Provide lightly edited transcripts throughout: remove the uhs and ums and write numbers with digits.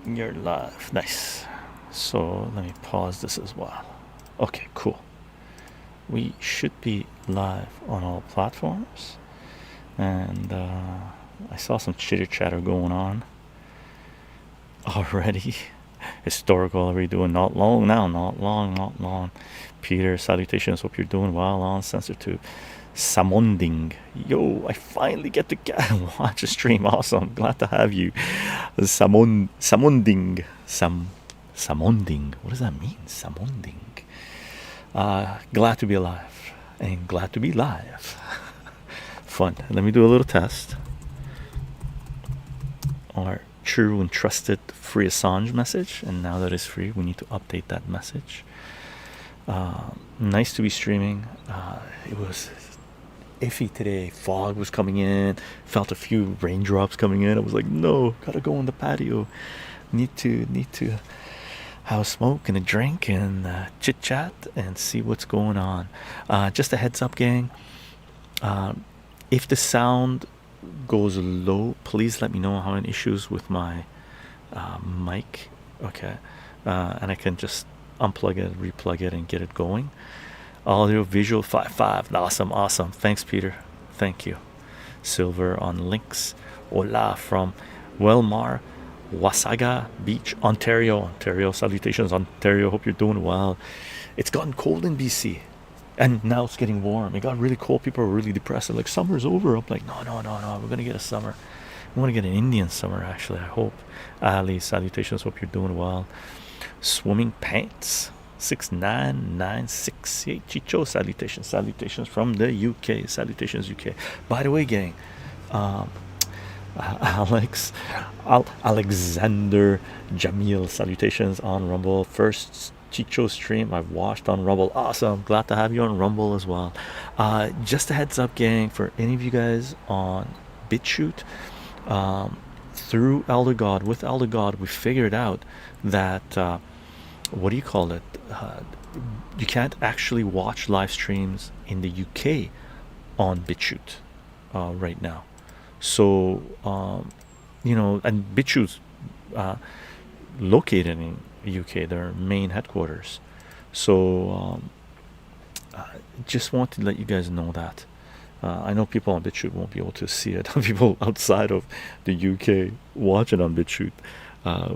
You're live. Nice. So let me pause this as well. Okay, cool. We should be live on all platforms. And I saw some chitter chatter going on already. Historical, are we doing? Not long now, not long. Peter, salutations. Hope you're doing well on Censorship. Samonding. Yo, I finally get to watch a stream. Awesome. Glad to have you. Samonding. Samonding. What does that mean? Samonding. Glad to be alive. And glad to be live. Fun. Let me do a little test. Our true and trusted free Assange message. And now that it's free, we need to update that message. Nice to be streaming. It was iffy today. Fog was coming in. Felt a few raindrops coming in. I was like, no, gotta go in the patio. Need to have a smoke and a drink and chit chat and see what's going on. Just a heads up, gang. If the sound goes low, please let me know. I'm having issues with my mic. Okay, and I can just unplug it, replug it, and get it going. Audio visual 5.5. Awesome. Thanks, Peter. Thank you. Silver on links. Hola from Welmar, Wasaga Beach, Ontario. Salutations, Ontario. Hope you're doing well. It's gotten cold in BC, and now it's getting warm. It got really cold. People are really depressed. They're like, summer's over. I'm like, no. We're gonna get a summer. We want to get an Indian summer, actually. I hope. Ali, salutations. Hope you're doing well. Swimming pants 6996. Chycho, salutations from the UK. Salutations, UK. By the way, gang, Alexander Jamil, salutations on Rumble. First Chycho stream I've watched on Rumble. Awesome. Glad to have you on Rumble as well. Just a heads up, gang, for any of you guys on BitChute, through Elder God, with Elder God, we figured out that what do you call it? You can't actually watch live streams in the UK on BitChute right now. So and BitChute's located in UK, their main headquarters. So just want to let you guys know that. I know people on BitChute won't be able to see it. People outside of the UK watching on BitChute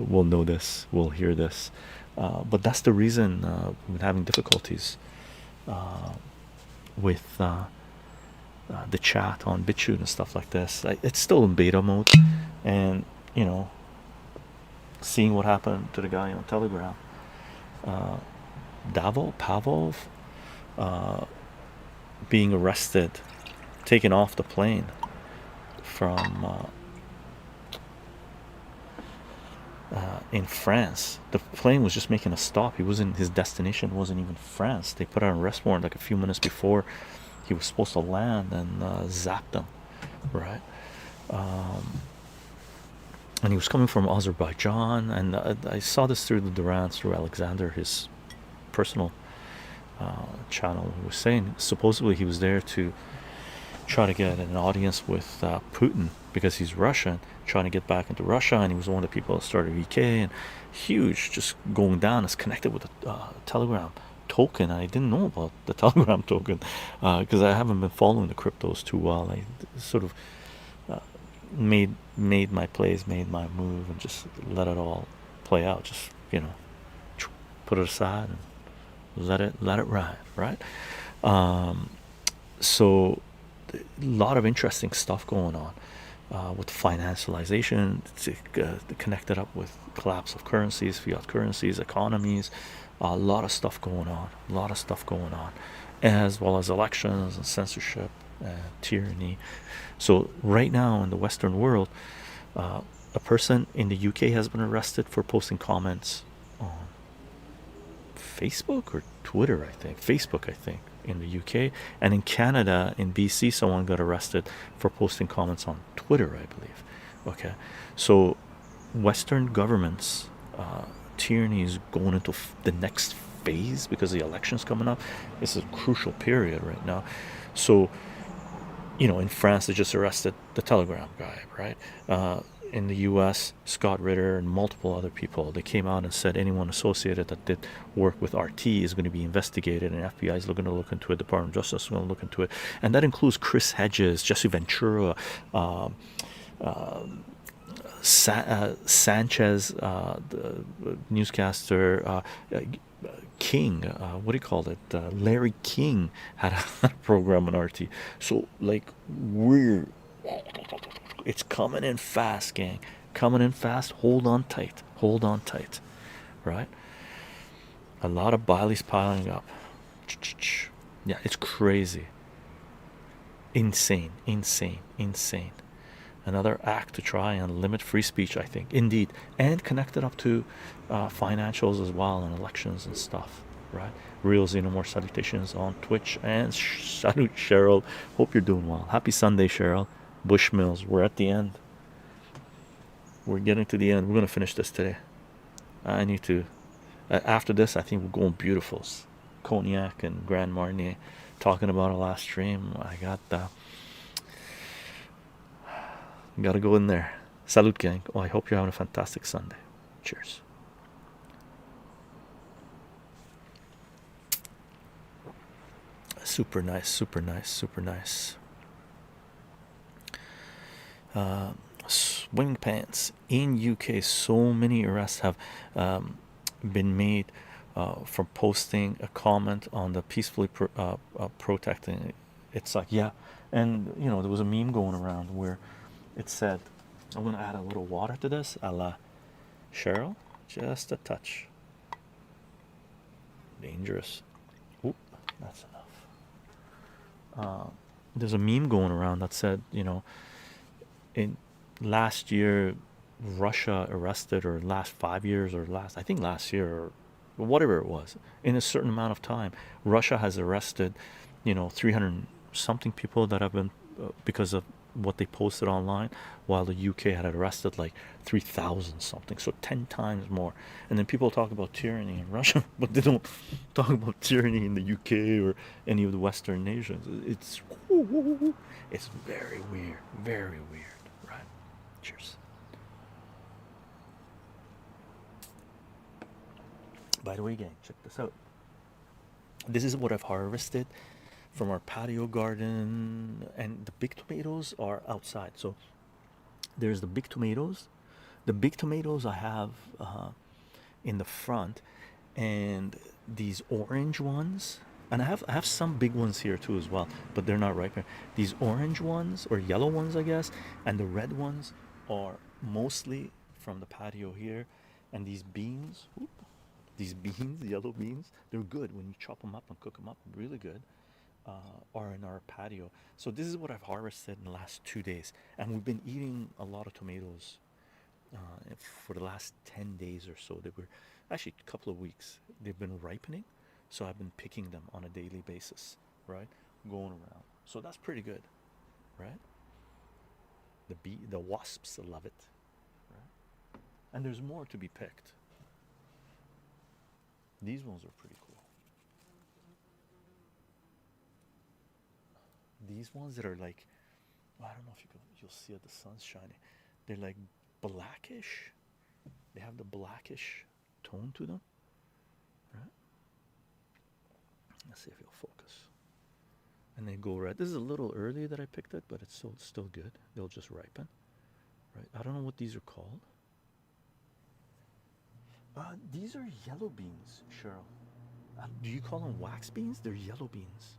will know this, will hear this. But that's the reason we've been having difficulties with the chat on BitChute and stuff like this. It's still in beta mode, and seeing what happened to the guy on Telegram, Pavlov, being arrested, taken off the plane from in France. The plane was just making a stop. His destination wasn't even France. They put out an arrest warrant like a few minutes before he was supposed to land, and zapped him, right? And he was coming from Azerbaijan, and I saw this through the Durans, through Alexander, his personal channel. He was saying supposedly he was there to try to get an audience with Putin, because he's Russian, trying to get back into Russia, and he was one of the people that started VK, and huge, just going down. It's connected with the Telegram token. I didn't know about the Telegram token because I haven't been following the cryptos too well. I sort of made my plays, made my move, and just let it all play out. Just put it aside and let it ride, right? So a lot of interesting stuff going on with financialization, connected up with collapse of currencies, fiat currencies, economies. A lot of stuff going on, as well as elections and censorship and tyranny. So right now in the Western world, a person in the UK has been arrested for posting comments on Facebook or Twitter, I think Facebook, in the UK. And in Canada, in BC, someone got arrested for posting comments on Twitter, I believe. Okay, so Western governments, tyranny is going into the next phase because the election's coming up. It's a crucial period right now. So in France, they just arrested the Telegram guy, right? in the U.S., Scott Ritter and multiple other people, they came out and said anyone associated that did work with RT is going to be investigated, and FBI is going to look into it. Department of Justice is going to look into it, and that includes Chris Hedges, Jesse Ventura, uh, Sanchez, the newscaster, King, what do you call it? Larry King had a program on RT. So like it's coming in fast, gang. Coming in fast. Hold on tight. Hold on tight. Right? A lot of Biley's piling up. Yeah, it's crazy. Insane, insane, insane. Another act to try and limit free speech, I think, indeed, and connect it up to financials as well and elections and stuff, right? Real Xenomorph salutations on Twitch, and salute Cheryl. Hope you're doing well. Happy Sunday, Cheryl. Bushmills, we're at the end. We're getting to the end. We're gonna finish this today. I need to. After this, I think we're going beautifuls. Cognac and Grand Marnier, talking about our last stream. I got gotta go in there. Salute, gang. Oh, I hope you're having a fantastic Sunday. Cheers. Super nice, super nice, super nice. Swing pants in UK. So many arrests have been made for posting a comment on the peacefully protesting. It's like, yeah, and you know there was a meme going around where it said, I'm gonna add a little water to this, a la Cheryl, just a touch. Dangerous. Oop, that's enough. There's a meme going around that said, you know, in last year Russia arrested, or last 5 years, or I think last year, or whatever it was, in a certain amount of time, Russia has arrested, you know, 300 something people that have been because of what they posted online, while the UK had arrested like 3,000 something, so 10 times more. And then people talk about tyranny in Russia, but they don't talk about tyranny in the UK or any of the Western nations. It's very weird, very weird, right? Cheers. By the way, gang, check this out. This is what I've harvested from our patio garden, and the big tomatoes are outside. So there's the big tomatoes. The big tomatoes I have in the front, and these orange ones, and I have some big ones here too as well, but they're not ripe. These orange ones, or yellow ones, I guess, and the red ones are mostly from the patio here. And these beans, these beans, yellow beans, they're good when you chop them up and cook them up, really good. Are in our patio. So this is what I've harvested in the last 2 days, and we've been eating a lot of tomatoes for the last 10 days or so. They were actually a couple of weeks. They've been ripening, so I've been picking them on a daily basis, right? Going around. So that's pretty good, right? The wasps love it, right? And there's more to be picked. These ones are pretty cool. These ones that are like, I don't know if you'll see it, the sun's shining. They're like blackish. They have the blackish tone to them, right? Let's see if you'll focus. And they go red. This is a little early that I picked it, but it's still good. They'll just ripen, right? I don't know what these are called. These are yellow beans, Cheryl. Do you call them wax beans? They're yellow beans.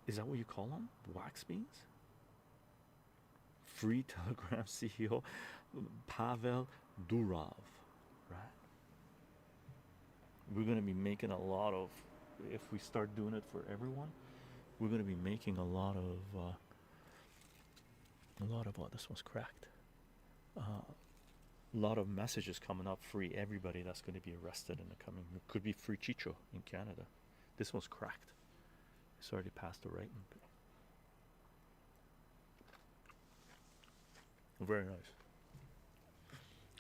Is that what you call them? Wax beans? Free Telegram CEO Pavel Durov, right? We're going to be making a lot of, if we start doing it for everyone, we're going to be making a lot of, oh, this one's cracked. A lot of messages coming up, free everybody that's going to be arrested in the coming, it could be free chycho in Canada. This one's cracked. It's already past the ripening. Very nice.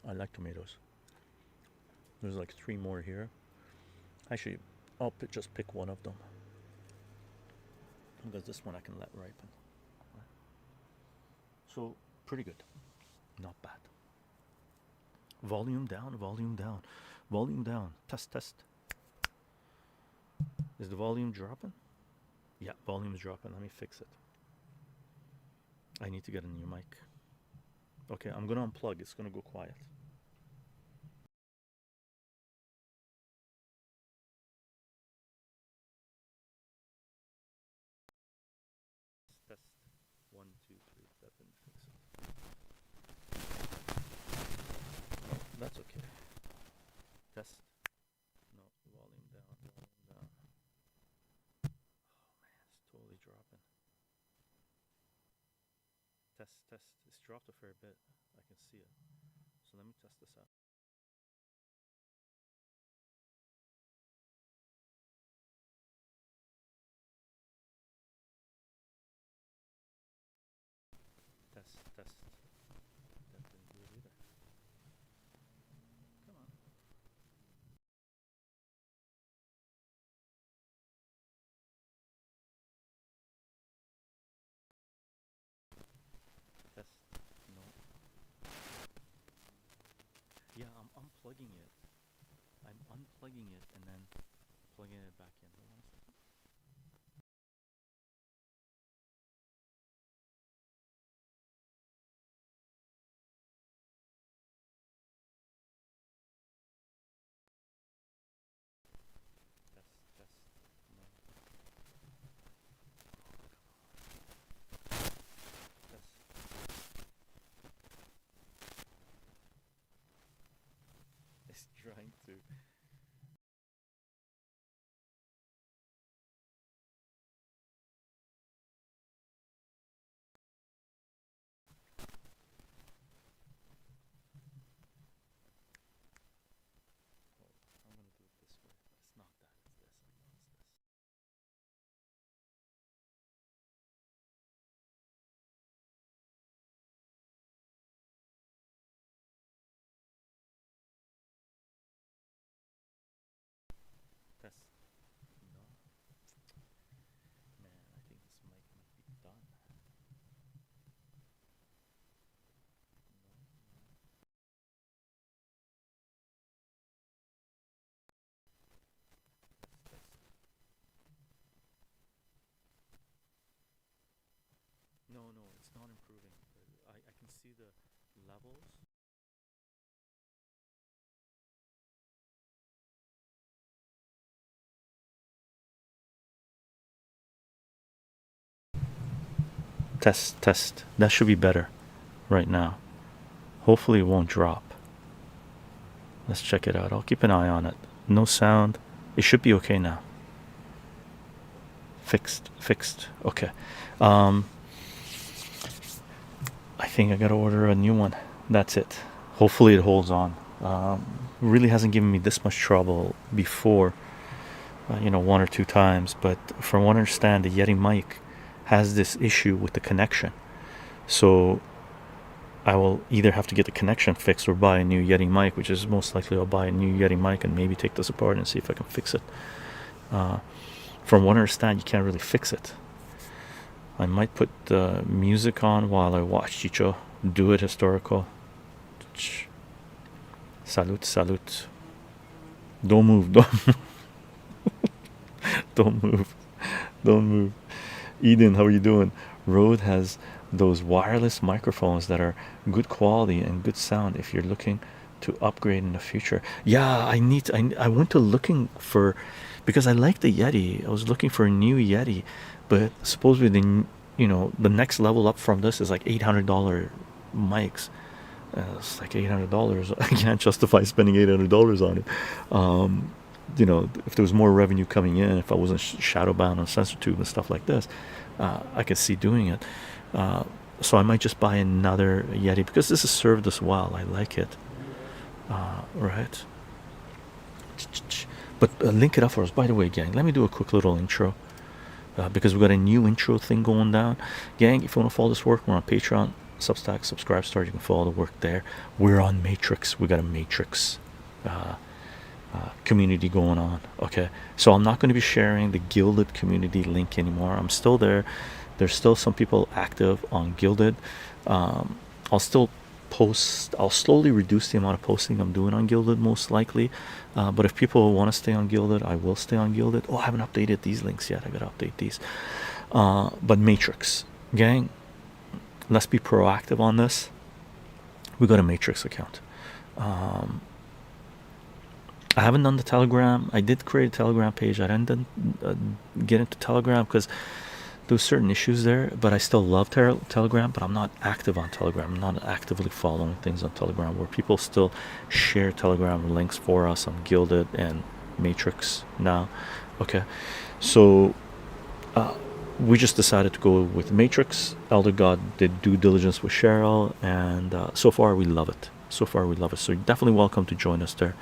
I like tomatoes. There's like 3 more here. Actually, I'll just pick one of them, because this one I can let ripen. So Pretty good. Not bad. Volume down, volume down, volume down. Test, test. Is the volume dropping? Yeah, volume is dropping. Let me fix it. I need to get a new mic. Okay, I'm gonna unplug. It's gonna go quiet. Test. 1, 2, 3. That didn't fix it. Oh, that's okay. Test. No, volume down, volume down. Oh man, it's totally dropping. Test, test. It's dropped a fair bit. I can see it. So let me test this out. Test, test. That didn't do it either. Come on. Test. No. Yeah, I'm unplugging it. I'm unplugging it and then plugging it back in. Hold on a second. Test, test. No. Test. It's trying to. Oh, I'm gonna do it this way. It's not that. It's this. I know it's this. Test. No. Man, I think this mic might be done. No, no. Test, test. No, no, it's not improving. I can see the levels. Test, test. That should be better right now. Hopefully it won't drop. Let's check it out. I'll keep an eye on it. No sound. It should be okay now. Fixed, fixed. Okay. I think I gotta order a new one. That's it. Hopefully it holds on. Really hasn't given me this much trouble before, you know, 1 or 2 times. But from what I understand, the Yeti mic has this issue with the connection. So I will either have to get the connection fixed or buy a new Yeti mic, which is most likely I'll buy a new Yeti mic and maybe take this apart and see if I can fix it. From what I understand, you can't really fix it. I might put the music on while I watch chycho. Do it historical. Salute, salute. Don't move, don't move. Don't move. Don't move. Eden, how are you doing? Rode has those wireless microphones that are good quality and good sound if you're looking to upgrade in the future. Yeah, I went to looking for, because I like the Yeti. I was looking for a new Yeti, but supposedly the next level up from this is like $800 mics. It's like $800. I can't justify spending $800 on it. If there was more revenue coming in, if I wasn't shadow bound on Censorship and stuff like this, I could see doing it. So I might just buy another Yeti because this has served us well. I like it. Right. But link it up for us. By the way, gang, let me do a quick little intro, because we got a new intro thing going down. Gang, if you want to follow this work, we're on Patreon, Substack, Subscribe Star. You can follow the work there. We're on Matrix. We got a Matrix community going on. Okay, so I'm not going to be sharing the Gilded community link anymore. I'm still there. There's still some people active on Gilded. I'll still post. I'll slowly reduce the amount of posting I'm doing on Gilded, most likely. But if people want to stay on Gilded, I will stay on Gilded. Oh, I haven't updated these links yet. I gotta update these. But Matrix, gang, let's be proactive on this. We got a Matrix account. I haven't done the Telegram. I did create a Telegram page. I didn't get into Telegram because there's certain issues there, but I still love Telegram, but I'm not active on Telegram. I'm not actively following things on Telegram, where people still share Telegram links for us on Gilded and Matrix now. Okay, so we just decided to go with Matrix. Elder God did due diligence with Cheryl, and so far we love it. So you're definitely welcome to join us there.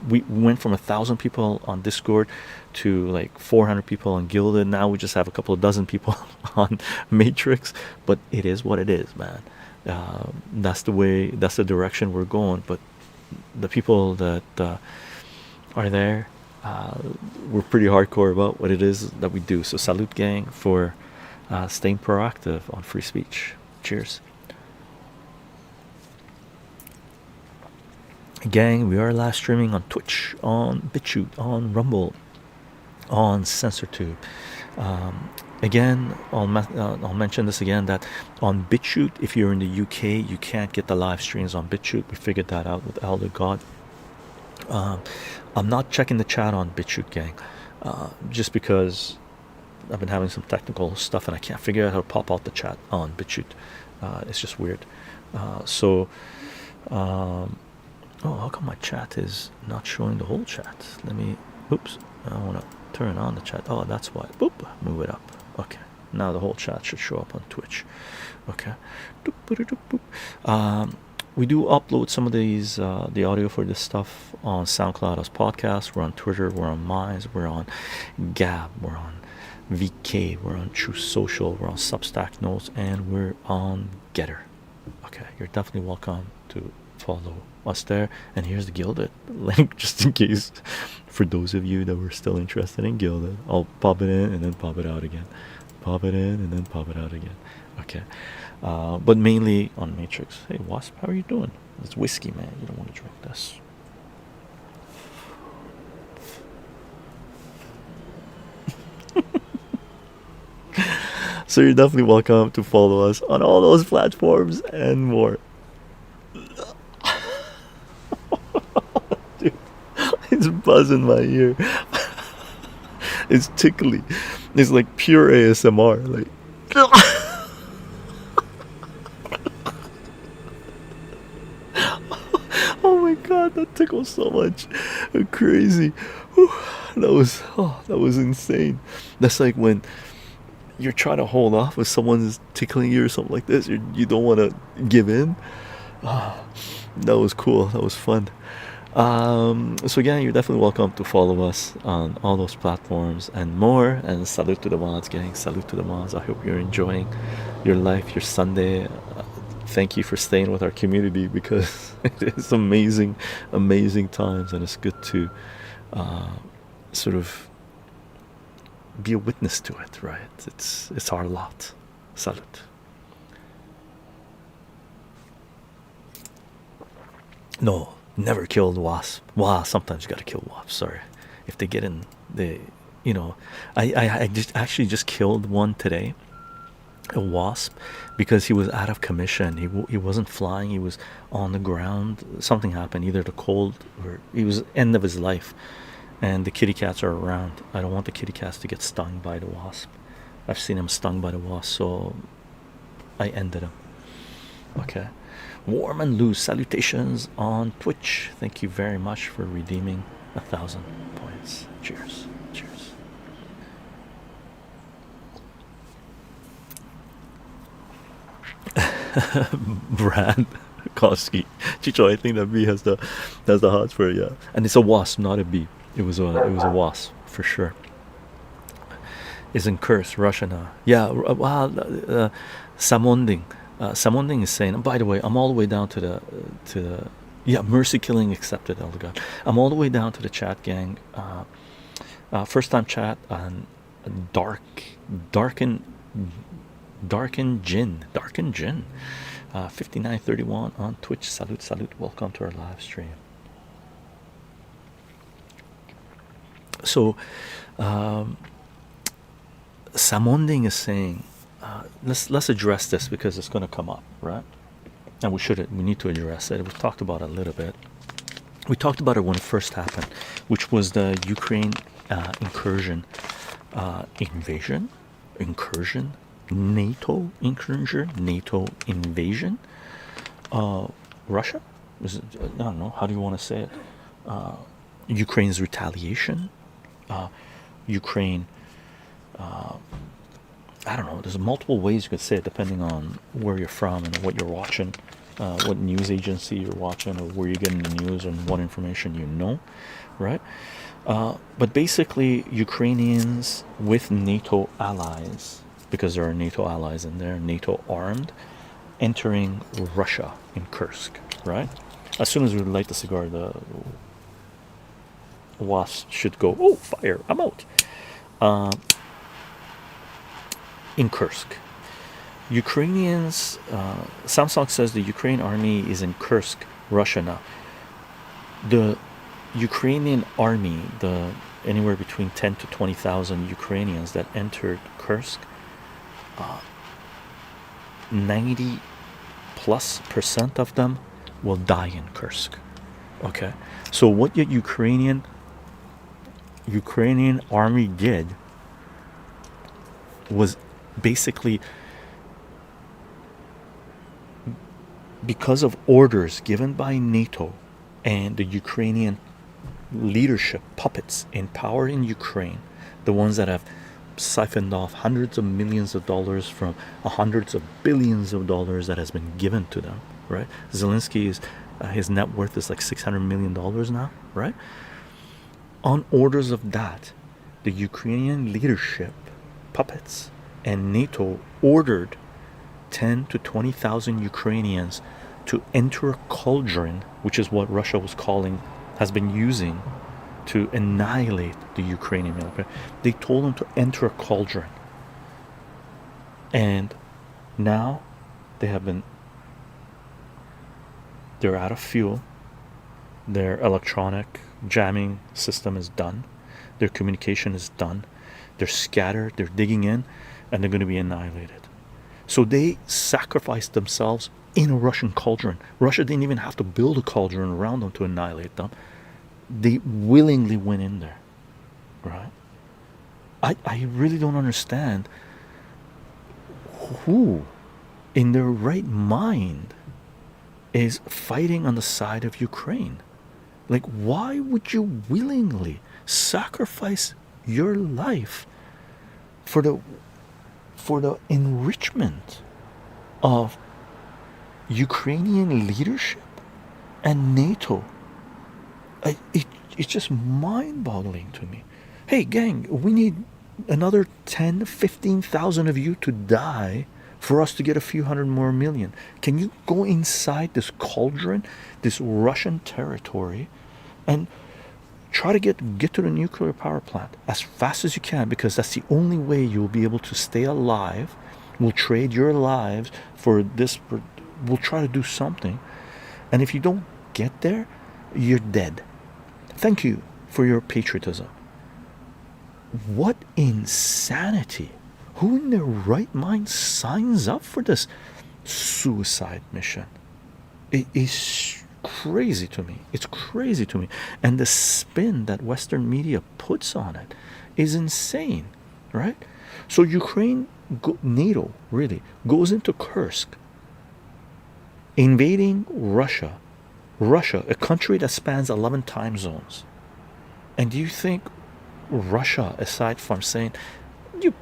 We went from 1,000 people on Discord to like 400 people on Gilded. Now we just have a couple of dozen people on Matrix, but it is what it is, man. That's the way, that's the direction we're going. But the people that are there, we're pretty hardcore about what it is that we do. So salute, gang, for staying proactive on free speech. Cheers. Gang, we are live streaming on Twitch, on BitChute, on Rumble, on Censorship. Again, I'll mention this again, that on BitChute, if you're in the UK, you can't get the live streams on BitChute. We figured that out with Elder God. I'm not checking the chat on BitChute, gang, just because I've been having some technical stuff and I can't figure out how to pop out the chat on BitChute. It's just weird. Oh, how come my chat is not showing the whole chat? Let me, oops, I want to turn on the chat. Oh, that's why. Boop, move it up. Okay, now the whole chat should show up on Twitch. Okay. We do upload some of these, the audio for this stuff on SoundCloud as podcasts. We're on Twitter, we're on Minds, we're on Gab, we're on VK, we're on True Social, we're on Substack Notes, and we're on Getter. Okay, you're definitely welcome to follow us there. And here's the Gilded link, just in case, for those of you that were still interested in Gilded. I'll pop it in and then pop it out again, pop it in and then pop it out again. Okay, but mainly on Matrix. Hey Wasp, how are you doing? It's whiskey, man. You don't want to drink this. So you're definitely welcome to follow us on all those platforms and more. Dude, it's buzzing my ear. It's tickly. It's like pure ASMR. Like, oh my god, that tickles so much. Crazy. Whew. That was insane. That's like when you're trying to hold off if someone's tickling you or something like this. You don't want to give in. That was cool. That was fun. So again, you're definitely welcome to follow us on all those platforms and more. And salute to the mods, gang. Salute to the mods. I hope you're enjoying your life, your Sunday. Thank you for staying with our community, because it is amazing times, and it's good to sort of be a witness to it, right? It's our lot. Salute. No, never killed wasp. Wow, sometimes you gotta kill wasps. Sorry, if they get in the, I just actually just killed one today, a wasp, because he was out of commission. He wasn't flying. He was on the ground. Something happened. Either the cold, or he was end of his life. And the kitty cats are around. I don't want the kitty cats to get stung by the wasp. I've seen him stung by the wasp, so I ended him. Okay. Warm and Loose, salutations on Twitch. Thank you very much for redeeming 1,000 points. Cheers. Cheers. Brad Koski. Chycho, I think that bee has the hots for it, yeah. And it's a wasp, not a bee. It was a wasp for sure. Is in Kursk, Russia now. Yeah, wow. Samonding. Samonding is saying, and by the way, I'm all the way down to the yeah, mercy killing accepted, Elder God. I'm all the way down to the chat, gang. First time chat on darken Jin. 5931 on Twitch. Salute. Welcome to our live stream. So Samonding is saying, let's address this because it's going to come up, right? And we need to address it. We've talked about it a little bit. We talked about it when it first happened, which was the Ukraine incursion, NATO incursion, NATO invasion. Russia? I don't know. How do you want to say it? Ukraine's retaliation. Ukraine. I don't know. There's multiple ways you could say it depending on where you're from and what you're watching, what news agency you're watching, or where you're getting the news and what information you know, right? But basically, Ukrainians with NATO allies, because there are NATO allies in there, NATO armed, entering Russia in Kursk, right? As soon as we light the cigar, the wasp should go, oh, fire, I'm out. In Kursk, Ukrainians, Samsung says the Ukraine army is in Kursk, Russia now. The Ukrainian army, the anywhere between 10 to 20,000 Ukrainians that entered Kursk, 90+% of them will die in Kursk. Okay, so what the Ukrainian army did was basically, because of orders given by NATO and the Ukrainian leadership puppets in power in Ukraine, the ones that have siphoned off hundreds of millions of dollars from hundreds of billions of dollars that has been given to them, right? Zelensky is his net worth is like $600 million now, right? On orders of that, the Ukrainian leadership puppets and NATO ordered 10 to 20,000 Ukrainians to enter a cauldron, which is what Russia has been using to annihilate the Ukrainian military. They told them to enter a cauldron, and now they're out of fuel. Their electronic jamming system is done. Their communication is done. They're scattered. They're digging in, and they're going to be annihilated. So they sacrificed themselves in a Russian cauldron. Russia didn't even have to build a cauldron around them to annihilate them. They willingly went in there, right? I really don't understand who in their right mind is fighting on the side of Ukraine. Like, why would you willingly sacrifice your life for the enrichment of Ukrainian leadership and NATO? It's just mind-boggling to me. Hey gang, we need another 10, 15,000 of you to die for us to get a few hundred more million. Can you go inside this cauldron, this Russian territory, and try to get to the nuclear power plant as fast as you can, because that's the only way you'll be able to stay alive. We'll trade your lives for this. We'll try to do something. And if you don't get there, you're dead. Thank you for your patriotism. What insanity. Who in their right mind signs up for this suicide mission? It is crazy to me. It's crazy to me. And the spin that Western media puts on it is insane, right? So Ukraine, NATO really goes into Kursk, invading Russia, a country that spans 11 time zones. And do you think Russia, aside from saying, you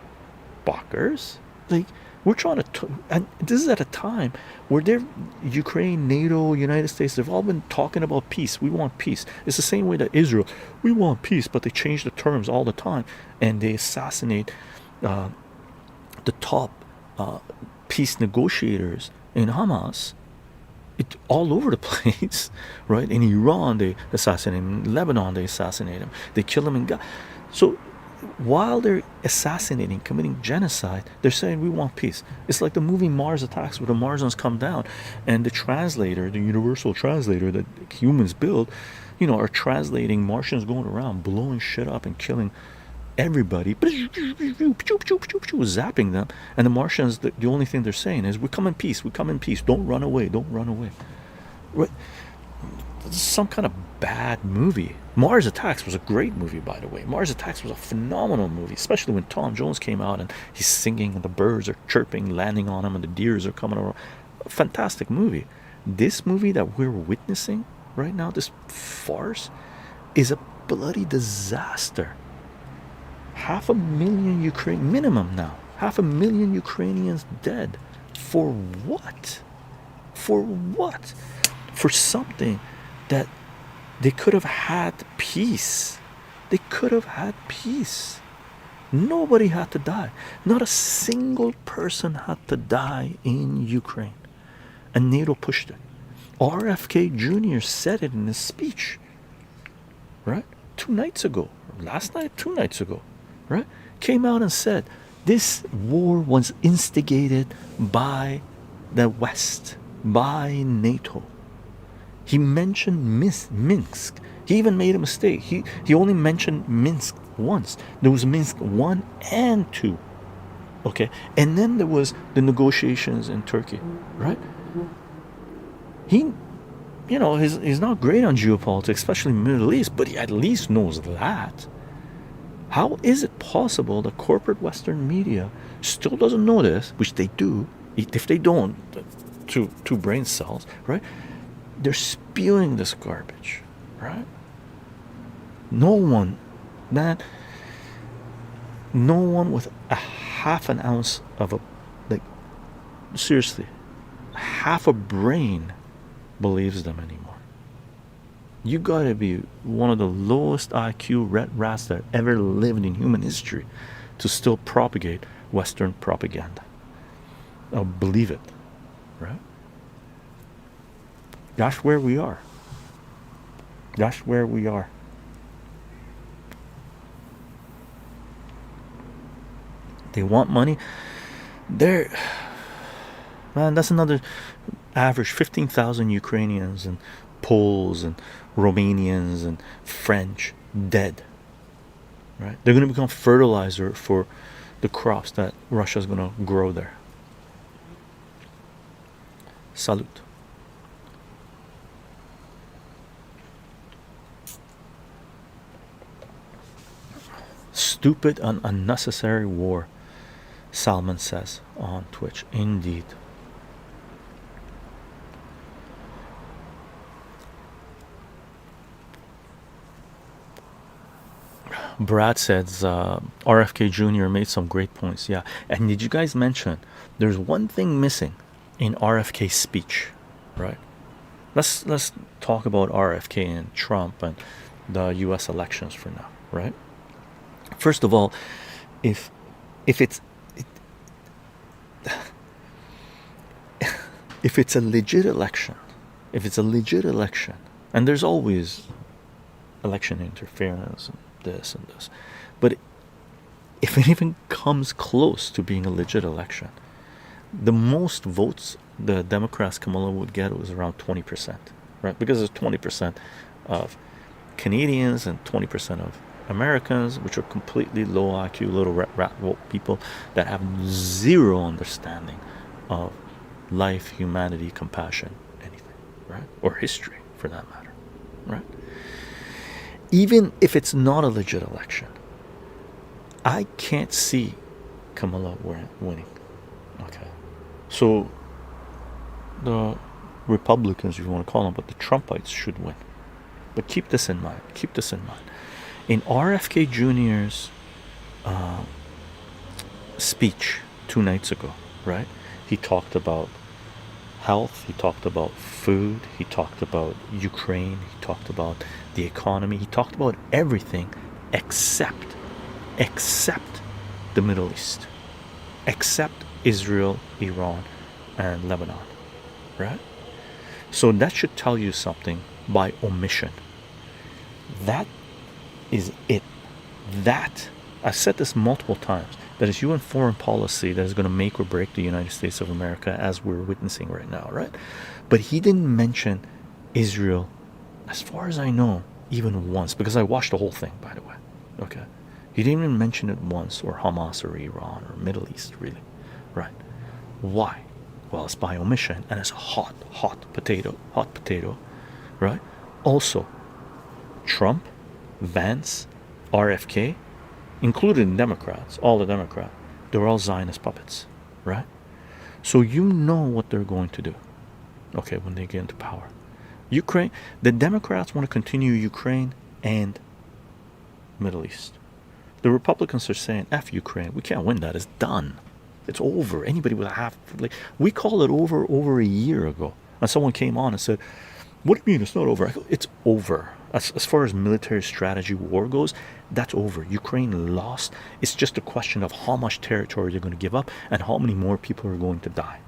fuckers, like, we're trying to and this is at a time where Ukraine, NATO, United States, they've all been talking about peace. We want peace. It's the same way that Israel, we want peace, but they change the terms all the time, and they assassinate the top peace negotiators in Hamas. It all over the place, right? In Iran they assassinate him, in Lebanon they assassinate him, they kill him in Gaza. So while they're assassinating, committing genocide, they're saying we want peace. It's like the movie Mars Attacks, where the Martians come down and the translator, the universal translator that humans build, are translating Martians going around blowing shit up and killing everybody, zapping them. And the Martians, the only thing they're saying is, we come in peace, we come in peace, don't run away, don't run away. Right? Some kind of bad movie. Mars Attacks was a great movie, by the way. Mars Attacks was a phenomenal movie, especially when Tom Jones came out and he's singing and the birds are chirping, landing on him, and the deers are coming around. Fantastic movie. This movie that we're witnessing right now, this farce, is a bloody disaster. 500,000 Ukraine minimum now. 500,000 Ukrainians dead. For what? For what? For something that they could have had peace. They could have had peace. Nobody had to die. Not a single person had to die in Ukraine. And NATO pushed it. RFK Jr. said it in his speech. Right? 2 nights ago. Last night, 2 nights ago. Right? Came out and said this war was instigated by the West, by NATO. He mentioned Minsk. He even made a mistake. He only mentioned Minsk once. There was Minsk 1 and 2. Okay? And then there was the negotiations in Turkey, right? He's not great on geopolitics, especially in the Middle East, but he at least knows that. How is it possible that corporate Western media still doesn't know this, which they do? If they don't, two brain cells, right? They're spewing this garbage, right? No one with a half an ounce of seriously, half a brain believes them anymore. You gotta be one of the lowest IQ rat rats that ever lived in human history to still propagate Western propaganda. I'll believe it, right? That's where we are. That's where we are. They want money. That's another average 15,000 Ukrainians and Poles and Romanians and French dead. Right? They're going to become fertilizer for the crops that Russia's going to grow there. Salute. Stupid and unnecessary war, Salman says on Twitch. Indeed. Brad says RFK Jr. made some great points. Yeah. And did you guys mention there's one thing missing in RFK's speech, right? Let's talk about RFK and Trump and the US elections for now, right? First of all, if it's a legit election, and there's always election interference and this and this, but if it even comes close to being a legit election, the most votes the Democrats Kamala would get was around 20%, right? Because it's 20% of Canadians and 20% of Americans, which are completely low IQ, little rat people that have zero understanding of life, humanity, compassion, anything, right? Or history, for that matter, right? Even if it's not a legit election, I can't see Kamala winning. Okay, so the Republicans, if you want to call them, but the Trumpites should win. But keep this in mind. In RFK Jr.'s speech 2 nights ago, right? He talked about health, he talked about food, he talked about Ukraine, he talked about the economy, he talked about everything except the Middle East, except Israel, Iran, and Lebanon, right? So that should tell you something by omission. That is it. That I've said this multiple times, that it's UN foreign policy that is going to make or break the United States of America, as we're witnessing right now, right? But he didn't mention Israel, as far as I know, even once, because I watched the whole thing, by the way. Okay, he didn't even mention it once, or Hamas or Iran or Middle East, really, right? Why? Well, it's by omission, and it's a hot potato, right? Also, Trump, Vance, RFK, including Democrats, all the Democrats, they're all Zionist puppets, right? So you know what they're going to do, okay, when they get into power. Ukraine, the Democrats want to continue Ukraine and Middle East. The Republicans are saying, F Ukraine, we can't win that, it's done. It's over. Anybody with a half, like, we called it over a year ago. And someone came on and said, what do you mean it's not over? I go, it's over. As far as military strategy war goes, that's over. Ukraine lost. It's just a question of how much territory they're going to give up and how many more people are going to die.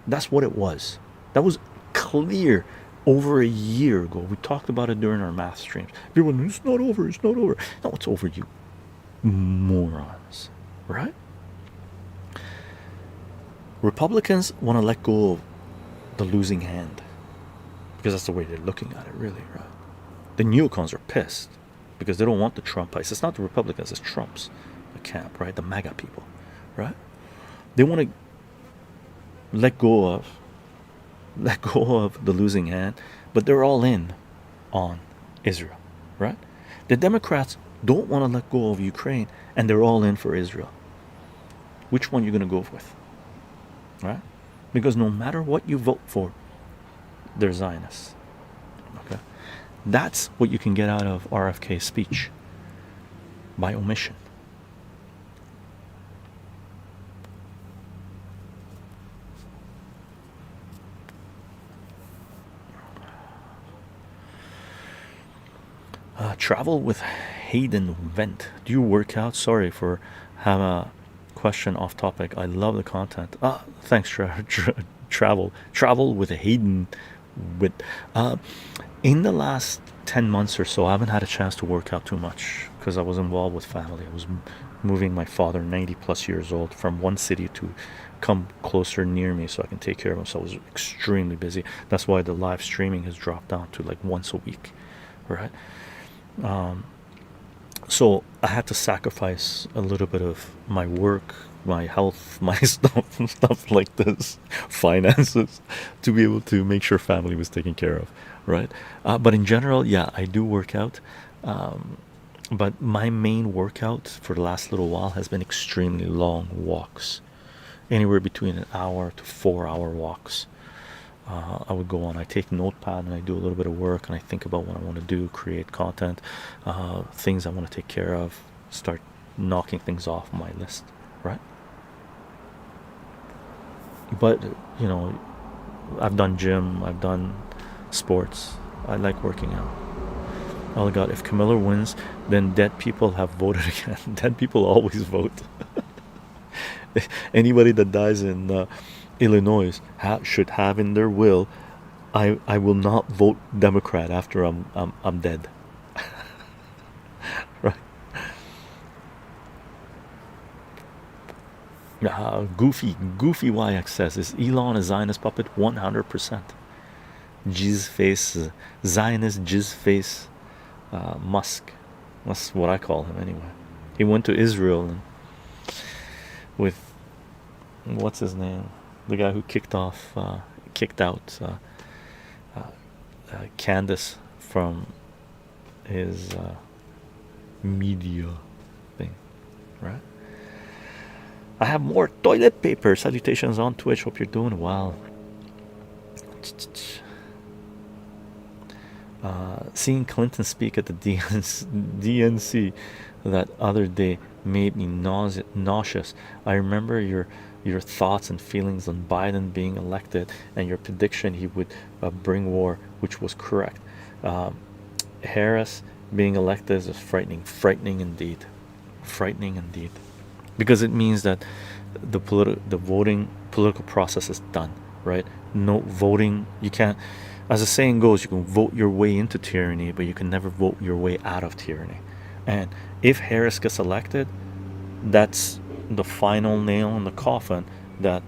That's what it was. That was clear over a year ago. We talked about it during our math streams. People, it's not over. It's not over. No, it's over, you morons, right? Republicans want to let go of the losing hand, because that's the way they're looking at it, really, right? The neocons are pissed because they don't want the Trumpites. It's not the Republicans, it's Trump's camp, right? The MAGA people, right? They want to let go of the losing hand, but they're all in on Israel, right? The Democrats don't want to let go of Ukraine, and they're all in for Israel. Which one are you going to go with, right? Because no matter what you vote for, they're Zionists. Okay, that's what you can get out of RFK's speech, by omission. Travel with Hayden Vent. Do you work out? Sorry for having a question off topic. I love the content. Thanks, travel with Hayden. With in the last 10 months or so, I haven't had a chance to work out too much because I was involved with family. I was moving my father, 90 plus years old, from one city to come closer near me so I can take care of him. So I was extremely busy. That's why the live streaming has dropped down to like once a week, right? So I had to sacrifice a little bit of my work, my health, my stuff like this, finances, to be able to make sure family was taken care of, right? But in general, yeah, I do work out. But my main workout for the last little while has been extremely long walks, anywhere between an hour to 4 hour walks. I would go on, I take notepad and I do a little bit of work, and I think about what I want to do, create content, things I want to take care of, start knocking things off my list, right? But you know, I've done gym, I've done sports, I like working out. Oh god, if Kamala wins, then dead people have voted again. Dead people always vote. Anybody that dies in Illinois should have in their will, I will not vote Democrat after I'm dead. Right? Goofy YX says, is Elon a Zionist puppet? 100%. Jizz face, Zionist jizz face, Musk. That's what I call him anyway. He went to Israel and with what's his name, the guy who kicked out Candace from his media thing, right? I have more toilet paper. Salutations on Twitch. Hope you're doing well. Seeing Clinton speak at the DNC that other day made me nauseous. I remember your thoughts and feelings on Biden being elected and your prediction he would bring war, which was correct. Harris being elected is frightening indeed, because it means that the voting political process is done, right? No voting, you can't, as the saying goes, you can vote your way into tyranny, but you can never vote your way out of tyranny. And if Harris gets elected, that's the final nail in the coffin that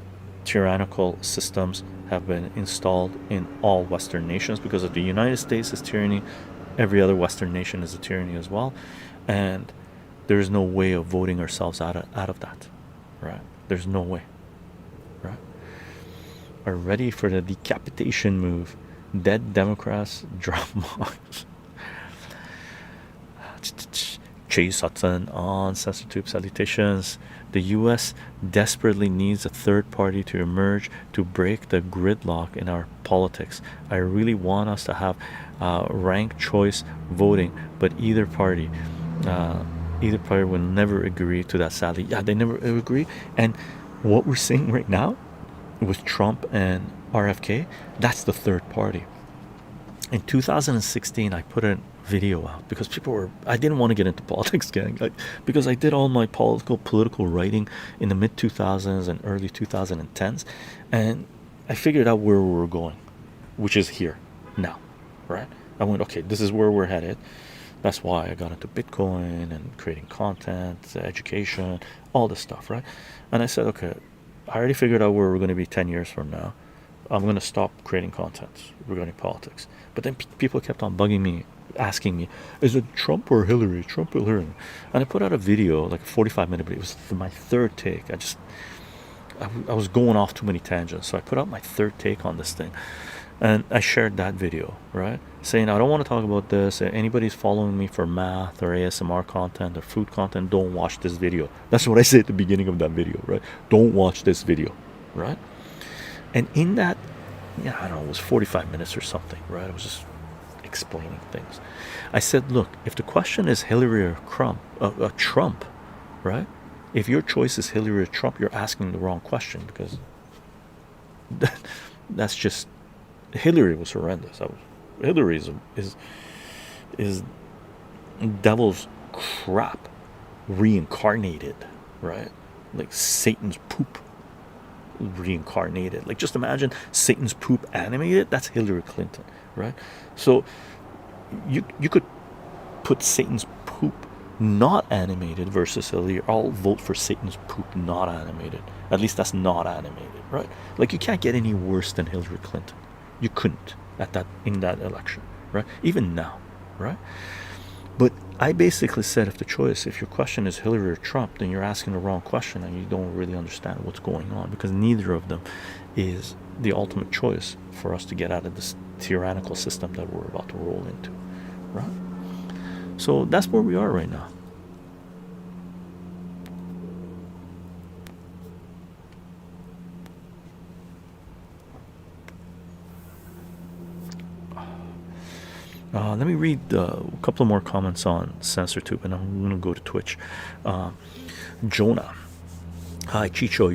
tyrannical systems have been installed in all Western nations. Because of the United States is tyranny, every other Western nation is a tyranny as well, and there's no way of voting ourselves out of that, right? There's no way, right? Are ready for the decapitation move. Dead Democrats drop bombs. Chase Hudson on Censorship. Salutations. The US desperately needs a third party to emerge to break the gridlock in our politics. I really want us to have ranked choice voting, but either party will never agree to that, sadly. Yeah, they never agree. And what we're seeing right now with Trump and RFK, that's the third party. In 2016, I put a video out because I didn't want to get into politics, gang, because I did all my political writing in the mid 2000s and early 2010s, and I figured out where we were going, which is here now, right? I went, okay, this is where we're headed. That's why I got into Bitcoin and creating content, education, all this stuff, right? And I said, okay, I already figured out where we're going to be 10 years from now. I'm going to stop creating content regarding politics. But then people kept on bugging me, asking me, is it Trump or Hillary? Trump or Hillary? And I put out a video, like a 45-minute video. It was my third take. I was going off too many tangents. So I put out my third take on this thing. And I shared that video, right? Saying, I don't want to talk about this. Anybody's following me for math or ASMR content or food content, don't watch this video. That's what I said at the beginning of that video, right? Don't watch this video, right? And in that, I don't know, it was 45 minutes or something, right? I was just explaining things. I said, look, if the question is Hillary or Trump, right? If your choice is Hillary or Trump, you're asking the wrong question, because that's just, Hillary was horrendous. Hillary is devil's crap reincarnated, right? Like Satan's poop reincarnated. Like, just imagine Satan's poop animated. That's Hillary Clinton, right? So you could put Satan's poop not animated versus Hillary. I'll vote for Satan's poop not animated. At least that's not animated, right? Like, you can't get any worse than Hillary Clinton. You couldn't in that election, right? Even now, right? But I basically said, if your question is Hillary or Trump, then you're asking the wrong question and you don't really understand what's going on, because neither of them is the ultimate choice for us to get out of this tyrannical system that we're about to roll into, right? So that's where we are right now. Let me read a couple of more comments on Censorship, and I'm going to go to Twitch. Jonah, hi, chycho.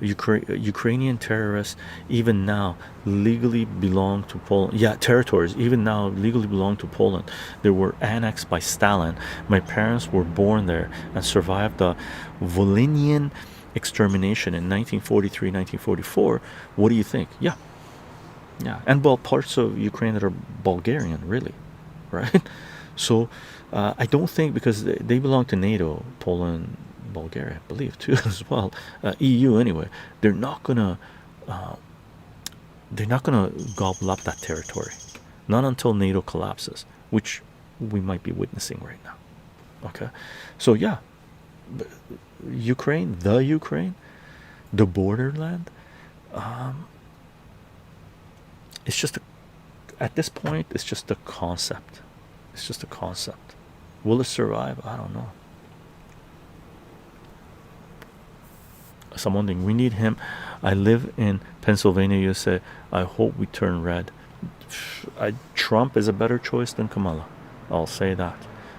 Ukrainian terrorists even now legally belong to Poland. Yeah, territories even now legally belong to Poland. They were annexed by Stalin. My parents were born there and survived the Volhynian extermination in 1943, 1944. What do you think? Yeah, and parts of Ukraine that are Bulgarian, really, right? So I don't think, because they belong to NATO, Poland, Bulgaria, I believe, too, as well, EU anyway. They're not gonna gobble up that territory, not until NATO collapses, which we might be witnessing right now. Okay, so yeah, Ukraine, the borderland. It's just at this point, it's just a concept. It's just a concept. Will it survive? I don't know. Someone saying, we need him. I live in Pennsylvania, USA. I hope we turn red. Trump is a better choice than Kamala. I'll say that.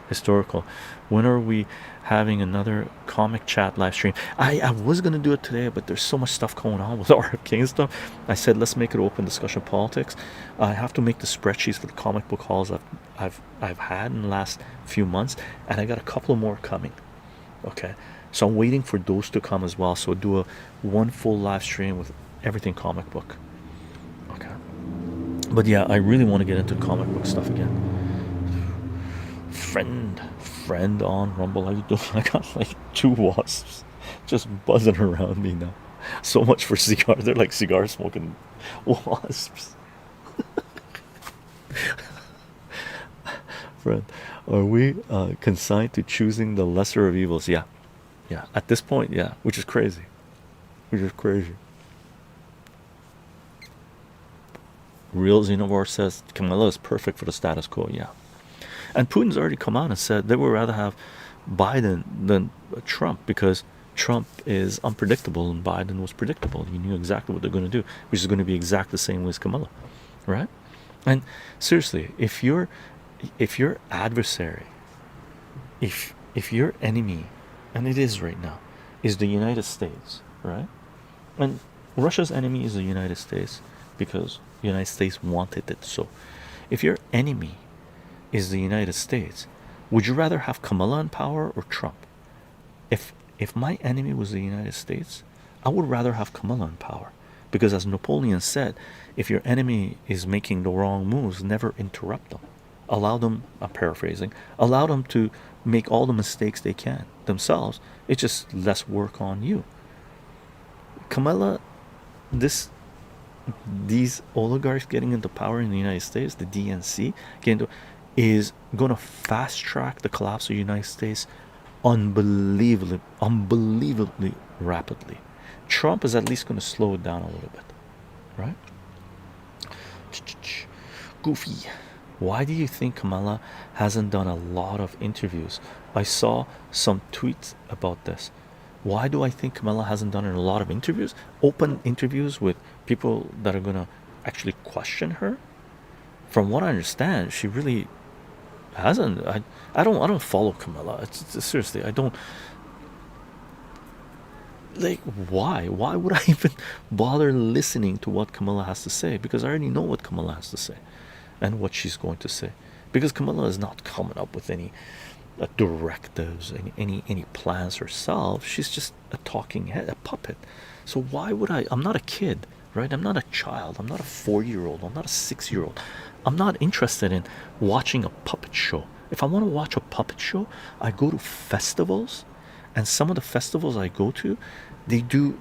Historical. When are we having another comic chat live stream? I was gonna do it today, but there's so much stuff going on with RFK and stuff. I said, let's make it open discussion politics. I have to make the spreadsheets for the comic book hauls I've had in the last few months, and I got a couple more coming. Okay, so I'm waiting for those to come as well. So do one full live stream with everything comic book. Okay, but yeah, I really want to get into comic book stuff again. Friend friend on Rumble. How you doing? I got like 2 wasps just buzzing around me now. So much for cigars. They're like cigar smoking wasps. Friend, are we consigned to choosing the lesser of evils? Yeah, yeah. At this point, yeah, which is crazy. Which is crazy. Real Xenomorph says Kamala is perfect for the status quo. Yeah, and Putin's already come out and said they would rather have Biden than Trump because Trump is unpredictable and Biden was predictable. You knew exactly what they're going to do, which is going to be exactly the same way as Kamala, right? And seriously, if your adversary, if your enemy, and it is right now, is the United States, right? And Russia's enemy is the United States because the United States wanted it so. If your enemy is the United States, would you rather have Kamala in power or Trump? If my enemy was the United States, I would rather have Kamala in power because, as Napoleon said, if your enemy is making the wrong moves, never interrupt them. Allow them, I'm paraphrasing, allow them to make all the mistakes they can themselves. It's just less work on you. Kamala, these oligarchs getting into power in the United States, the DNC is going to fast track the collapse of the United States unbelievably rapidly. Trump is at least going to slow it down a little bit, right? Goofy, why do you think Kamala hasn't done a lot of interviews? I saw some tweets about this. Why do I think Kamala hasn't done a lot of interviews, open interviews with people that are going to actually question her? From what I understand, she really hasn't. I don't follow Kamala. It's seriously, I don't. Like, why would I even bother listening to what Kamala has to say? Because I already know what Kamala has to say and what she's going to say, because Kamala is not coming up with any directives, any plans herself. She's just a talking head, a puppet. So why would I'm not a kid, right? I'm not a child. I'm not a 4-year-old. I'm not a 6-year-old. I'm not interested in watching a puppet show. If I want to watch a puppet show, I go to festivals, and some of the festivals I go to, they do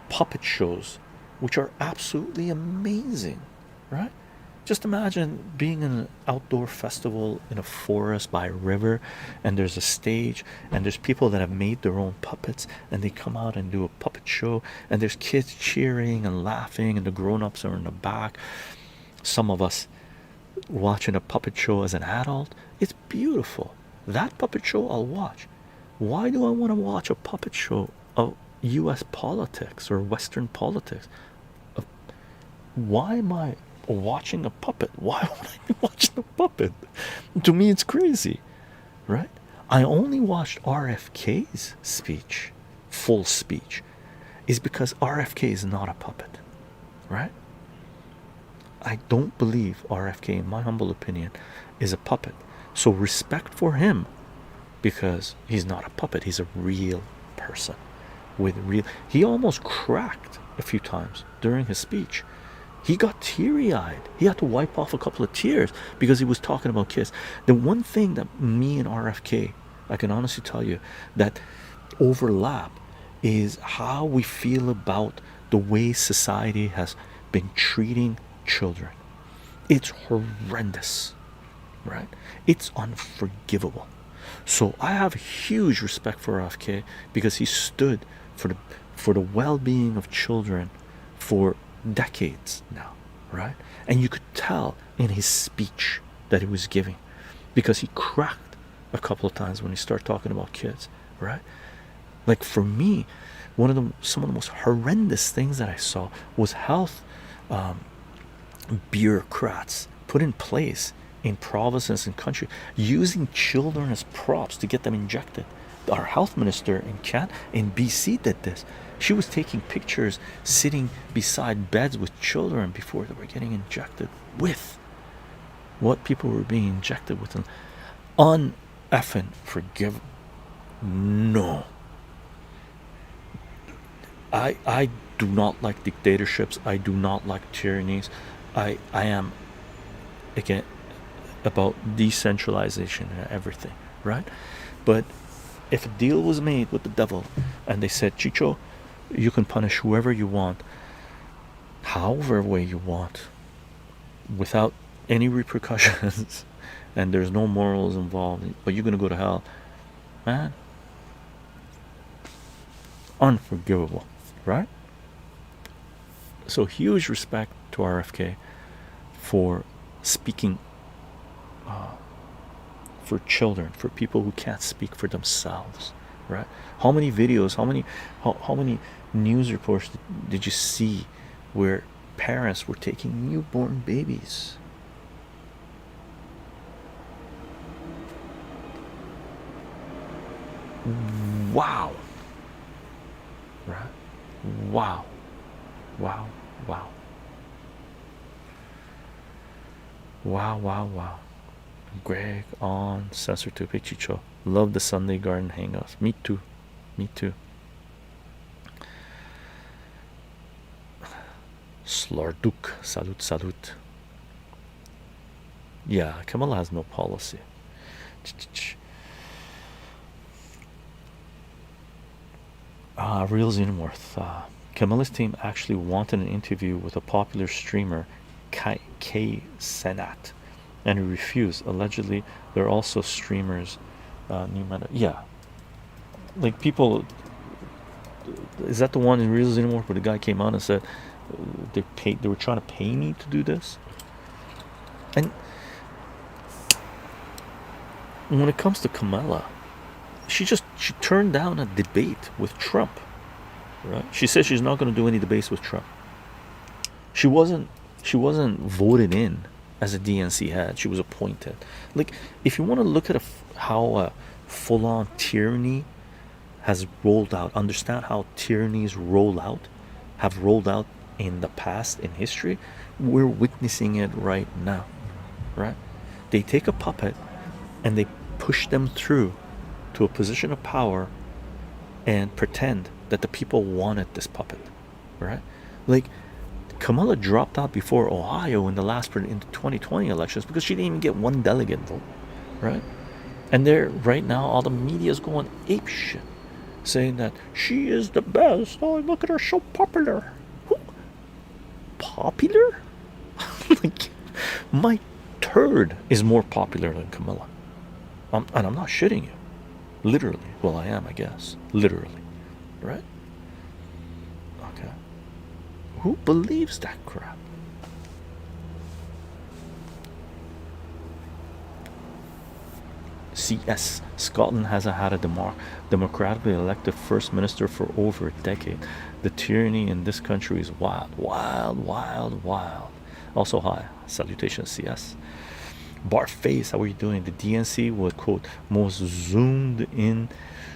puppet shows which are absolutely amazing, right? Just imagine being in an outdoor festival in a forest by a river, and there's a stage, and there's people that have made their own puppets, and they come out and do a puppet show, and there's kids cheering and laughing, and the grown-ups are in the back. Some of us watching a puppet show as an adult. It's beautiful. That puppet show I'll watch. Why do I want to watch a puppet show of US politics or Western politics? Why am I watching a puppet? Why would I be watching a puppet? To me, it's crazy, right? I only watched RFK's speech, full speech, is because RFK is not a puppet, right? I don't believe RFK, in my humble opinion, is a puppet. So respect for him, because he's not a puppet. He's a real person with real. He almost cracked a few times during his speech. He got teary-eyed. He had to wipe off a couple of tears because he was talking about kids. The one thing that me and RFK, I can honestly tell you, that overlap is how we feel about the way society has been treating children. It's horrendous, right? It's unforgivable. So I have huge respect for RFK because he stood for the well-being of children for decades now, right? And you could tell in his speech that he was giving, because he cracked a couple of times when he started talking about kids, right? Like, for me, some of the most horrendous things that I saw was health bureaucrats put in place in provinces and country using children as props to get them injected. Our health minister in BC did this. She was taking pictures sitting beside beds with children before they were getting injected with what people were being injected with. Un-effing forgive. No. I do not like dictatorships. I do not like tyrannies. I am, again, about decentralization and everything, right? But if a deal was made with the devil and they said, chycho, you can punish whoever you want, however way you want, without any repercussions, and there's no morals involved, but you're gonna go to hell, man, unforgivable, right? So huge respect to RFK for speaking for children, for people who can't speak for themselves, right? How many videos, how many news reports did you see where parents were taking newborn babies? Wow. Right? Wow. Wow. Wow. Wow, wow, wow. Greg on Censorship. Hey, chycho. Love the Sunday Garden Hangouts. Me too. Me too. Slarduk. Salut, salut. Yeah, Kamala has no policy. Real Xenomorph. Kamala's team actually wanted an interview with a popular streamer, K Senat, and he refused. Allegedly, there are also streamers. New meta. Yeah, like people. Is that the one in Real Xenomorph where the guy came out and said they were trying to pay me to do this? And when it comes to Kamala, she turned down a debate with Trump, right? She said she's not going to do any debates with Trump. She wasn't voted in as a DNC head. She was appointed. Like, if you want to look at how full-on tyranny has rolled out, understand how tyrannies have rolled out in the past, in history, we're witnessing it right now, right? They take a puppet and they push them through to a position of power and pretend that the people wanted this puppet, right? Like, Kamala dropped out before Ohio in the 2020 elections because she didn't even get one delegate vote, right? And there right now, all the media is going ape shit, saying that she is the best. Oh, look at her, so popular. Who? Popular? Like, my turd is more popular than Kamala. And I'm not shitting you. Literally. Well, I am, I guess. Literally. Right? Okay. Who believes that crap? CS. Scotland hasn't had a democratically elected first minister for over a decade. The tyranny in this country is wild. Wild, wild, wild. Also, hi. Salutations, CS. Barface, how are you doing? The DNC was, quote, most zoomed in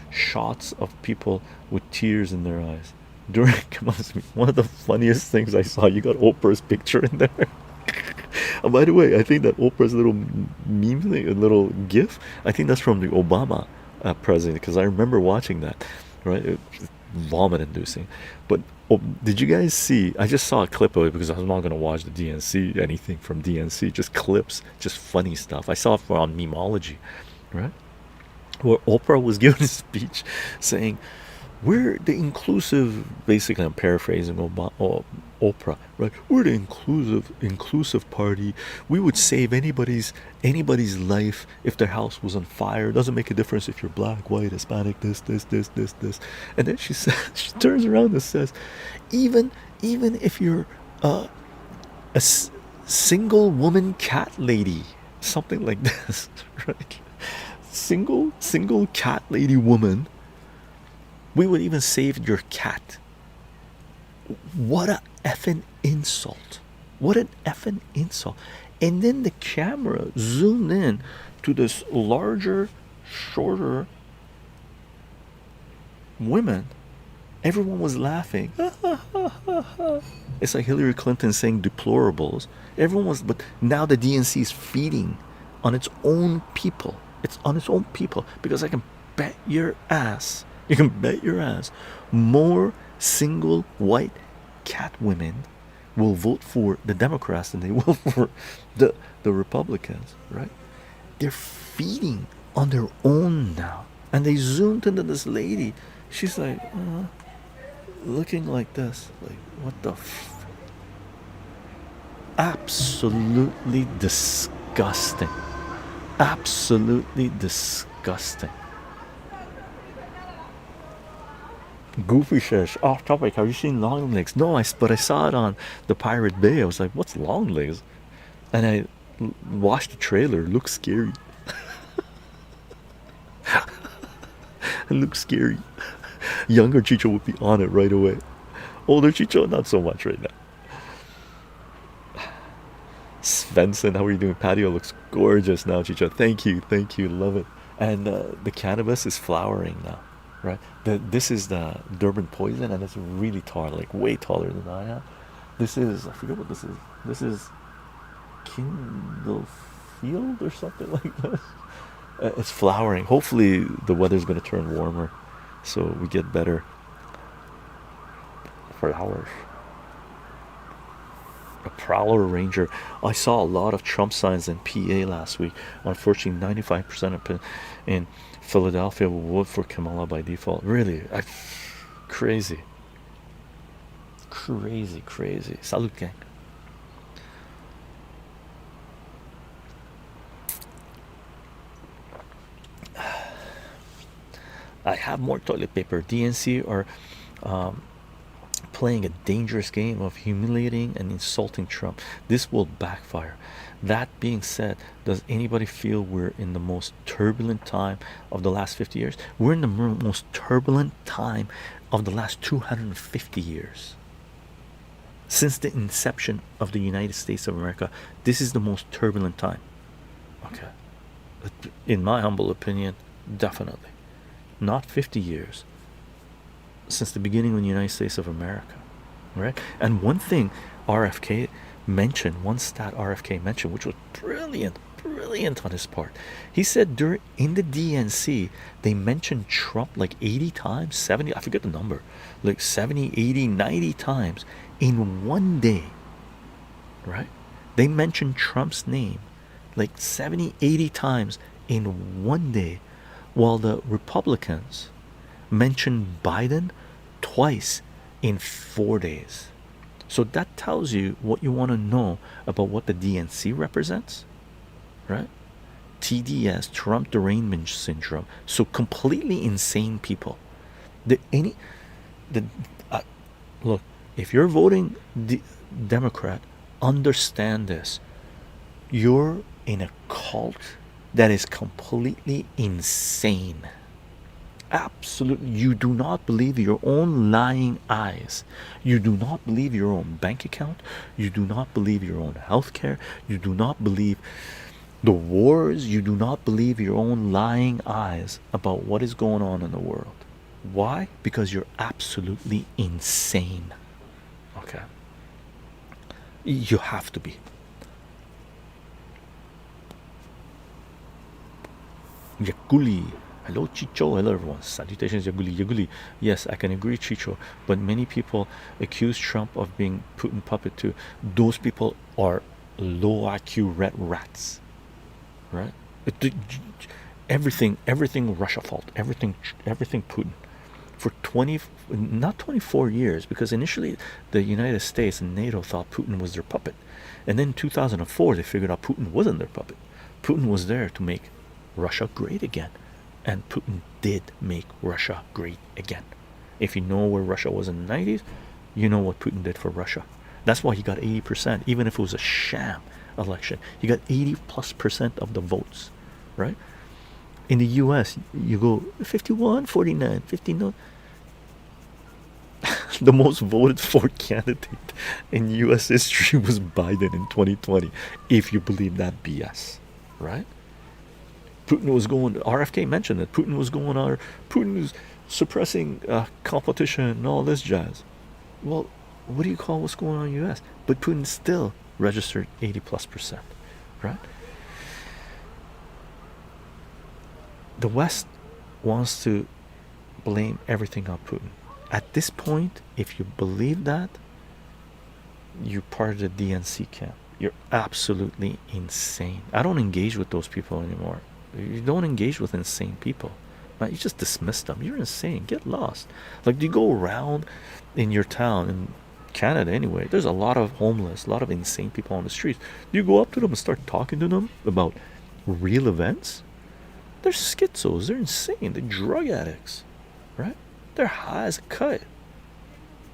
shots of people with tears in their eyes during Kamala's meeting. One of the funniest things I saw, you got Oprah's picture in there. And by the way, I think that Oprah's little meme thing, a little gif, I think that's from the Obama president, because I remember watching that, right? It was vomit inducing. But did you guys see? I just saw a clip of it because I was not going to watch the DNC, anything from DNC, just clips, just funny stuff. I saw it on Memology, right? Where Oprah was giving a speech saying, we're the inclusive, basically I'm paraphrasing Oprah, right? We're the inclusive party. We would save anybody's life if their house was on fire. It doesn't make a difference if you're black, white, Hispanic, this. And then she says, she turns around and says, even if you're a single woman cat lady, something like this, right? Single cat lady woman, we would even save your cat. What a effing insult. What an effing insult. And then the camera zoomed in to this larger, shorter women. Everyone was laughing. It's like Hillary Clinton saying deplorables. Everyone was, but now the DNC is feeding on its own people. It's on its own people, because I can bet your ass, more single white cat women will vote for the Democrats than they will for the Republicans, right? They're feeding on their own now. And they zoomed into this lady. She's like, looking like this. Like, what the absolutely disgusting. Absolutely disgusting. Goofy says, off topic, have you seen Long Legs? No, but I saw it on the Pirate Bay. I was like, what's Long Legs? And I watched the trailer. It looks scary. It looks scary. Younger Chycho would be on it right away. Older Chycho, not so much right now. Svensson, how are you doing? Patio looks gorgeous now, Chycho. Thank you, love it. And the cannabis is flowering now, right? This is the Durban poison, and it's really tall, like way taller than I am. This is, I forget what this is. This is Kindle Field or something like this. It's flowering. Hopefully the weather's going to turn warmer so we get better flowers. A Prowler Ranger. I saw a lot of Trump signs in PA last week. Unfortunately, 95% of in Philadelphia will vote for Kamala by default. Really, crazy. Salute, gang. I have more toilet paper. DNC are playing a dangerous game of humiliating and insulting Trump. This will backfire. That being said, does anybody feel we're in the most turbulent time of the last 50 years? We're in the most turbulent time of the last 250 years. Since the inception of the United States of America, this is the most turbulent time. Okay. In my humble opinion, definitely. Not 50 years. Since the beginning of the United States of America, right? And one thing RFK mentioned, one stat RFK mentioned, which was brilliant on his part. He said in the DNC, they mentioned Trump like 80 times, 70, I forget the number, like 70, 80, 90 times in one day, right? They mentioned Trump's name like 70, 80 times in one day, while the Republicans mentioned Biden twice in 4 days. So that tells you what you want to know about what the DNC represents, right? TDS, Trump derangement syndrome. So completely insane people. Look, if you're voting Democrat, understand this. You're in a cult that is completely insane. Absolutely. You do not believe your own lying eyes. You do not believe your own bank account. You do not believe your own health care. You do not believe the wars. You do not believe your own lying eyes about what is going on in the world. Why? Because you're absolutely insane. Okay. You have to be. Yakuli. Hello, Chycho. Hello, everyone. Salutations, Yaguli. Yes, I can agree, Chycho. But many people accuse Trump of being Putin puppet too. Those people are low IQ red rats, right? Everything Russia fault. Everything Putin. For not 24 years, because initially the United States and NATO thought Putin was their puppet, and then in 2004 they figured out Putin wasn't their puppet. Putin was there to make Russia great again. And Putin did make Russia great again. If you know where Russia was in the 90s, you know what Putin did for Russia. That's why he got 80%, even if it was a sham election. He got 80+% of the votes, right? In the US, you go 51, 49, 59. The most voted for candidate in US history was Biden in 2020, if you believe that BS, right? Putin was going, RFK mentioned that Putin was going on, Putin was suppressing competition and all this jazz. Well, what do you call what's going on in the US? But Putin still registered 80+%, right? The West wants to blame everything on Putin. At this point, if you believe that, you're part of the DNC camp. You're absolutely insane. I don't engage with those people anymore. You don't engage with insane people. Right? You just dismiss them. You're insane. Get lost. Like, do you go around in your town in Canada anyway? There's a lot of homeless, a lot of insane people on the streets. Do you go up to them and start talking to them about real events? They're schizos. They're insane. They're drug addicts, right? They're high as a kite.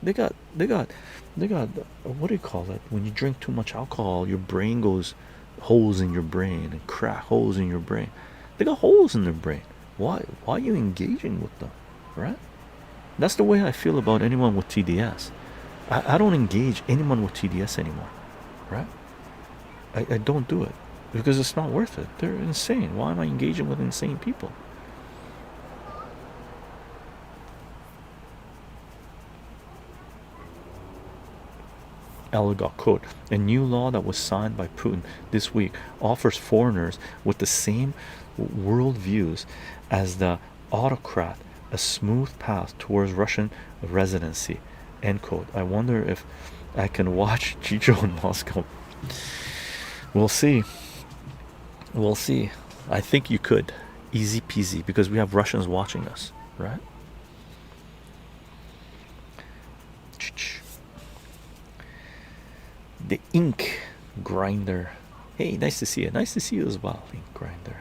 They got what do you call it? When you drink too much alcohol, your brain goes holes in your brain and crack holes in your brain. They got holes in their brain. Why are you engaging with them, right? That's the way I feel about anyone with TDS. I don't engage anyone with TDS anymore, right? I don't do it because it's not worth it. They're insane. Why am I engaging with insane people? Ella got quote, a new law that was signed by Putin this week offers foreigners with the same world views as the autocrat a smooth path towards Russian residency, end quote. I wonder if I can watch chycho in Moscow. We'll see. We'll see. I think you could. Easy peasy, because we have Russians watching us, right? The ink grinder. Hey, nice to see you. Nice to see you as well, ink grinder.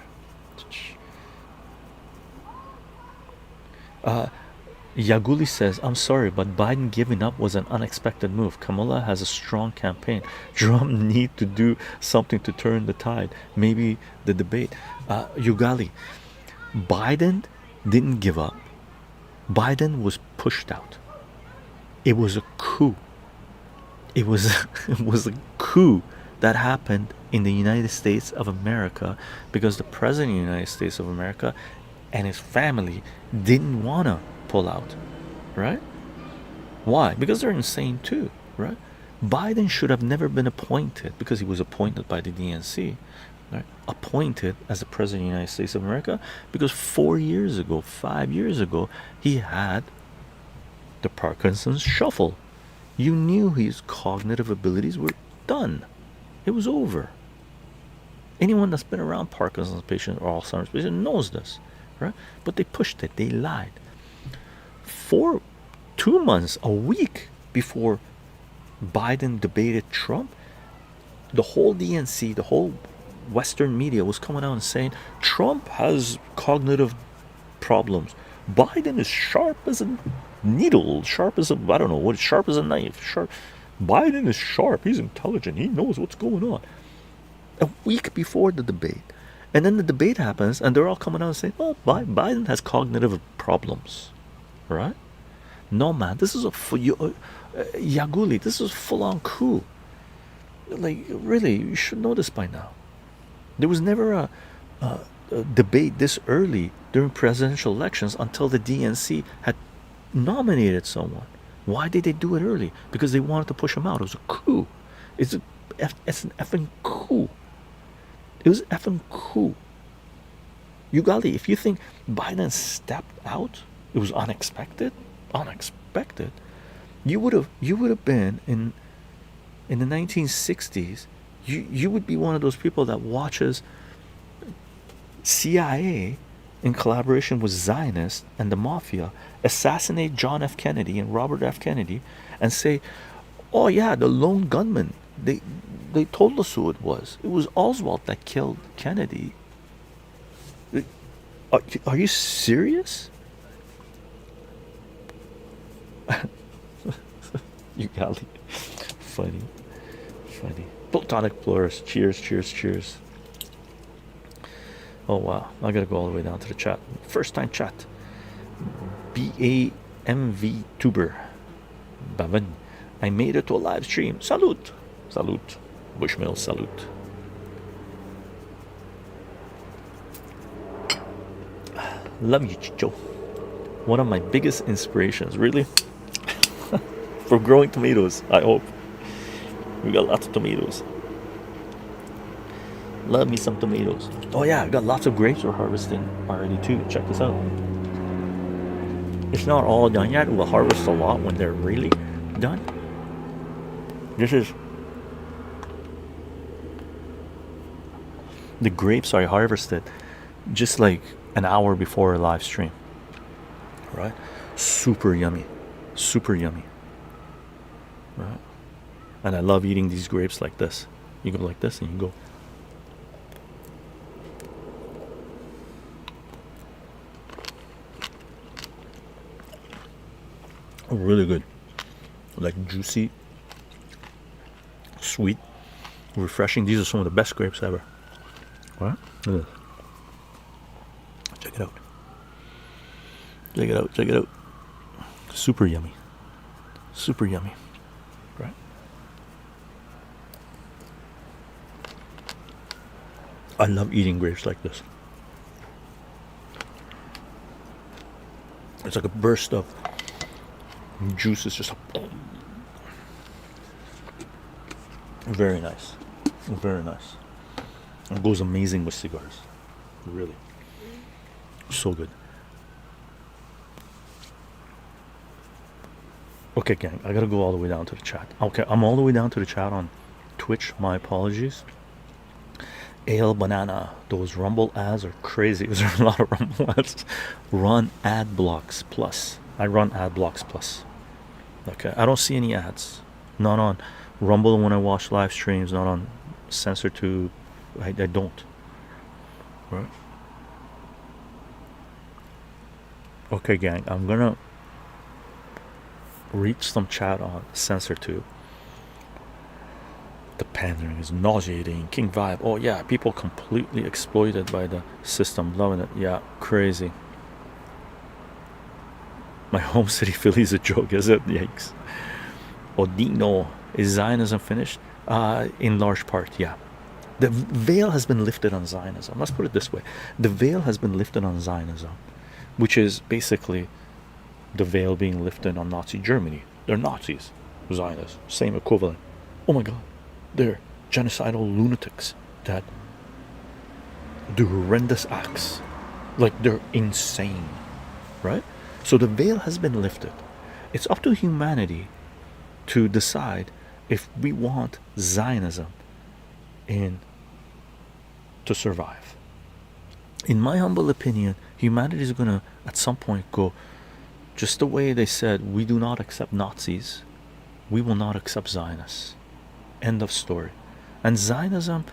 Yaguli says, I'm sorry, but Biden giving up was an unexpected move. Kamala has a strong campaign. Trump need to do something to turn the tide. Maybe the debate. Yugali, Biden didn't give up. Biden was pushed out. It was a coup. It was a coup that happened in the United States of America because the president of the United States of America and his family didn't wanna pull out, right? Why? Because they're insane too, right? Biden should have never been appointed because he was appointed by the DNC, right? Appointed as the president of the United States of America because 4 years ago, 5 years ago, he had the Parkinson's shuffle. You knew his cognitive abilities were done. It was over. Anyone that's been around Parkinson's patient or Alzheimer's patient knows this, right? But they pushed it. They lied. For 2 months, a week before Biden debated Trump, the whole DNC, the whole Western media was coming out and saying Trump has cognitive problems. Biden is sharp as a needle, sharp as a, I don't know what, sharp as a knife. Sharp. Biden is sharp. He's intelligent. He knows what's going on. A week before the debate, and then the debate happens, and they're all coming out and saying, "Oh, Biden has cognitive problems," right? No, man, this is a Yaguli. This is a full-on coup. Like, really, you should know this by now. There was never a debate this early during presidential elections until the DNC had nominated someone. Why did they do it early? Because they wanted to push him out. It was a coup. It's an effing coup. It was effing coup. You got it. If you think Biden stepped out, it was unexpected. Unexpected. You would have been in the 1960s. You would be one of those people that watches CIA in collaboration with Zionists and the mafia assassinate John F. Kennedy and Robert F. Kennedy and say, oh yeah, the lone gunman, they told us who it was. It was Oswald that killed Kennedy. Are you serious? You got it. Funny. Platonic plurals. Cheers. Oh wow, I gotta go all the way down to the chat. First time chat. BAMV tuber Bavin. I made it to a live stream. Salute. Bushmill salute. Love you, Chycho. One of my biggest inspirations, really. For growing tomatoes, I hope. We got lots of tomatoes. Love me some tomatoes. Oh yeah, I got lots of grapes we're harvesting already too. Check this out. It's not all done yet. We'll harvest a lot when they're really done. This is the grapes I harvested just like an hour before a live stream, right? Super yummy, super yummy, right? And I love eating these grapes like this. You go like this and you go. Really good, like juicy, sweet, refreshing. These are some of the best grapes ever. Right? Check it out. Check it out. Check it out. Super yummy. Super yummy. Right? I love eating grapes like this. It's like a burst of juice. Is just very nice. Very nice. It goes amazing with cigars. Really. So good. Okay, gang, I gotta go all the way down to the chat. Okay, I'm all the way down to the chat on Twitch. My apologies. Ale Banana, those Rumble ads are crazy. There's a lot of Rumble ads. Run ad blocks plus. I run ad blocks plus. Okay, I don't see any ads. Not on Rumble when I watch live streams, not on Censorship. I don't. Right? Okay, gang, I'm gonna read some chat on Censorship. The pandering is nauseating. King vibe. Oh yeah, people completely exploited by the system. Loving it. Yeah, crazy. My home city Philly is a joke, is it? Yikes. Odino, is Zionism finished? In large part, yeah. The veil has been lifted on Zionism. Let's put it this way. The veil has been lifted on Zionism, which is basically the veil being lifted on Nazi Germany. They're Nazis. Zionists. Same equivalent. Oh my god. They're genocidal lunatics that do horrendous acts. Like, they're insane. Right? So the veil has been lifted. It's up to humanity to decide if we want Zionism to survive. In my humble opinion, humanity is going to at some point go just the way they said, we do not accept Nazis, we will not accept Zionists. End of story. And Zionism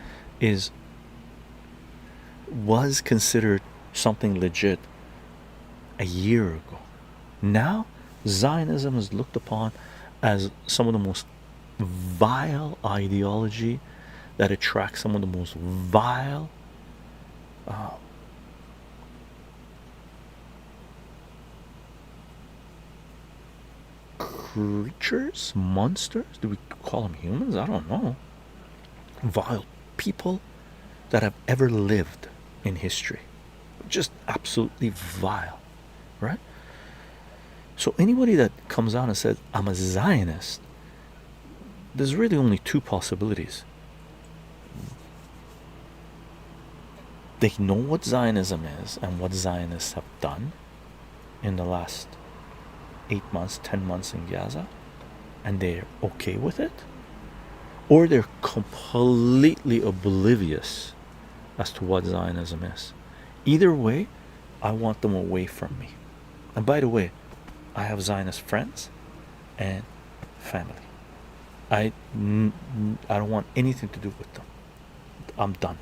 was considered something legit a year ago. Now Zionism is looked upon as some of the most vile ideology that attracts some of the most vile creatures, monsters. Do we call them humans? I don't know. Vile people that have ever lived in history. Just absolutely vile, right? So anybody that comes out and says, I'm a Zionist, there's really only two possibilities. They know what Zionism is and what Zionists have done in the last 8 months, 10 months in Gaza, and they're okay with it, or they're completely oblivious as to what Zionism is. Either way, I want them away from me. And by the way, I have Zionist friends and family. I don't want anything to do with them. I'm done.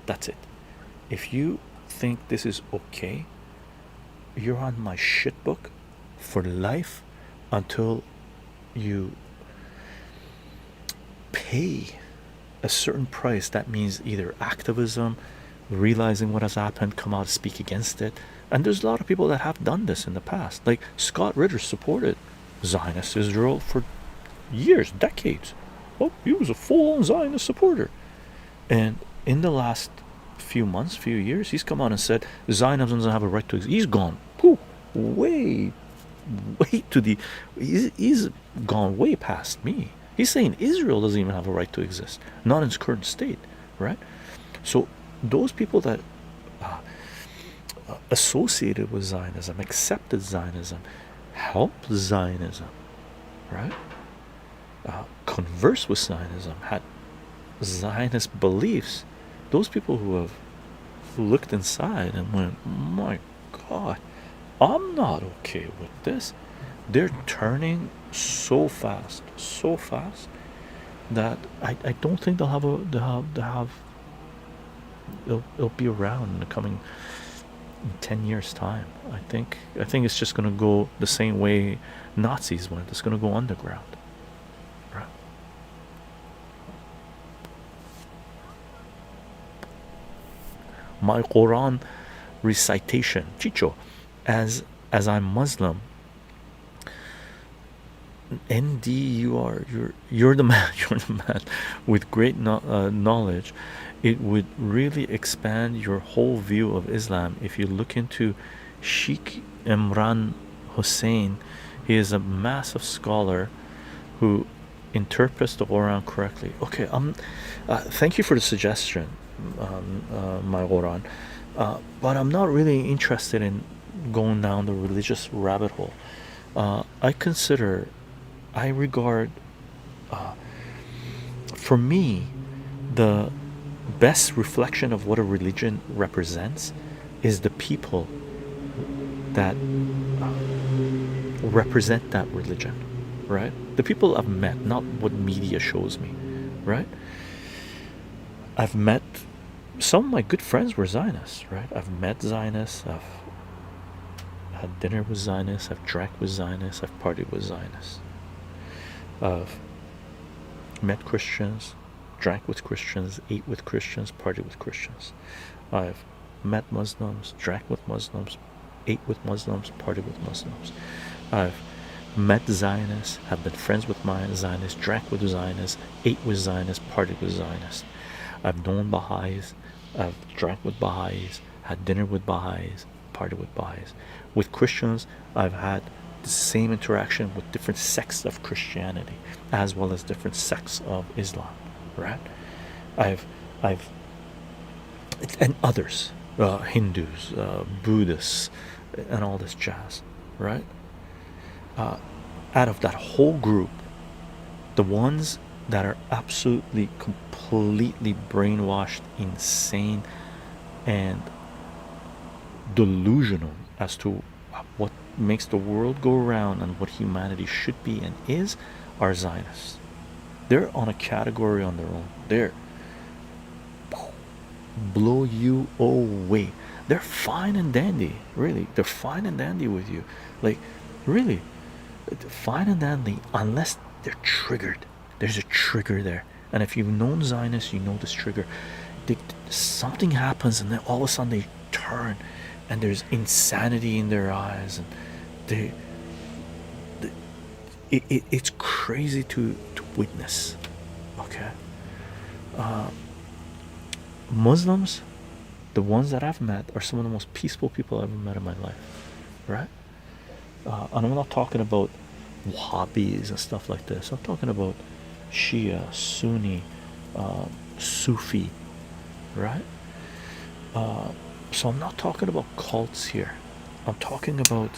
That's it. If you think this is okay, you're on my shit book for life until you pay a certain price. That means either activism, realizing what has happened, come out to speak against it. And there's a lot of people that have done this in the past. Like Scott Ritter supported Zionist Israel for years, decades. Oh, he was a full-on Zionist supporter. And in the last few months, few years, he's come out and said Zionism doesn't have a right to exist. He's gone way to the he's gone way past me. He's saying Israel doesn't even have a right to exist, not in its current state, right? So those people that associated with Zionism, accepted Zionism, helped Zionism, right? Converse with Zionism, had Zionist beliefs. Those people who have looked inside and went, my God, I'm not okay with this. They're turning so fast that I don't think it'll be around in the coming 10 years time. I think it's just going to go the same way Nazis went. It's going to go underground, right? My Quran recitation, chycho, as I'm Muslim. ND, you're the man. You're the man with great knowledge. It would really expand your whole view of Islam if you look into Sheikh Imran Hussein. He is a massive scholar who interprets the Quran correctly. Okay, thank you for the suggestion, my Quran, but I'm not really interested in going down the religious rabbit hole. I regard, for me, the best reflection of what a religion represents is the people that represent that religion, right? The people I've met, not what media shows me, right? I've met some of my good friends were Zionists, right? I've met Zionists, I've had dinner with Zionists, I've drank with Zionists, I've partied with Zionists. I've met Christians, drank with Christians, ate with Christians, partied with Christians. I've met Muslims, drank with Muslims, ate with Muslims, partied with Muslims. I've met Zionists, have been friends with my Zionists, drank with Zionists, ate with Zionists, partied with Zionists. I've known Baha'is, I've drank with Baha'is, had dinner with Baha'is, partied with Baha'is. With Christians, I've had the same interaction with different sects of Christianity as well as different sects of Islam, right? I've and others, Hindus, Buddhists, and all this jazz, right? Out of that whole group, the ones that are absolutely completely brainwashed, insane, and delusional as to what makes the world go around and what humanity should be and is, are Zionists. They're on a category on their own. They're blow you away. They're fine and dandy, really. They're fine and dandy with you, like, really fine and dandy, unless they're triggered. There's a trigger there, and if you've known Zionists, you know this trigger. Something happens and then all of a sudden they turn and there's insanity in their eyes, and it's crazy to witness. Okay, Muslims, the ones that I've met, are some of the most peaceful people I've ever met in my life, right? And I'm not talking about Wahhabis and stuff like this. I'm talking about Shia, Sunni, Sufi, right? So I'm not talking about cults here. I'm talking about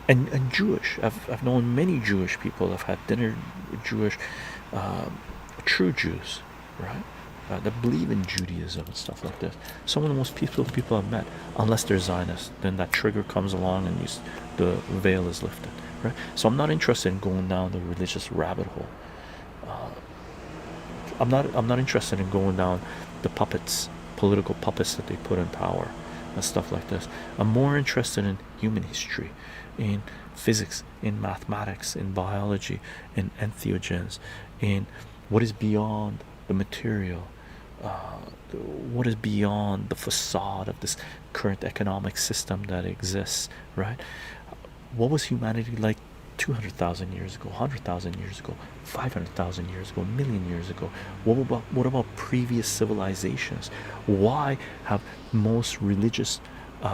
and Jewish. I've known many Jewish people. I've had dinner with Jewish, true Jews, right? That believe in Judaism and stuff like this. Some of the most peaceful people I've met, unless they're Zionists, then that trigger comes along and the veil is lifted, right? So I'm not interested in going down the religious rabbit hole. I'm not interested in going down the political puppets that they put in power and stuff like this. I'm more interested in human history, in physics, in mathematics, in biology, in entheogens, in what is beyond the material, what is beyond the facade of this current economic system that exists, right? What was humanity like 200,000 years ago, 100,000 years ago, 500,000 years ago, a million years ago? What about previous civilizations? Why have most religious,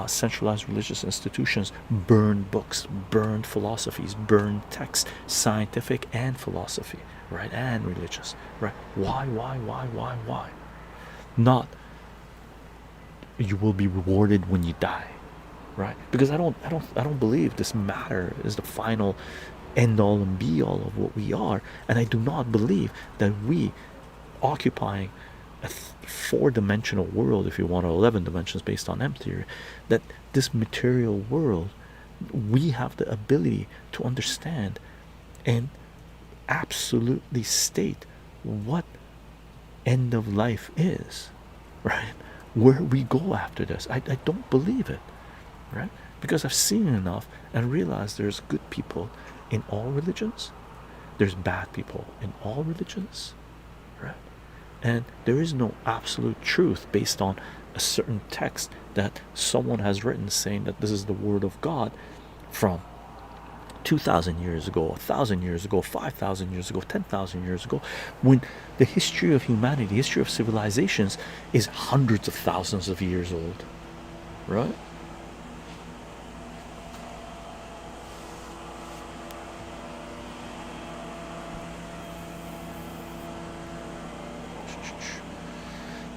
centralized religious institutions burned books, burned philosophies, burned texts, scientific and philosophy, right, and religious, right? Why? Not you will be rewarded when you die, right? Because I don't believe this matter is the final end all and be all of what we are, and I do not believe that we occupying a four-dimensional world, if you want 11 dimensions based on M theory, that this material world, we have the ability to understand and absolutely state what end of life is, right? Where we go after this. I don't believe it, right? Because I've seen enough and realized there's good people in all religions, there's bad people in all religions, right? And there is no absolute truth based on a certain text that someone has written saying that this is the word of God from 2,000 years ago, 1,000 years ago, 5,000 years ago, 10,000 years ago, when the history of humanity, the history of civilizations is hundreds of thousands of years old, right?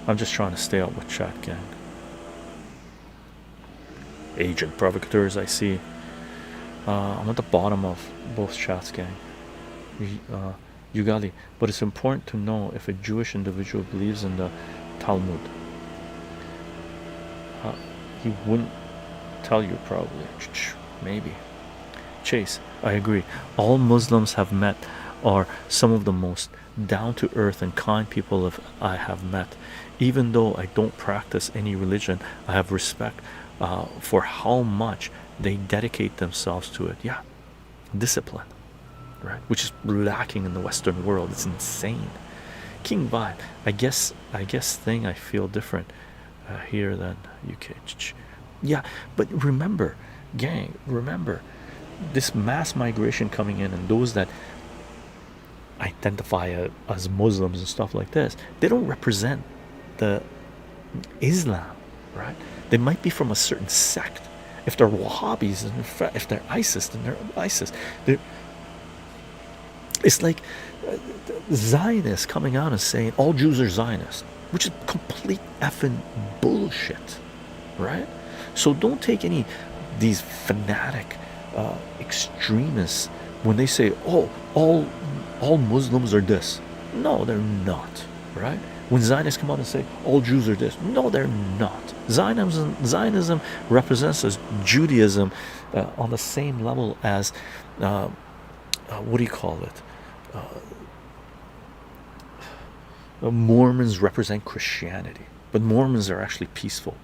I'm just trying to stay up with chat, gang. Agent provocateurs, I see. I'm at the bottom of both chats, gang. Ugali, but it's important to know if a Jewish individual believes in the Talmud. He wouldn't tell you, probably. Maybe. Chase, I agree. All Muslims have met are some of the most down-to-earth and kind people I have met. Even though I don't practice any religion, I have respect for how much they dedicate themselves to it. Yeah, discipline, right? Which is lacking in the Western world. It's insane. King vibe. I guess I feel different here than UK. Yeah, but remember, gang, remember this mass migration coming in, and those that identify as Muslims and stuff like this, they don't represent the Islam, right? They might be from a certain sect. If they're Wahhabis, and if they're ISIS, then they're ISIS. It's like Zionists coming out and saying all Jews are Zionists, which is complete effing bullshit, right? So don't take any these fanatic extremists when they say, oh, all Muslims are this. No, they're not, right? When Zionists come out and say all Jews are this, no, they're not. Zionism represents as Judaism on the same level as what do you call it? Mormons represent Christianity, but Mormons are actually peaceful.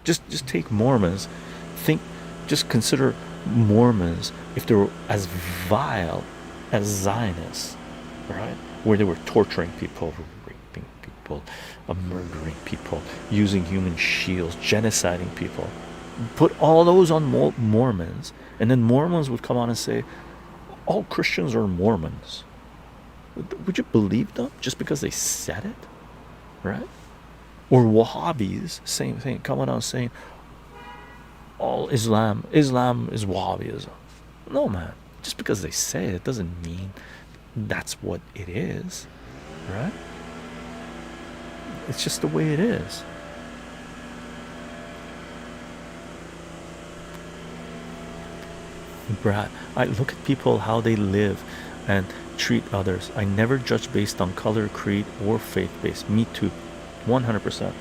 Just take Mormons, just consider Mormons if they were as vile as Zionists, right? Where they were torturing people, raping people, murdering people, using human shields, genociding people. Put all those on Mormons, and then Mormons would come on and say, all Christians are Mormons. Would you believe them just because they said it, right? Or Wahhabis, same thing, coming out saying all Islam is Wahhabism. No, man, just because they say it doesn't mean that's what it is, right? It's just the way it is. Brad, I look at people, how they live and treat others. I never judge based on color, creed, or faith based. Me too, 100%.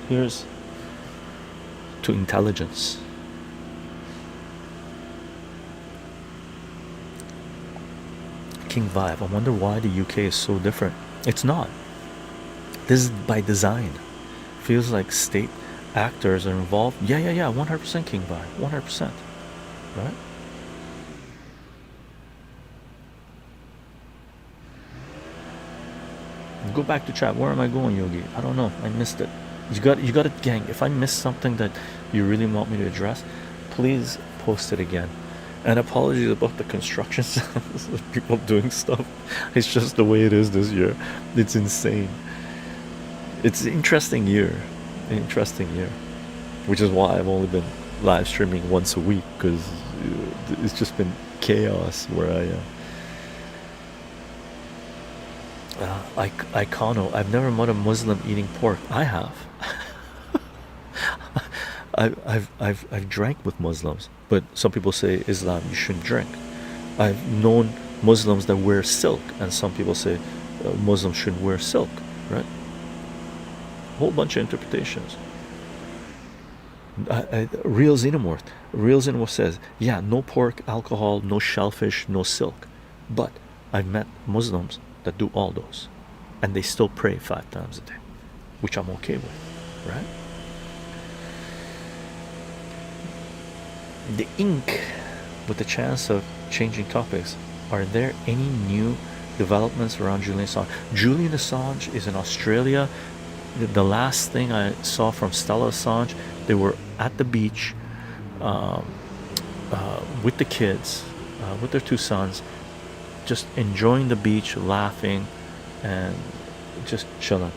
Here's to intelligence. King Vibe, I wonder why the UK is so different. It's not. This is by design. Feels like state actors are involved. Yeah, 100% King Vibe, 100%. Right? Go back to chat. Where am I going, Yogi? I don't know. I missed it. You got it, gang. If I missed something that you really want me to address, please post it again. And apologies about the construction sounds of people doing stuff. It's just the way it is this year. It's insane. It's an interesting year. Which is why I've only been live streaming once a week, because it's just been chaos where I am. Icono, I've never met a Muslim eating pork. I have. I've drank with Muslims, but some people say Islam you shouldn't drink. I've known Muslims that wear silk, and some people say Muslims shouldn't wear silk, right? whole bunch of interpretations. Real Xenomorph says, yeah, no pork, alcohol, no shellfish, no silk. But I've met Muslims that do all those, and they still pray 5 times a day, which I'm okay with, right? The ink, with the chance of changing topics, are there any new developments around Julian Assange? Julian Assange is in Australia. The last thing I saw from Stella Assange, they were at the beach with the kids, with their 2 sons, just enjoying the beach, laughing, and just chilling.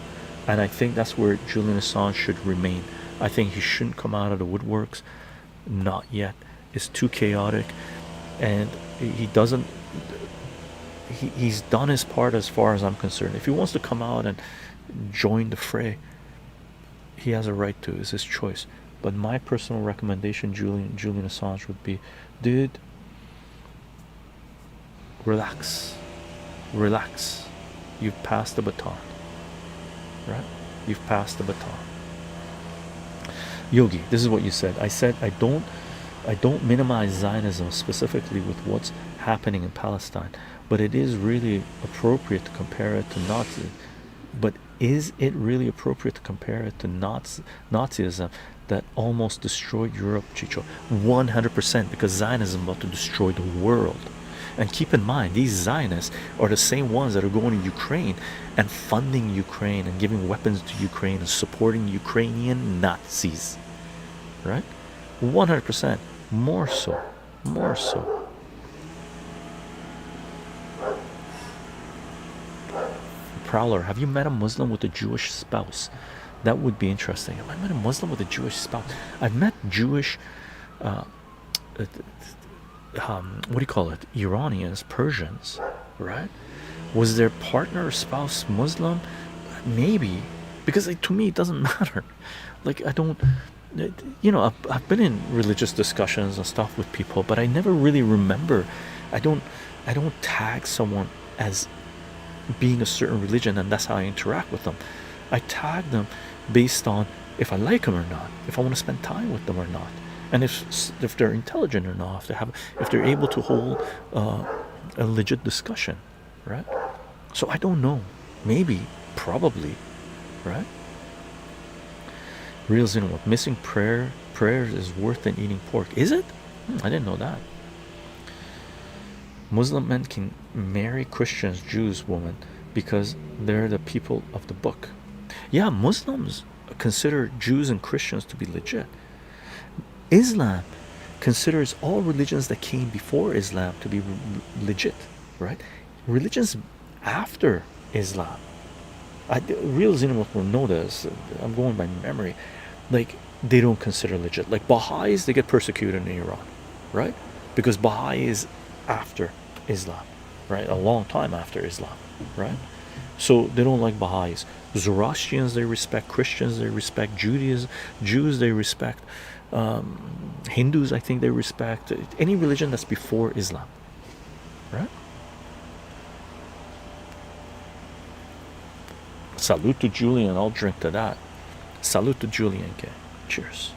And I think that's where Julian Assange should remain. I think he shouldn't come out of the woodworks. Not yet. It's too chaotic, and he doesn't. He's done his part as far as I'm concerned. If he wants to come out and join the fray, he has a right to. It's his choice. But my personal recommendation, Julian Assange, would be, dude, relax. You've passed the baton, right? You've passed the baton. Yogi, this is what you said. I said I don't minimize Zionism specifically with what's happening in Palestine, but it is really appropriate to compare it to Nazi. But is it really appropriate to compare it to Nazism that almost destroyed Europe, chycho? 100%, because Zionism is about to destroy the world. And keep in mind, these Zionists are the same ones that are going to Ukraine and funding Ukraine and giving weapons to Ukraine and supporting Ukrainian Nazis, right? 100%, more so. Prowler, have you met a Muslim with a Jewish spouse? That would be interesting. Have I met a Muslim with a Jewish spouse? I've met Jewish what do you call it, Iranians, Persians, right? Was their partner or spouse Muslim? Maybe, because to me it doesn't matter. Like, I don't, I've been in religious discussions and stuff with people, but I never really remember. I don't tag someone as being a certain religion and that's how I interact with them. I tag them based on if I like them or not, if I want to spend time with them or not, and if they're intelligent or not, if they're able to hold a legit discussion, right? So I don't know, maybe, probably, right? Real Xenomorph, missing prayers is worse than eating pork. Is it? I didn't know that. Muslim men can marry Christians, Jews, women, because they're the people of the book. Yeah, Muslims consider Jews and Christians to be legit. Islam considers all religions that came before Islam to be legit, right? Religions after Islam, Real Xenomorph will know this, I'm going by memory, like, they don't consider legit. Like Baha'is, they get persecuted in Iran, right? Because Baha'i is after Islam, right? A long time after Islam, right? So they don't like Baha'is. Zoroastrians they respect, Christians they respect, Judaism, Jews they respect, Hindus I think they respect, any religion that's before Islam, right? Salute to Julian, I'll drink to that. Salute to Julian, okay? Cheers.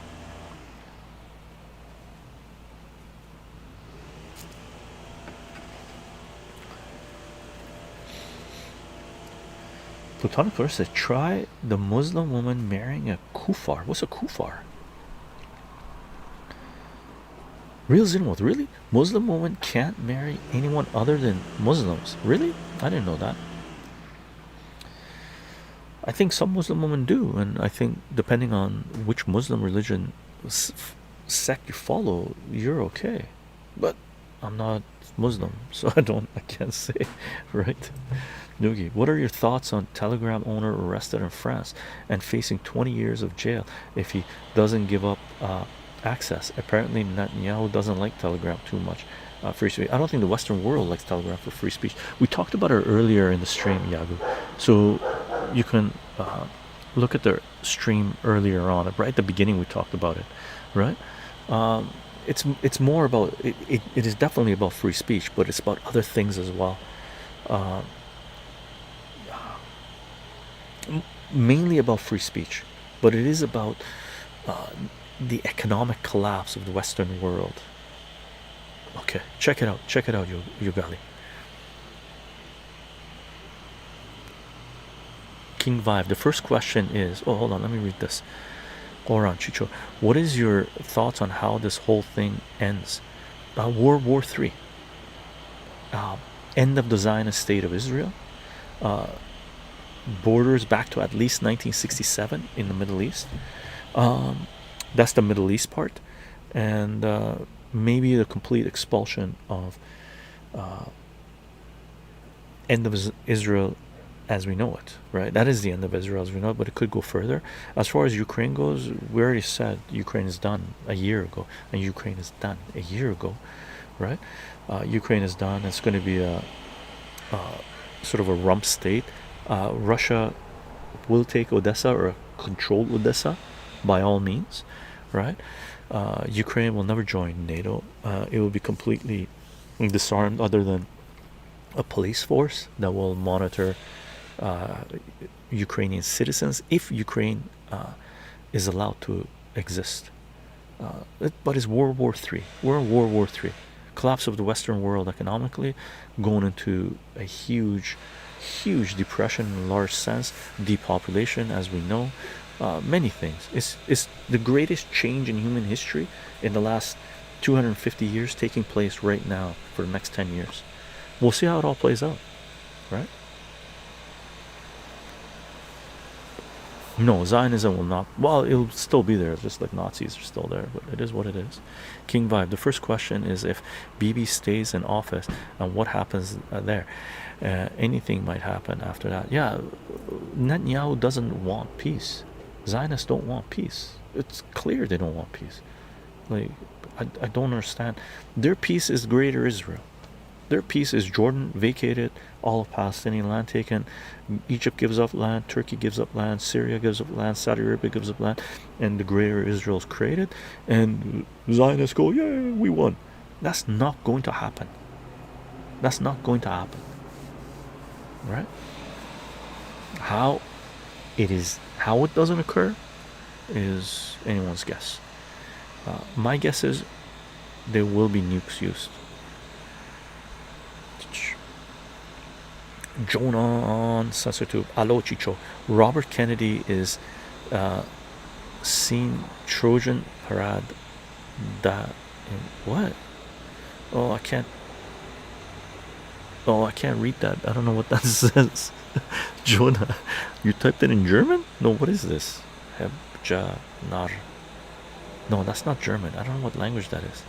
Platonic verse says, try the Muslim woman marrying a kuffar. What's a kuffar? Real Xenomorph, really? Muslim woman can't marry anyone other than Muslims? Really? I didn't know that. I think some Muslim women do, and I think depending on which Muslim religion sect you follow, you're okay. But I'm not Muslim, so I can't say, right? Noogie, what are your thoughts on Telegram owner arrested in France and facing 20 years of jail if he doesn't give up access? Apparently Netanyahu doesn't like Telegram too much. Free speech. I don't think the Western world likes Telegram for free speech. We talked about it earlier in the stream, Yagu, so you can look at the stream earlier on. Right at the beginning we talked about it, right? It's more about it is definitely about free speech, but it's about other things as well. mainly about free speech, but it is about uh, the economic collapse of the Western world. Okay, check it out. Check it out, Ugali. King Vibe. The first question is, oh, hold on, let me read this. Oran Chicho, what is your thoughts on how this whole thing ends? World War III, end of the Zionist state of Israel, borders back to at least 1967 in the Middle East. That's the Middle East part, and maybe the complete expulsion of end of Israel as we know it, right? That is the end of Israel as we know it, but it could go further. As far as Ukraine goes, we already said Ukraine is done a year ago, and Ukraine is done a year ago, right? Ukraine is done. It's going to be a sort of a rump state. Russia will take Odessa or control Odessa by all means, right? Ukraine will never join NATO. It will be completely disarmed, other than a police force that will monitor Ukrainian citizens if Ukraine is allowed to exist. But it's World War III. We're in World War III. Collapse of the Western world economically, going into a huge depression in a large sense, depopulation, as we know, many things. It's the greatest change in human history in the last 250 years taking place right now for the next 10 years. We'll see how it all plays out, right? No, Zionism will not. Well, it'll still be there, just like Nazis are still there, but it is what it is. King Vibe. The first question is if Bibi stays in office and what happens there. Anything might happen after that. Yeah, Netanyahu doesn't want peace. Zionists don't want peace. It's clear they don't want peace. Like, I don't understand. Their peace is Greater Israel. Their peace is Jordan vacated, all of Palestinian land taken, Egypt gives up land, Turkey gives up land, Syria gives up land, Saudi Arabia gives up land, and the Greater Israel is created, and Zionists go, yeah, we won. That's not going to happen. That's not going to happen, right? How it doesn't occur is anyone's guess. My guess is there will be nukes used. Jonah on Censorship. Alo Chicho. Robert Kennedy is seen Trojan parade that what? Oh, I can't read that. I don't know what that says. Jonah, you typed it in German? No, what is this? Hebjanar. No, that's not German. I don't know what language that is.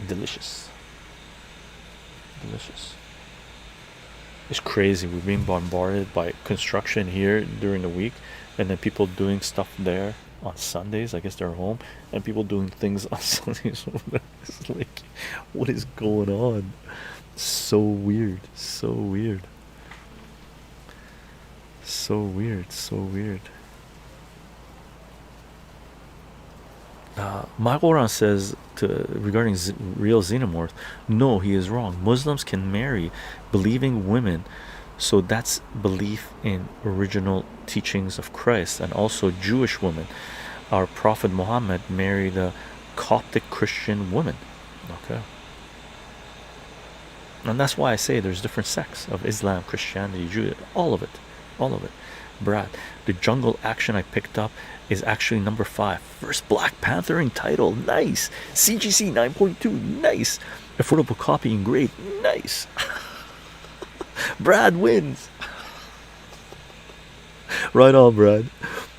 Delicious. It's crazy. We're being bombarded by construction here during the week, and then people doing stuff there on Sundays. I guess they're home, and people doing things on Sundays. It's like, what is going on? So weird. Magoran says regarding real xenomorph, no, he is wrong. Muslims can marry believing women, so that's belief in original teachings of Christ, and also Jewish women. Our Prophet Muhammad married a Coptic Christian woman. Okay, and that's why I say there's different sects of Islam, Christianity, Judaism, all of it. Brad, the jungle action I picked up is actually number 5. First Black Panther in title. Nice. CGC 9.2. Nice. Affordable copy engraved. Nice. Brad wins. Right on, Brad.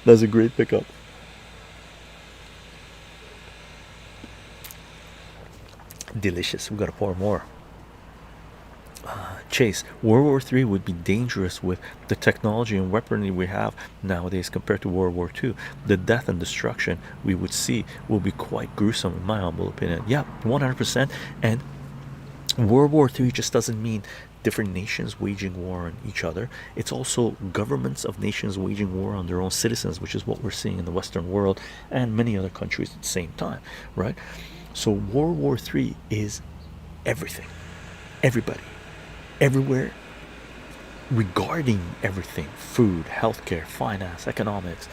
That's a great pickup. Delicious. We gotta pour more. Chase, World War III would be dangerous with the technology and weaponry we have nowadays compared to World War II. The death and destruction we would see will be quite gruesome, in my humble opinion. Yeah, 100%. And World War III just doesn't mean different nations waging war on each other. It's also governments of nations waging war on their own citizens, which is what we're seeing in the Western world and many other countries at the same time, right? So World War III is everything. everybody, everywhere, regarding everything: food, healthcare, finance, economics,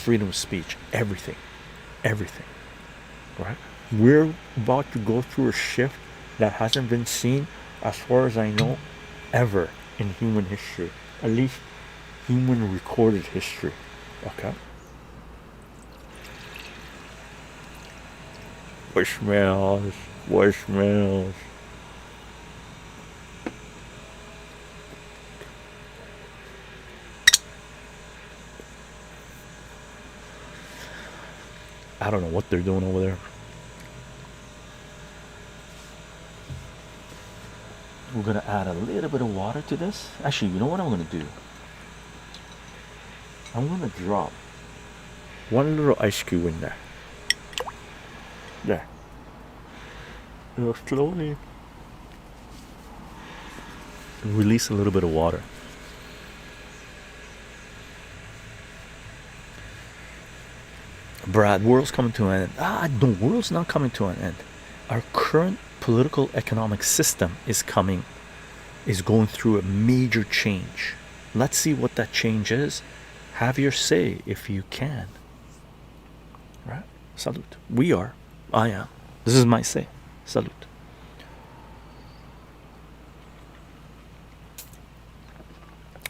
freedom of speech, everything, everything. Right? We're about to go through a shift that hasn't been seen, as far as I know, ever in human history, at least human recorded history. Okay. Voicemails, voicemails. I don't know what they're doing over there. We're gonna add a little bit of water to this. Actually, you know what I'm gonna do? I'm gonna drop one little ice cube in there. There. It'll slowly release a little bit of water. Brad, world's coming to an end. The world's not coming to an end. Our current political economic system is going through a major change. Let's see what that change is. Have your say if you can. Right? Salute. We are. I am. This is my say. Salute.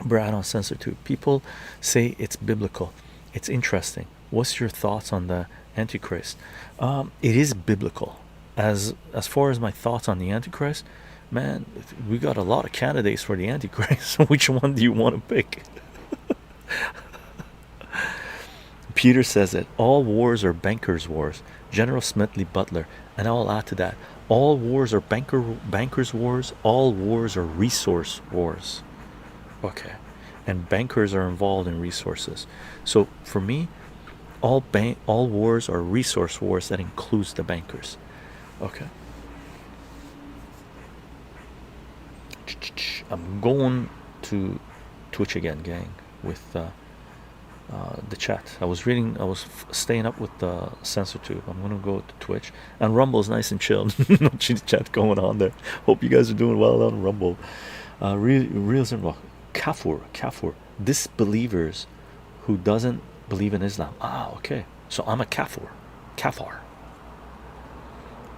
Brad on Censorship. People say it's biblical. It's interesting. What's your thoughts on the Antichrist? It is biblical. As far as my thoughts on the Antichrist, man, we got a lot of candidates for the Antichrist. Which one do you want to pick? Peter says it. All wars are bankers' wars. General Smedley Butler. And I'll add to that. All wars are bankers' wars. All wars are resource wars. Okay. And bankers are involved in resources. So for me, all wars are resource wars. That includes the bankers. Okay. I'm going to Twitch again, gang, with the chat. I was staying up with the Censorship. I'm gonna go to Twitch, and Rumble's nice and chilled. No chit chat going on there. Hope you guys are doing well on Rumble. Real Kafur, disbelievers who doesn't believe in Islam. Okay, so I'm a kafar.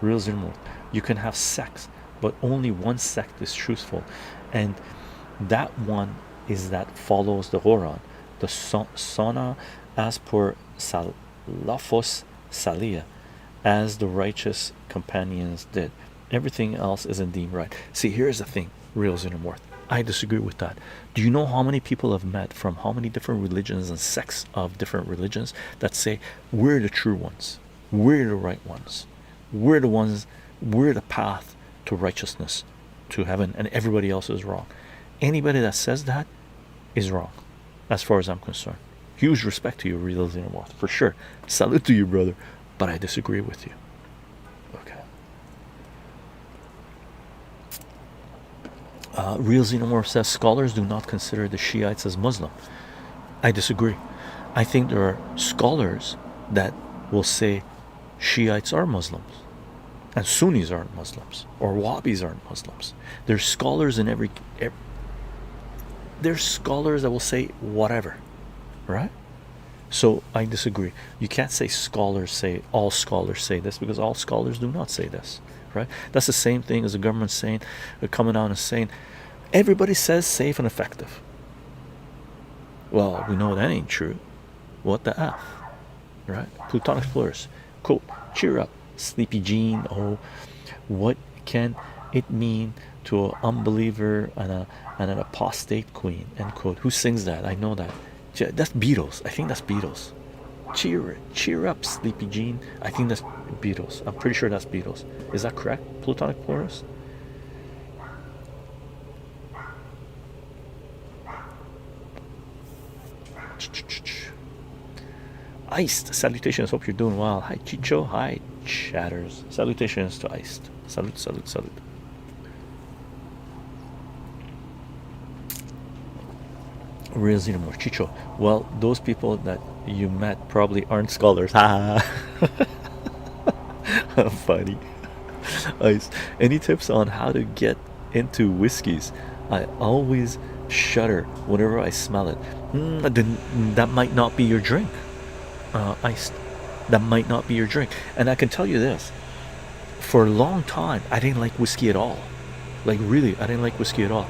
Real Zimmer, you can have sex, but only one sect is truthful, and that one is that follows the Quran, the Sunnah, as per Salafos Salih, as the righteous companions did. Everything else isn't deemed right. See, here's the thing, Real Xenomorph. I disagree with that. Do you know how many people have met from how many different religions and sects of different religions that say we're the true ones, we're the right ones, we're the path to righteousness, to heaven, and everybody else is wrong? Anybody that says that is wrong, as far as I'm concerned. Huge respect to you, Real Xenomorph, for sure. Salute to you, brother, but I disagree with you. Okay. Real Xenomorph says scholars do not consider the Shiites as Muslim. I disagree. I think there are scholars that will say Shiites are Muslims and Sunnis aren't Muslims, or Wahhabis aren't Muslims. There's scholars in every there's scholars that will say whatever, right? So I disagree. You can't say all scholars say this, because all scholars do not say this, right? That's the same thing as the government saying, coming out and saying everybody says safe and effective. Well, we know that ain't true. What the F, right? Plutonic Explorers, quote, cheer up, Sleepy Jean. Oh, what can it mean to an unbeliever and an apostate queen, end quote. Who sings that? I know that. That's Beatles. I think that's Beatles. Cheer up, Sleepy Jean. I think that's Beatles. I'm pretty sure that's Beatles. Is that correct, Plutonic Explorers? Iced, salutations, hope you're doing well. Hi chycho, hi chatters. Salutations to Iced. Salute. Real Xenomorph, chycho. Well, those people that you met probably aren't scholars. Ha. Funny. Ice. Any tips on how to get into whiskeys, I always shudder whenever I smell it. Then that might not be your drink. Iced. That might not be your drink. And I can tell you this: for a long time, I didn't like whiskey at all. Like really, I didn't like whiskey at all.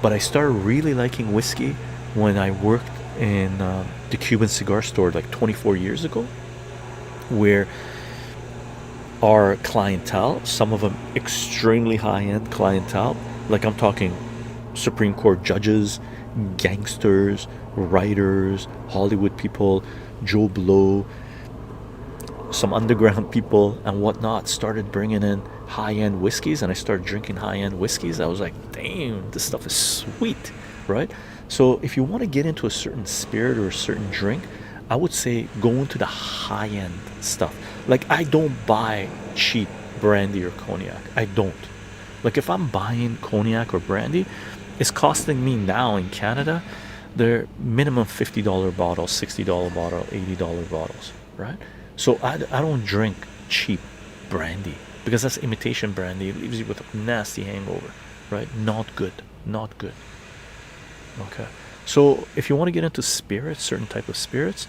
But I started really liking whiskey when I worked in the Cuban cigar store like 24 years ago, where our clientele, some of them extremely high-end clientele, like I'm talking Supreme Court judges, gangsters, writers, Hollywood people, Joe Blow, some underground people and whatnot, started bringing in high-end whiskeys, and I started drinking high-end whiskeys. I was like, damn, this stuff is sweet, right? So if you want to get into a certain spirit or a certain drink, I would say go into the high-end stuff. Like, I don't buy cheap brandy or cognac. I don't. Like, if I'm buying cognac or brandy, it's costing me now in Canada, they're minimum $50 bottles, $60 bottle, $80 bottles, right? So I don't drink cheap brandy, because that's imitation brandy. It leaves you with a nasty hangover, right? Not good, not good. Okay, so if you want to get into spirits, certain type of spirits,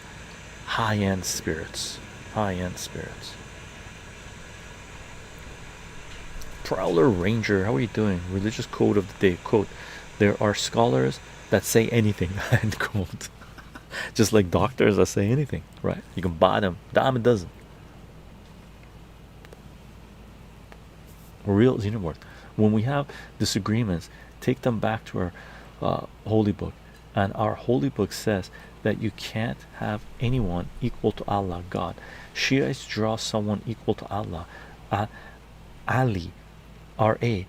high-end spirits, high-end spirits. Prowler Ranger, how are you doing? Religious quote of the day, quote, there are scholars that say anything, end quote. Just like doctors that say anything, right? You can buy them dime a dozen. Real xenomorph. When we have disagreements, take them back to our holy book, and our holy book says that you can't have anyone equal to Allah, God. Shiites draw someone equal to Allah, Ali, R.A.,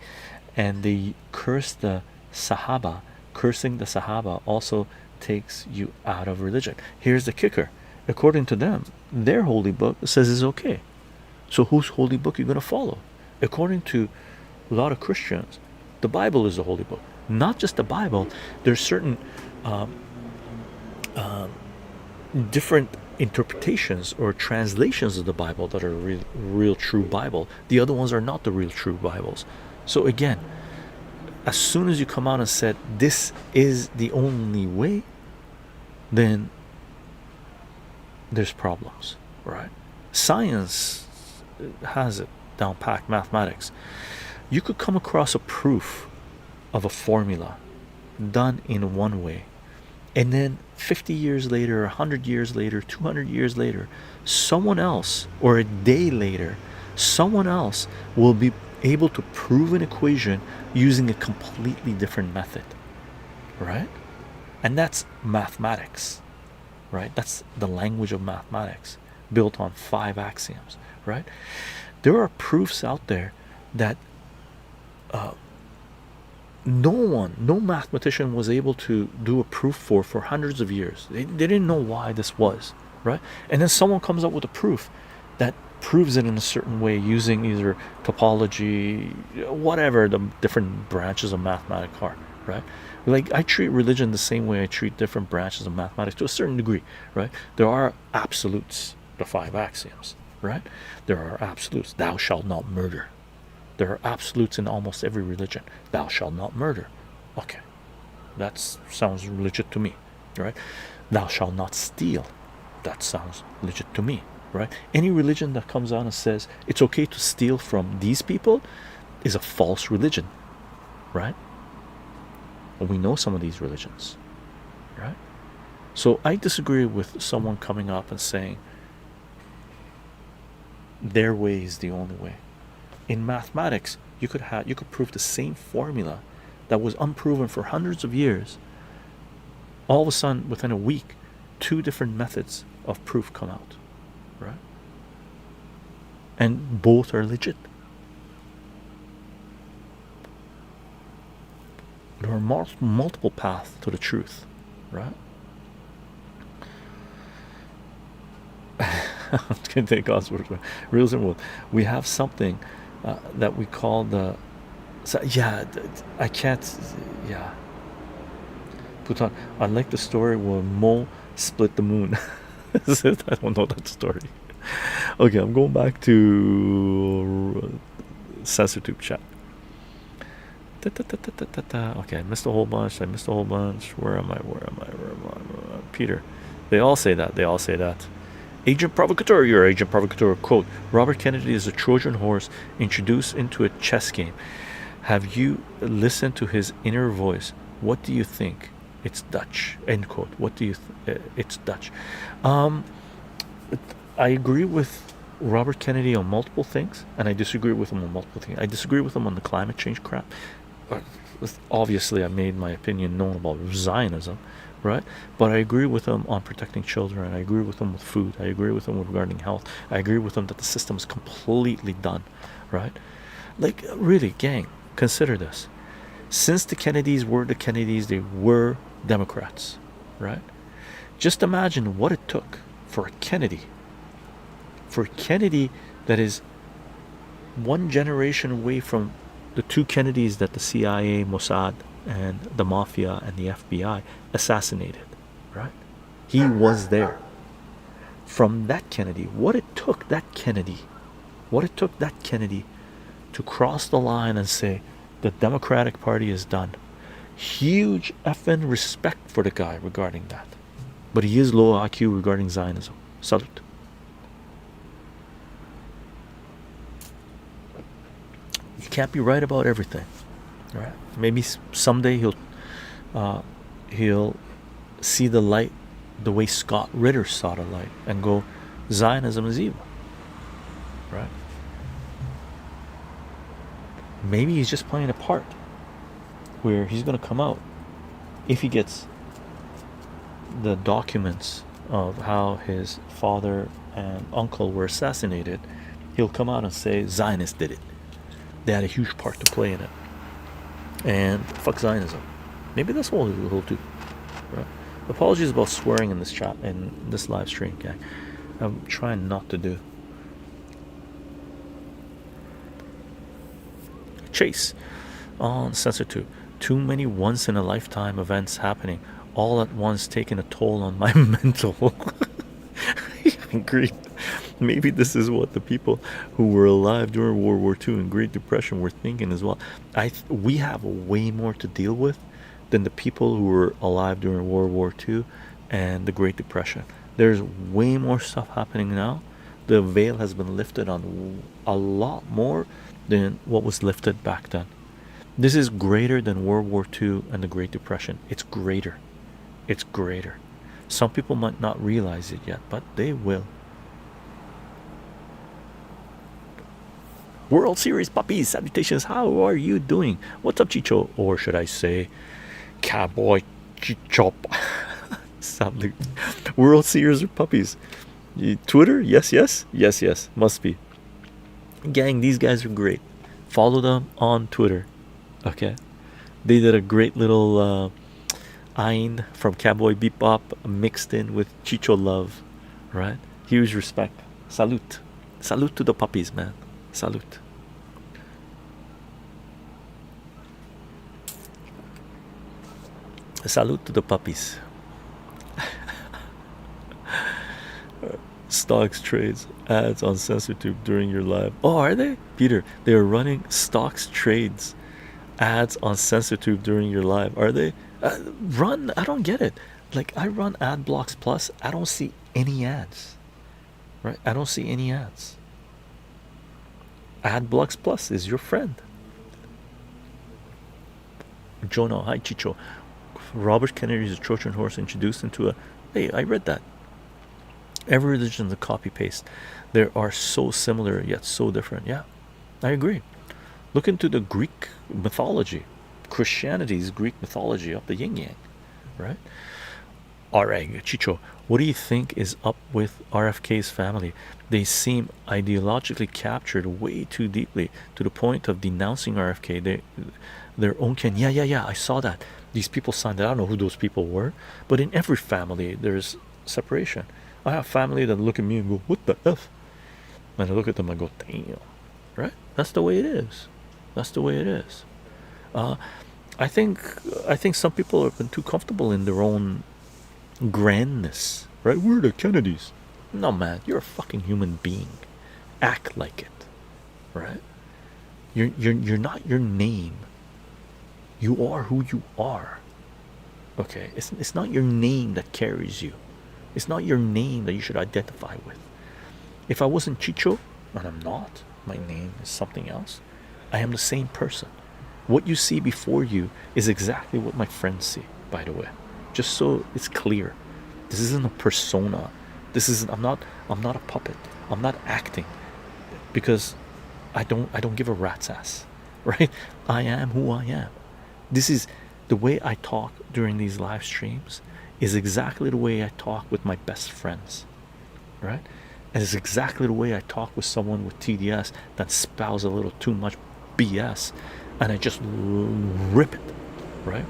and they curse the Sahaba. Cursing the Sahaba also takes you out of religion. Here's the kicker: according to them, their holy book says it's okay. So whose holy book are you going to follow? According to a lot of Christians, the Bible is the holy book. Not just the Bible, there's certain different interpretations or translations of the Bible that are real true Bible. The other ones are not the real true Bibles. So again, as soon as you come out and said this is the only way, then there's problems, right? Science has it down packed. Mathematics, you could come across a proof of a formula done in one way, and then 50 years later, 100 years later, 200 years later, someone else, or a day later, someone else will be able to prove an equation using a completely different method, right? And that's mathematics, right? That's the language of mathematics, built on 5 axioms, right? There are proofs out there that no mathematician was able to do a proof for hundreds of years. They didn't know why this was, right? And then someone comes up with a proof that proves it in a certain way using either topology, whatever the different branches of mathematics are, right? Like, I treat religion the same way I treat different branches of mathematics to a certain degree, right? There are absolutes, the 5 axioms, right? There are absolutes. Thou shalt not murder. There are absolutes in almost every religion. Thou shalt not murder. Okay, that sounds legit to me, right? Thou shalt not steal. That sounds legit to me, right? Any religion that comes out and says it's okay to steal from these people is a false religion, right? And we know some of these religions, right? So I disagree with someone coming up and saying their way is the only way. In mathematics, you could prove the same formula that was unproven for hundreds of years. All of a sudden, within a week, 2 different methods of proof come out, right? And both are legit. There are multiple paths to the truth, right? I'm going to take God's real simple. We have something that we call the, so yeah, I can't, yeah. Putan, I like the story where Mo split the moon. I don't know that story. Okay, I'm going back to Censorship chat. Okay, I missed a whole bunch. Where am I? Peter. They all say that. Agent Provocateur, you're Agent Provocateur. Quote, Robert Kennedy is a Trojan horse introduced into a chess game. Have you listened to his inner voice? What do you think? It's Dutch. End quote. What do you it's Dutch. I agree with Robert Kennedy on multiple things, and I disagree with him on multiple things. I disagree with him on the climate change crap. Obviously, I made my opinion known about Zionism, right? But I agree with him on protecting children. I agree with him with food. I agree with him regarding health. I agree with him that the system is completely done, right? Like, really, gang, consider this. Since the Kennedys were the Kennedys, they were Democrats, right? Just imagine what it took for a Kennedy that is one generation away from the two Kennedys that the CIA, Mossad, and the Mafia and the FBI assassinated, right? He was there. From that Kennedy, what it took that Kennedy to cross the line and say the Democratic Party is done. Huge effing respect for the guy regarding that. But he is low IQ regarding Zionism. Salute. You can't be right about everything, right? Maybe someday he'll see the light the way Scott Ritter saw the light and go, Zionism is evil, right? Maybe he's just playing a part where he's going to come out, if he gets the documents of how his father and uncle were assassinated, he'll come out and say Zionists did it. They had a huge part to play in it, and fuck Zionism. Maybe that's what he'll do, right? Apologies about swearing in this chat, in this live stream, gang. I'm trying not to do. Chase on Censorship. Too many once in a lifetime events happening all at once, taking a toll on my mental. Agreed. Maybe this is what the people who were alive during World War II and Great Depression were thinking as well. We have way more to deal with than the people who were alive during World War II and the Great Depression. There's way more stuff happening now. The veil has been lifted on a lot more than what was lifted back then. This is greater than World War II and the Great Depression. It's greater. It's greater. Some people might not realize it yet, but they will. World Series puppies, salutations. How are you doing? What's up, Chycho? Or should I say, Cowboy Chycho? Salute. World Series or puppies? Twitter? Yes. Must be. Gang, these guys are great. Follow them on Twitter. Okay, they did a great little Ein from Cowboy Bebop mixed in with Chycho love, right? Huge respect. Salute to the puppies, man. Salute. Salute to the puppies. Stocks trades ads on Censorship during your live. Oh, are they? Peter, they are running stocks trades ads on Censorship during your live. Are they? Run? I don't get it. Like, I run Ad Blocks Plus. I don't see any ads, right? I don't see any ads. Ad Blocks Plus is your friend. Jonah, hi Chycho. Robert Kennedy is a Trojan horse introduced into a. Hey, I read that. Every religion is a copy paste. They are so similar yet so different. Yeah, I agree. Look into the Greek mythology. Christianity's Greek mythology of the yin yang, right? Alright, Chycho, what do you think is up with RFK's family? They seem ideologically captured way too deeply to the point of denouncing RFK. Their own kin. Yeah, I saw that. These people signed it. I don't know who those people were, but in every family there's separation. I have family that look at me and go, what the F? And I look at them and go, damn, right? That's the way it is. That's the way it is. I think some people have been too comfortable in their own grandness, right? We're the Kennedys. No, man, you're a fucking human being. Act like it, right? You're not your name. You are who you are. Okay, it's not your name that carries you. It's not your name that you should identify with. If I wasn't Chycho, and I'm not, my name is something else, I am the same person. What you see before you is exactly what my friends see, by the way. Just so it's clear. This isn't a persona. This isn't I'm not a puppet. I'm not acting because I don't give a rat's ass. Right? I am who I am. This is the way I talk during these live streams is exactly the way I talk with my best friends. Right? And it's exactly the way I talk with someone with TDS that spouts a little too much BS, and I just rip it, right?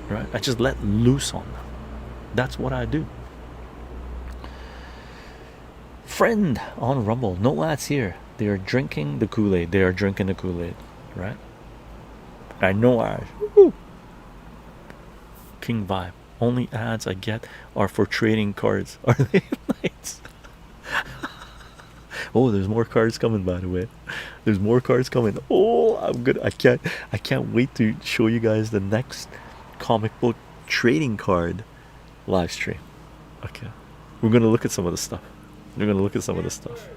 Right? I just let loose on them. That's what I do. Friend on Rumble, no ads here. They are drinking the Kool-Aid. They are drinking the Kool-Aid, right? I know ads. Woo. King vibe. Only ads I get are for trading cards. Are they nice? Oh, there's more cards coming, by the way. There's more cards coming. Oh, I'm good. I can't wait to show you guys the next comic book trading card live stream. Okay, we're gonna look at some of the stuff. We're gonna look at some of the stuff.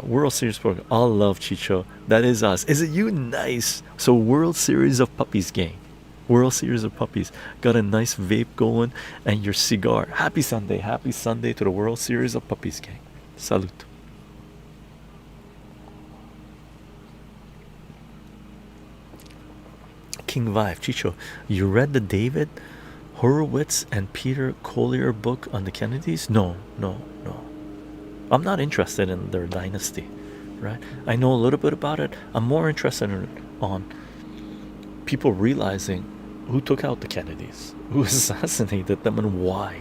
World Series program. All love, Chycho. That is us. Is it you? Nice. So World Series of Puppies gang. World Series of Puppies. Got a nice vape going and your cigar. Happy Sunday. Happy Sunday to the World Series of Puppies gang. Salute. King Vive. Chycho, you read the David Horowitz and Peter Collier book on the Kennedys? No. I'm not interested in their dynasty, right? I know a little bit about it. I'm more interested on people realizing who took out the Kennedys, who assassinated them, and why.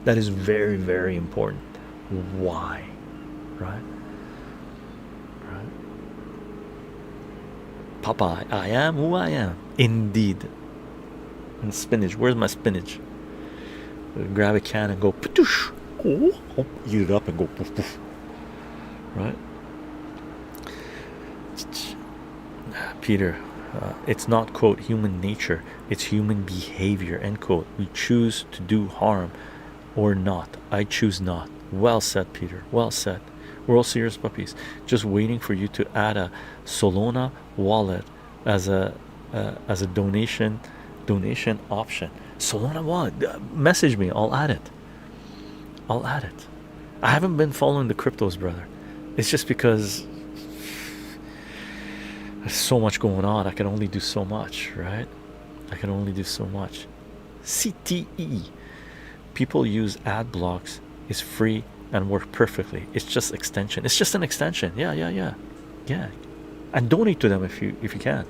That is very, very important. Why, right? Popeye, I am who I am. Indeed. And spinach, where's my spinach? Grab a can and go patoosh. Oh, eat it up and go poof poof. Right? Peter, it's not quote human nature, it's human behavior, end quote. We choose to do harm or not. I choose not. Well said, Peter. Well said. World Series Puppies. Just waiting for you to add a Solana wallet as a donation option. Solana wallet. Message me. I'll add it. I haven't been following the cryptos, brother. It's just because there's so much going on. I can only do so much, right? I can only do so much. CTE. People use ad blocks. Is free and work perfectly. It's just extension. It's just an extension. Yeah. And donate to them if you can.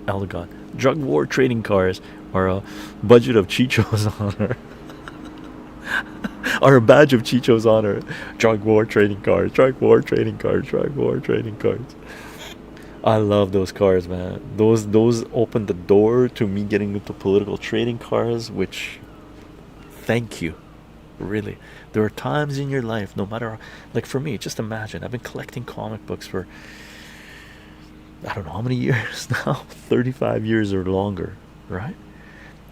Elgod. Drug war trading cars are a budget of Chycho's honor. Are a badge of Chycho's honor. Drug war trading cards. Drug war trading cards. Drug war trading cards. I love those cars, man. Those opened the door to me getting into political trading cards, which thank you. Really. There are times in your life, no matter, like for me, just imagine, I've been collecting comic books for I don't know how many years now, 35 years or longer, right?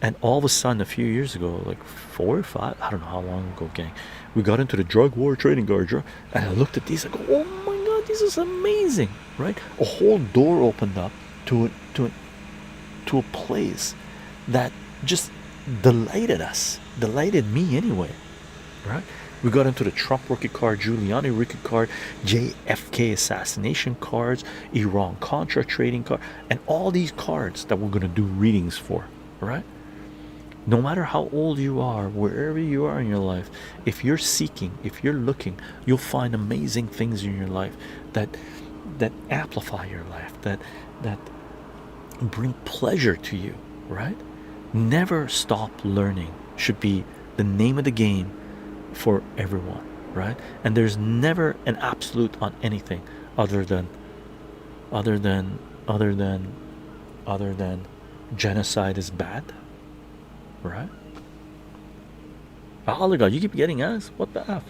And all of a sudden, a few years ago, like 4 or 5, I don't know how long ago, gang, we got into the drug war trading card, and I looked at these, I go, oh my god, this is amazing, right? A whole door opened up to a place that just delighted me anyway, right? We got into the Trump rookie card, Giuliani rookie card, JFK assassination cards, Iran Contra trading card, and all these cards that we're going to do readings for, right? No matter how old you are, wherever you are in your life, if you're seeking, if you're looking, you'll find amazing things in your life that amplify your life, that bring pleasure to you, right? Never stop learning should be the name of the game for everyone, right? And there's never an absolute on anything other than genocide is bad, right? Oh my god, you keep getting us. What the F?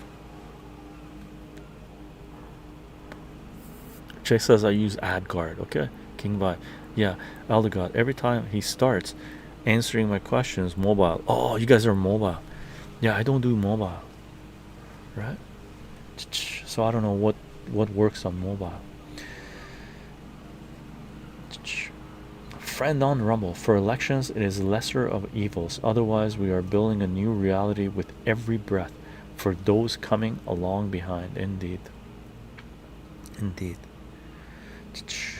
Jay says I use ad guard. Okay, King Vibe. Yeah, Elder God. Every time he starts answering my questions, mobile. Oh, you guys are mobile. Yeah, I don't do mobile, right? So I don't know what works on mobile. Friend on Rumble. For elections, it is lesser of evils. Otherwise, we are building a new reality with every breath for those coming along behind. Indeed. Indeed.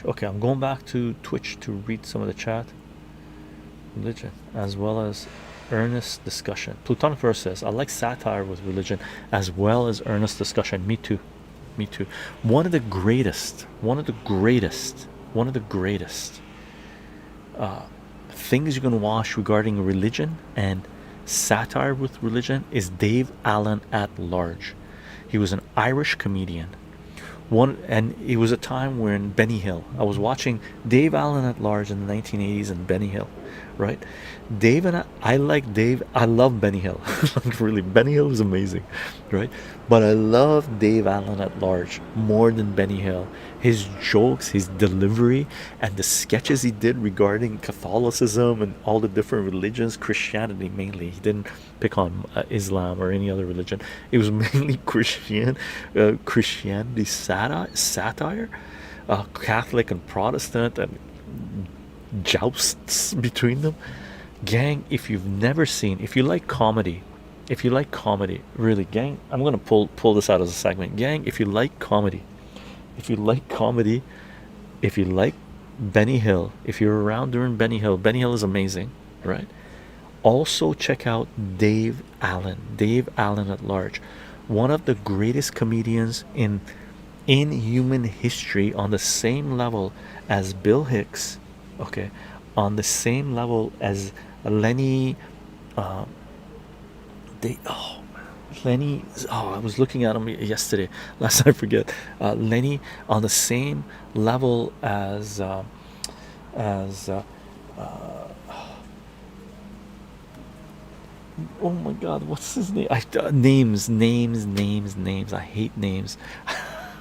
Okay, I'm going back to Twitch to read some of the chat. Religion, as well as earnest discussion. Plutonic Verse says, I like satire with religion as well as earnest discussion. Me too. Me too. One of the greatest things you can watch regarding religion and satire with religion is Dave Allen at Large. He was an Irish comedian. And it was a time when Benny Hill. I was watching Dave Allen at Large in the 1980s and Benny Hill, right? I like Dave. I love Benny Hill. Really, Benny Hill is amazing, right? But I love Dave Allen at Large more than Benny Hill. His jokes, his delivery, and the sketches he did regarding Catholicism and all the different religions, Christianity mainly. He didn't pick on Islam or any other religion. It was mainly Christianity satire, Catholic and Protestant, and jousts between them. Gang, if you've never seen, if you like comedy, really, gang, I'm gonna pull this out as a segment. Gang, if you like comedy, if you like Benny Hill, if you're around during Benny Hill is amazing, right? Also check out Dave Allen at Large, one of the greatest comedians in human history, on the same level as Bill Hicks, okay, on the same level as Lenny. I was looking at him yesterday, last I forget. Lenny on the same level as oh my god, what's his name? Names. I hate names.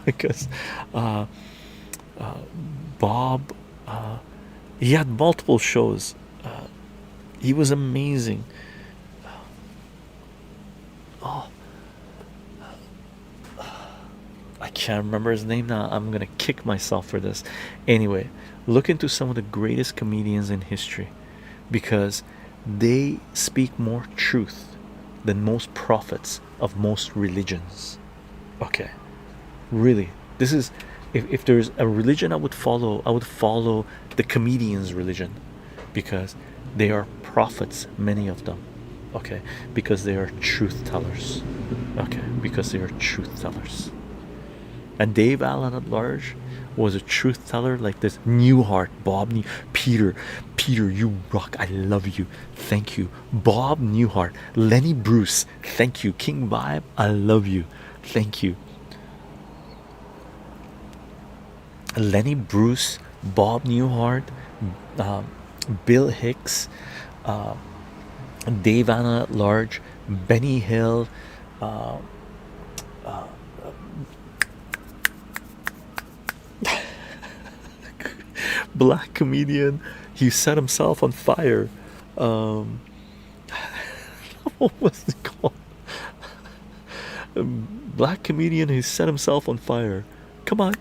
Because Bob, he had multiple shows. He was amazing. Oh, I can't remember his name now. I'm gonna kick myself for this. Anyway, look into some of the greatest comedians in history, because they speak more truth than most prophets of most religions. Okay, really, this is, if there's a religion I would follow the comedians' religion, because they are prophets, many of them. Okay, because they are truth tellers. Okay, because they are truth tellers. And Dave Allen at Large was a truth teller like this. Newhart, Peter, you rock. I love you. Thank you. Bob Newhart, Lenny Bruce. Thank you. King Vibe, I love you. Thank you. Lenny Bruce, Bob Newhart, Bill Hicks, Dave Allen at Large, Benny Hill, black comedian, he set himself on fire. What was it called? Black comedian who set himself on fire. Come on,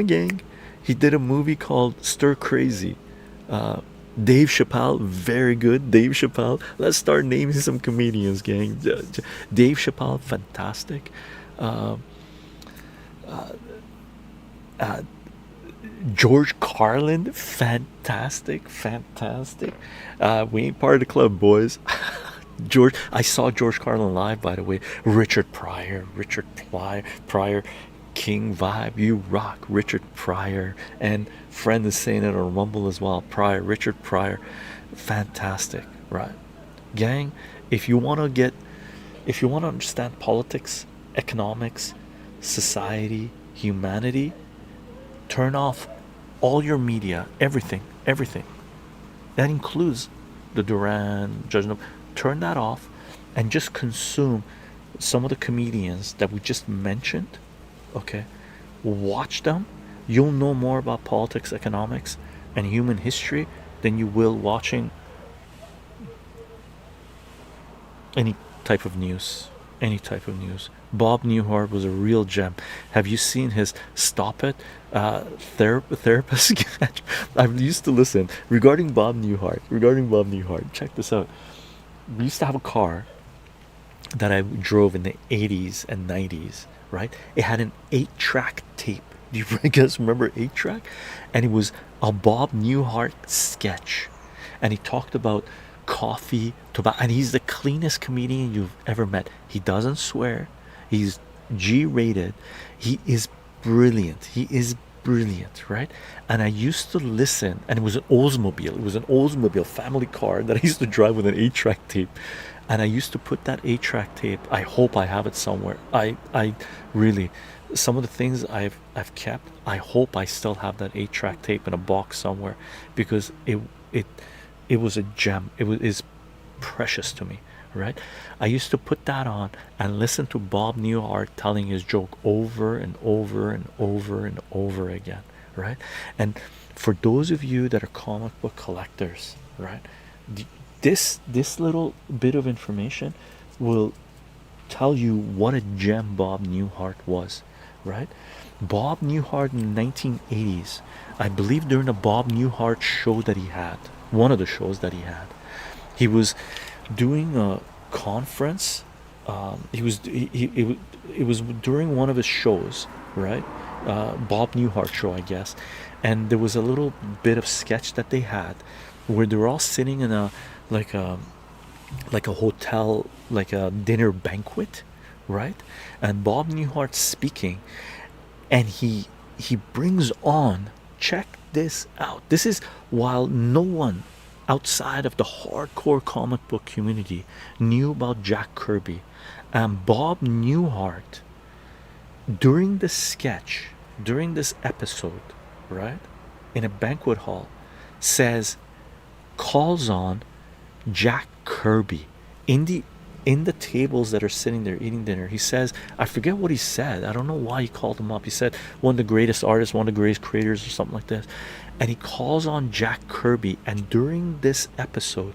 gang. He did a movie called Stir Crazy. Dave Chappelle, very good. Dave Chappelle. Let's start naming some comedians, gang. Dave Chappelle, fantastic. George Carlin, fantastic. We ain't part of the club, boys. I saw George Carlin live, by the way. Richard Pryor, King Vibe, you rock. Richard Pryor, and friend is saying it on Rumble as well. Richard Pryor, fantastic, right? Gang, if you want to understand politics, economics, society, humanity, turn off all your media, everything. That includes the Duran judgment. Turn that off and just consume some of the comedians that we just mentioned. Okay, watch them. you'll know more about politics, economics, and human history than you will watching any type of news. Any type of news. Bob Newhart was a real gem. Have you seen his Stop It therapist sketch? I used to listen regarding Bob Newhart. Check this out. We used to have a car that I drove in the 80s and 90s, right? It had an 8-track tape. Do you guys remember 8-track? And it was a Bob Newhart sketch. And he talked about coffee, tobacco, and he's the cleanest comedian you've ever met. He doesn't swear. He's G-rated. He is brilliant. Right? And I used to listen, and it was an Oldsmobile family car that I used to drive with an 8-track tape. And I used to put that 8-track tape. I hope I have it somewhere. I really, some of the things I've kept, I hope I still have that 8-track tape in a box somewhere, because it was a gem. Is precious to me, right? I used to put that on and listen to Bob Newhart telling his joke over and over and over and over again, right? And for those of you that are comic book collectors, right, this little bit of information will tell you what a gem Bob Newhart was, right? Bob Newhart in the 1980s, I believe during the Bob Newhart show that he had, one of the shows that he was doing a conference. It was during one of his shows, right? Bob Newhart show, I guess. And there was a little bit of sketch that they had where they were all sitting in a hotel, like a dinner banquet, right? And Bob Newhart speaking, and he brings on, check this out. This is while no one outside of the hardcore comic book community knew about Jack Kirby. And Bob Newhart, during the sketch, during this episode, right, in a banquet hall, calls on Jack Kirby in the tables that are sitting there eating dinner. He says, I forget what he said. I don't know why he called him up. He said one of the greatest artists, one of the greatest creators, or something like this. And he calls on Jack Kirby. And during this episode,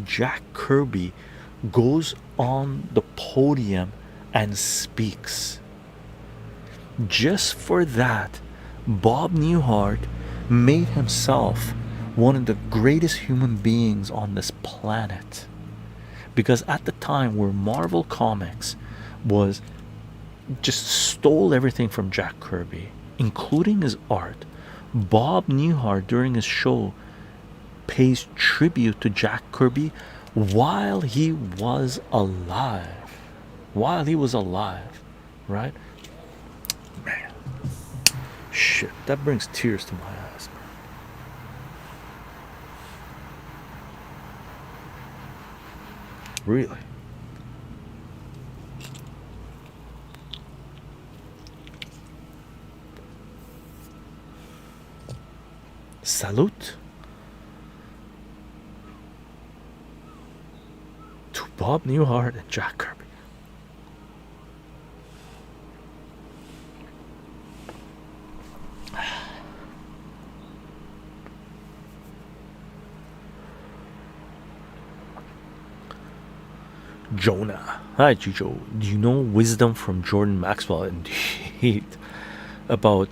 Jack Kirby goes on the podium and speaks. Just for that, Bob Newhart made himself one of the greatest human beings on this planet. Because at the time where Marvel Comics was just stole everything from Jack Kirby, including his art, Bob Newhart during his show pays tribute to Jack Kirby while he was alive. Right? Man, shit, that brings tears to my eyes. Really? Salute to Bob Newhart and Jack Kirby. Jonah. Hi, chycho. Do you know wisdom from Jordan Maxwell? Indeed. About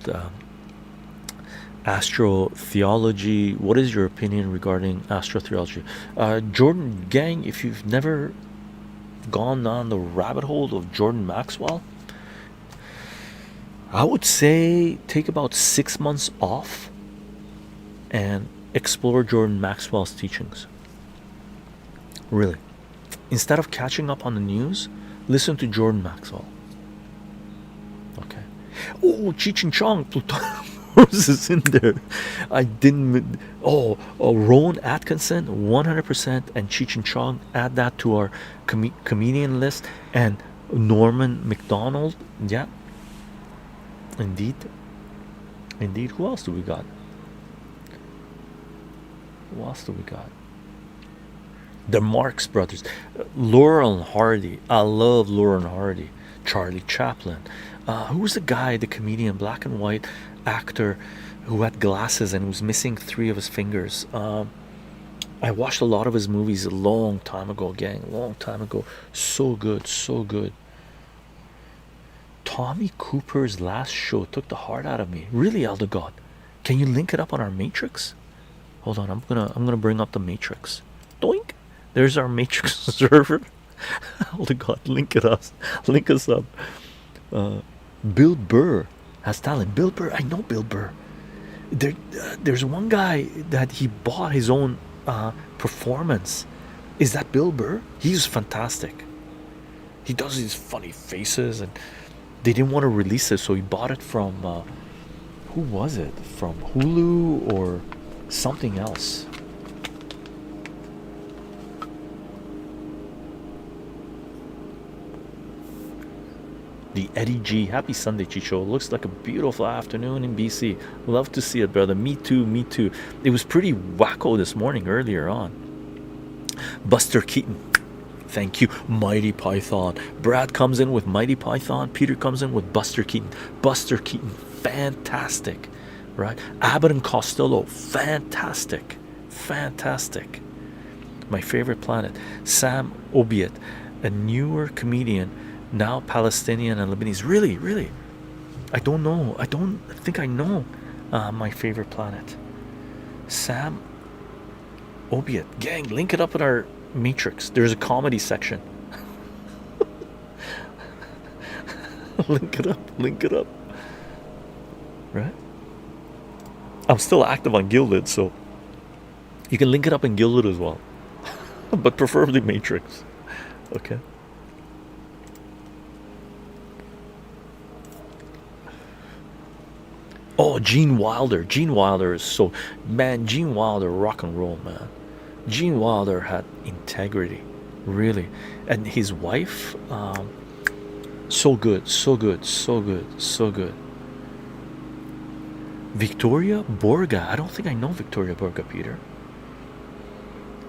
astrotheology. What is your opinion regarding astrotheology? Jordan, gang, if you've never gone down the rabbit hole of Jordan Maxwell, I would say take about 6 months off and explore Jordan Maxwell's teachings. Really. Instead of catching up on the news, listen to Jordan Maxwell. Okay. Oh, Cheech and Chong, Plutonis is in there. I didn't. Rowan Atkinson, 100%, and Cheech and Chong. Add that to our comedian list. And Norman McDonald. Yeah. Indeed. Who else do we got? The Marx Brothers, Laurel and Hardy. I love Laurel and Hardy. Charlie Chaplin. Who was the guy, the comedian, black and white, actor who had glasses and was missing 3 of his fingers. I watched a lot of his movies a long time ago, gang, long time ago. So good, so good. Tommy Cooper's last show took the heart out of me. Really, Elder God? Can you link it up on our matrix? Hold on, I'm gonna bring up the matrix. Doink! There's our matrix server. Elder God, link us up. Bill Burr has talent. Bill Burr, I know Bill Burr. There's one guy that he bought his own performance. Is that Bill Burr? He's fantastic. He does these funny faces, and they didn't want to release it, so he bought it from who was it? From Hulu or something else. The Eddie G, happy Sunday, Chycho. Looks like a beautiful afternoon in BC. Love to see it, brother. Me too, me too. It was pretty wacko this morning earlier on. Buster Keaton, thank you. Mighty Python. Brad comes in with Mighty Python. Peter comes in with Buster Keaton. Buster Keaton, fantastic, right? Abbott and Costello, fantastic, fantastic. My favorite planet. Sam Obiet, a newer comedian, now Palestinian and Lebanese. Really, really? I don't know. I don't think I know my favorite planet. Sam Obiet, gang, link it up in our matrix. There's a comedy section. Link it up, right? I'm still active on Gilded, so you can link it up in Gilded as well. But preferably matrix. Okay. Oh, Gene Wilder. Gene Wilder is so, man, Gene Wilder, rock and roll, man. Gene Wilder had integrity, really. And his wife, so good, so good, so good, so good. Victoria Borga. I don't think I know Victoria Borga, Peter.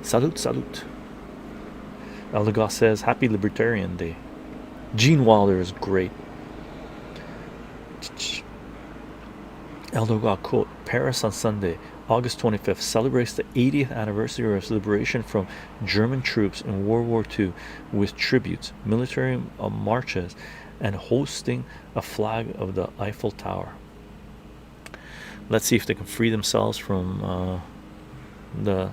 Salute, salute. Eldegoss says, happy Libertarian Day. Gene Wilder is great. Eldegoss quote, Paris on Sunday, August 25th, celebrates the 80th anniversary of liberation from German troops in World War II with tributes, military marches, and hosting a flag of the Eiffel Tower. Let's see if they can free themselves from those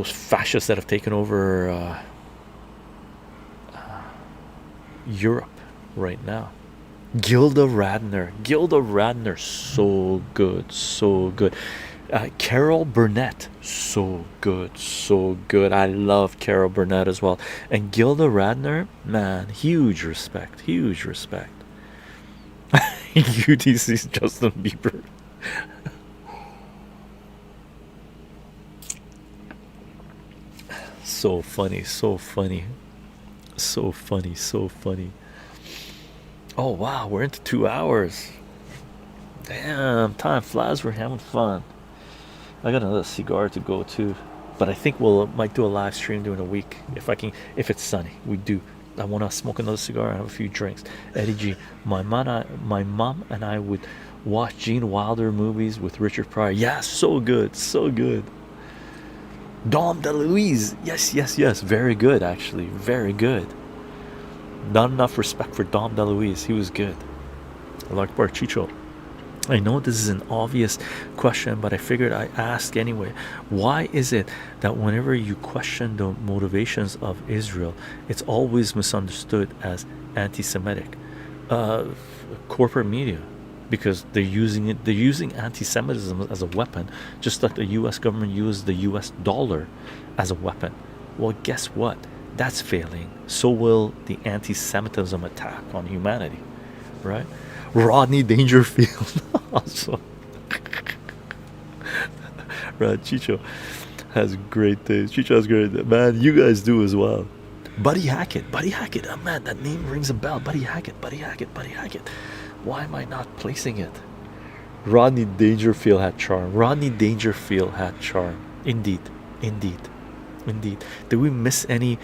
fascists that have taken over Europe right now. Gilda Radner, so good, so good. Carol Burnett, so good. I love Carol Burnett as well. And Gilda Radner, man, huge respect. UTC's Justin Bieber. So funny. Oh wow, we're into 2 hours. Damn, time flies. We're having fun. I got another cigar to go to, but I think might do a live stream during the week if it's sunny. I want to smoke another cigar and have a few drinks. Eddie G, my mom and I would watch Gene Wilder movies with Richard Pryor. Yeah, so good. Dom DeLuise, yes, very good, actually, very good. Not enough respect for Dom DeLuise. He was good. Lark Bar Chycho, I know this is an obvious question, but I figured I ask anyway. Why is it that whenever you question the motivations of Israel, it's always misunderstood as anti-Semitic? Corporate media, because they're using anti-Semitism as a weapon, just like the US government used the US dollar as a weapon. Well, guess what? That's failing. So will the anti-Semitism attack on humanity, right? Rodney Dangerfield also. Right, Chycho has great days. Chycho has great days. Man, you guys do as well. Buddy Hackett, oh man, that name rings a bell. Buddy Hackett. Why am I not placing it? Rodney Dangerfield had charm. Indeed. Did we miss any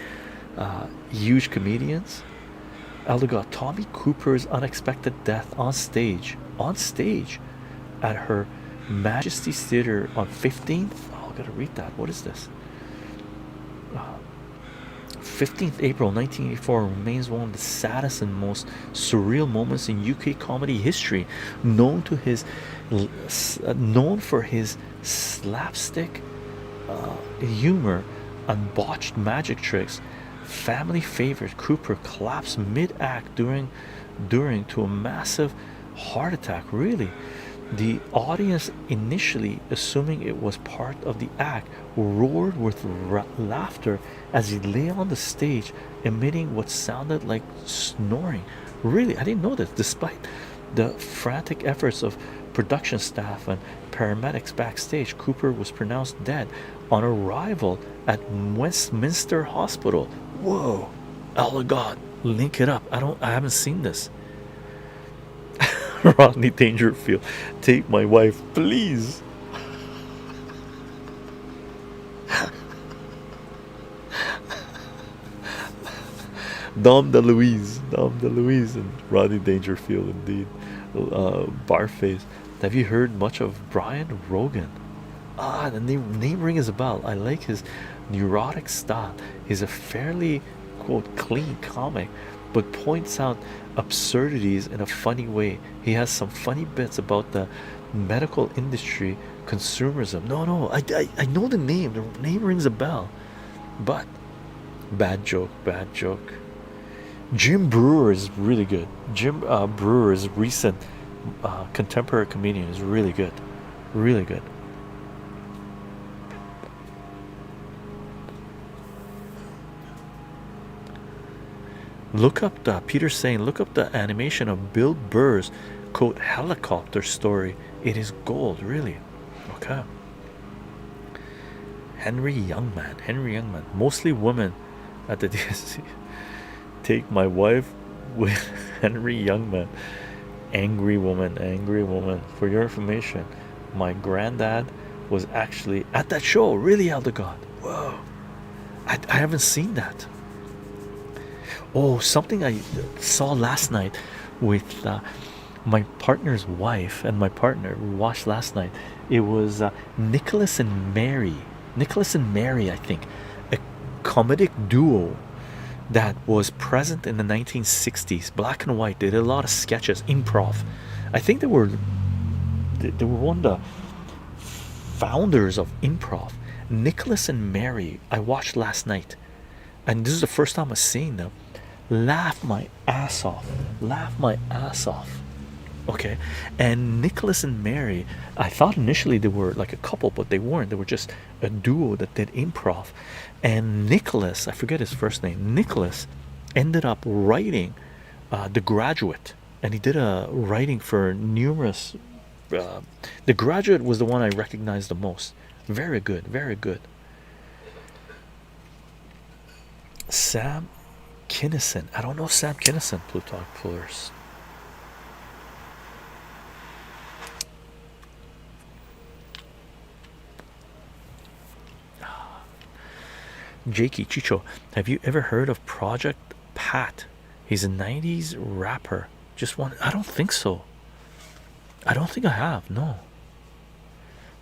huge comedians? Elder God, Tommy Cooper's unexpected death on stage at Her Majesty's Theatre on 15th. Oh, I gotta read that. What is this? 15th April 1984 remains one of the saddest and most surreal moments in UK comedy history, known for his slapstick humor and botched magic tricks. Family favorite Cooper collapsed mid-act during to a massive heart attack. Really, the audience, initially assuming it was part of the act, roared with laughter as he lay on the stage, emitting what sounded like snoring. Really, I didn't know this. Despite the frantic efforts of production staff and paramedics backstage, Cooper was pronounced dead on arrival at Westminster Hospital. Whoa, oh God, link it up. I haven't seen this. Rodney Dangerfield, take my wife, please. Dom DeLuise, and Rodney Dangerfield, indeed. Barface. Have you heard much of Brian Rogan? The name rings a bell. I like his neurotic style. He's a fairly, quote, clean comic, but points out absurdities in a funny way. He has some funny bits about the medical industry, consumerism. No, I know the name. The name rings a bell, but bad joke. Jim Brewer is really good. Jim Brewer's recent contemporary comedian is really good. Look up the Peter saying, look up the animation of Bill Burr's quote helicopter story. It is gold, really. Okay. Henry Youngman, mostly women at the DNC. Take my wife with Henry Youngman. Angry woman. For your information, my granddad was actually at that show. Really, Elder God? Whoa, I haven't seen that. Oh, something I saw last night with my partner's wife and my partner. We watched last night. It was Nicholas and Mary, I think, a comedic duo that was present in the 1960s, black and white. They did a lot of sketches, improv. I think they were one of the founders of improv. Nicholas and Mary, I watched last night, and this is the first time I've seen them. Laugh my ass off. Okay, and Nicholas and Mary, I thought initially they were like a couple, but they weren't. They were just a duo that did improv. And Nicholas, I forget his first name, Nicholas ended up writing The Graduate, and he did a writing for numerous. The Graduate was the one I recognized the most. Very good. Sam Kinison. I don't know Sam Kinison. Plutarch Pullers. Jakey Chycho, have you ever heard of Project Pat? He's a 90s rapper. I don't think so. I don't think I have. No.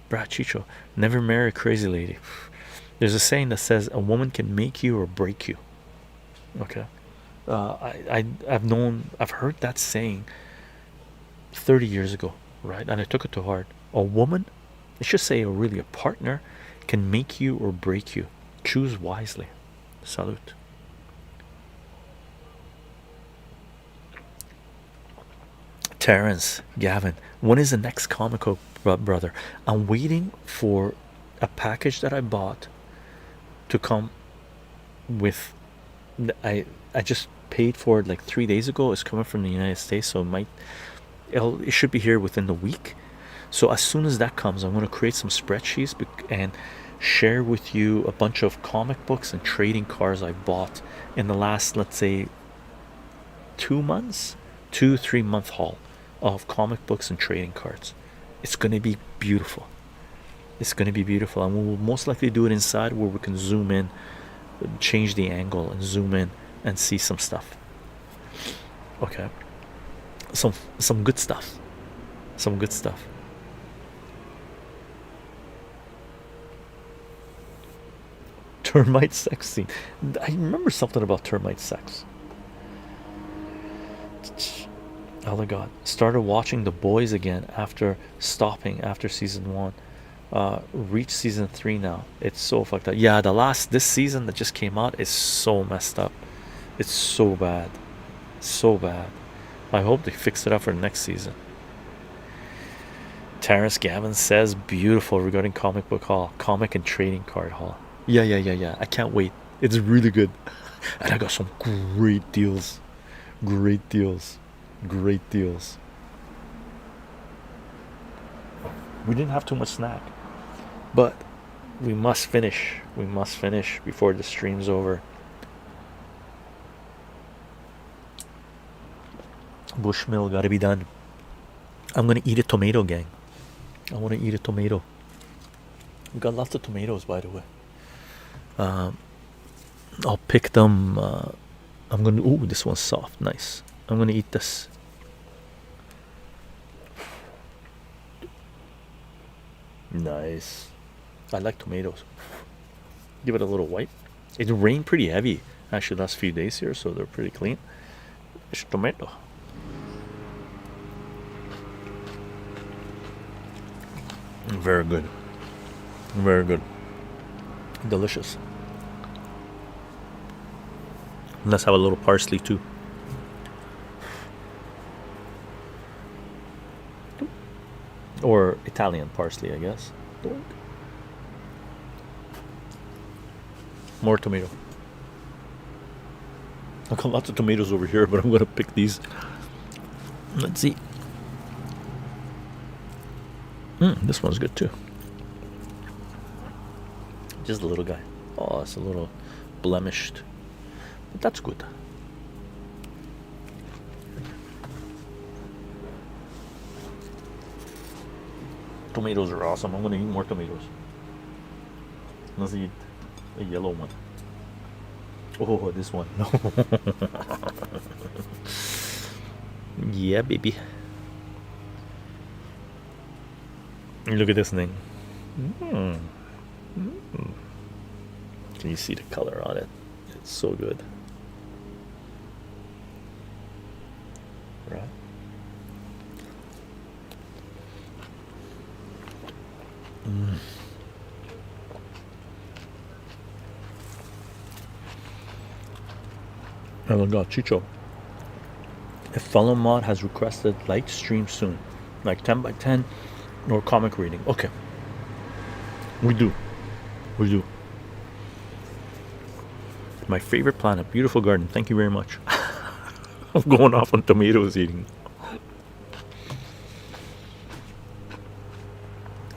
Brad Chycho, never marry a crazy lady. There's a saying that says a woman can make you or break you. Okay. I've heard that saying 30 years ago, right? And I took it to heart. A woman, let's just say a partner, can make you or break you. Choose wisely. Salute. Terrence, Gavin, when is the next comic book, brother? I'm waiting for a package that I bought to come with. I just paid for it like 3 days ago. It's coming from the United States, so it should be here within the week. So as soon as that comes, I'm going to create some spreadsheets and share with you a bunch of comic books and trading cards I bought in the last, let's say, 2 months, 2-3 month haul of comic books and trading cards. It's going to be beautiful. And we'll most likely do it inside where we can zoom in, change the angle and zoom in and see some stuff. Okay, some good stuff. Some good stuff. Termite sex scene. I remember something about termite sex. Oh my god. Started watching The Boys again after stopping after season 1. Reached season 3 now. It's so fucked up. Yeah, this season that just came out is so messed up. It's so bad. So bad. I hope they fix it up for next season. Terrence Gavin says beautiful regarding comic book hall, comic and trading card hall. Yeah. I can't wait. It's really good. And I got some great deals. Great deals. Great deals. We didn't have too much snack, but we must finish. We must finish before the stream's over. Bushmill gotta be done. I'm gonna eat a tomato, gang. I want to eat a tomato. We got lots of tomatoes, by the way. I'll pick them. I'm gonna. Ooh, this one's soft. Nice. I'm gonna eat this. Nice. I like tomatoes. Give it a little wipe. It rained pretty heavy actually last few days here, so they're pretty clean. It's tomato. Very good. Very good. Delicious. Let's have a little parsley too. Or Italian parsley, I guess. More tomato. I've got lots of tomatoes over here, but I'm gonna pick these. Let's see. This one's good too. Just a little guy. Oh, it's a little blemished, but that's good. Tomatoes are awesome. I'm gonna eat more tomatoes. Let's eat a yellow one. Oh, this one. Yeah, baby. Look at this thing. Can you see the color on it? It's so good. Right? Oh my god, chycho. A fellow mod has requested light stream soon, like 10 by 10 or comic reading. Okay, we do. My favorite planet, beautiful garden. Thank you very much. I'm going off on tomatoes eating.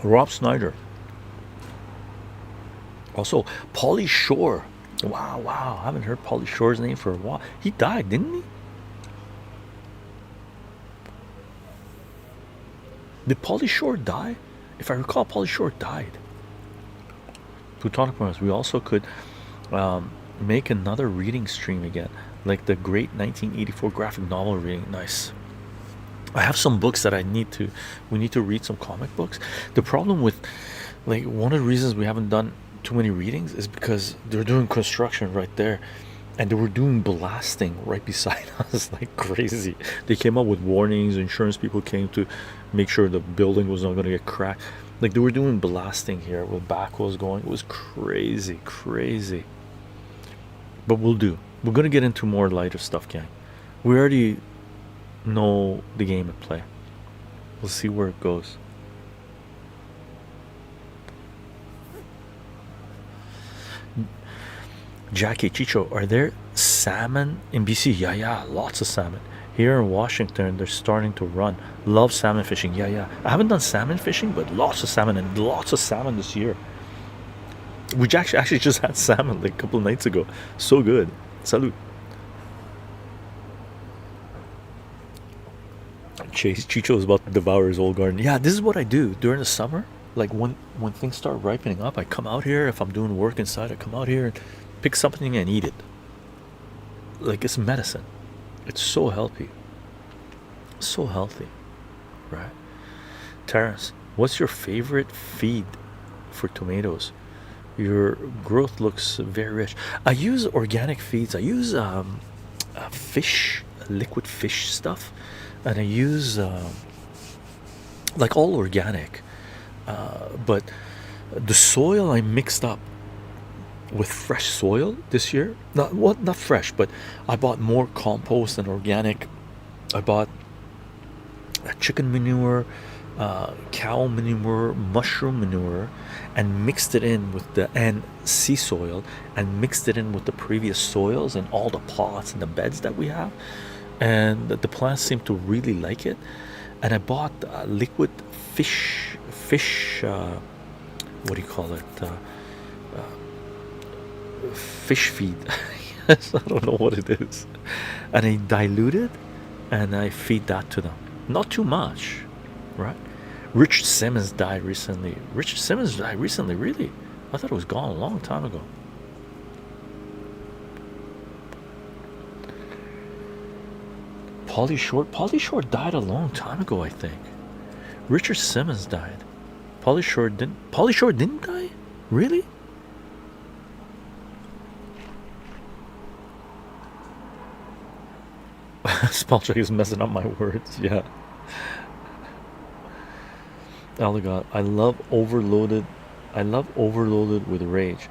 Rob Snyder. Also, Pauly Shore. Wow. I haven't heard Pauly Shore's name for a while. He died, didn't he? Did Pauly Shore die? If I recall, Pauly Shore died. Plutonic Mars. We also could make another reading stream again, like the great 1984 graphic novel reading. Nice. I have some books that we need to read some comic books. The problem with, like, one of the reasons we haven't done too many readings is because they're doing construction right there, and they were doing blasting right beside us like crazy. They came up with warnings. Insurance people came to make sure the building was not going to get cracked. Like, they were doing blasting here with backhoes going. It was crazy. But we're going to get into more lighter stuff, gang. We already know the game at play. We'll see where it goes. Jackie, chycho, are there salmon in BC? Yeah, lots of salmon. Here in Washington, they're starting to run. Love salmon fishing. Yeah. I haven't done salmon fishing, but lots of salmon, and lots of salmon this year. We actually just had salmon like a couple of nights ago. So good. Salute. Chase chycho is about to devour his old garden. Yeah, this is what I do during the summer. Like, when things start ripening up, I come out here. If I'm doing work inside, I come out here and pick something and eat it. Like, it's medicine. It's so healthy, right? Terrence, what's your favorite feed for tomatoes? Your growth looks very rich. I use organic feeds. I use fish, liquid fish stuff, and I use like all organic. But the soil I mixed up with fresh soil this year. Not fresh, but I bought more compost and organic. I bought chicken manure, cow manure, mushroom manure, and mixed it in with the and sea soil, and mixed it in with the previous soils and all the pots and the beds that we have, and the plants seem to really like it. And I bought liquid fish. What do you call it? Fish feed. Yes, I don't know what it is. And I dilute it, and I feed that to them. Not too much, right? Richard Simmons died recently. Richard Simmons died recently, really? I thought it was gone a long time ago. Pauly Short died a long time ago, I think. Richard Simmons died. Pauly Short didn't die? Really? Spellcheck is messing up my words. Yeah. Alligator. I love overloaded with rage.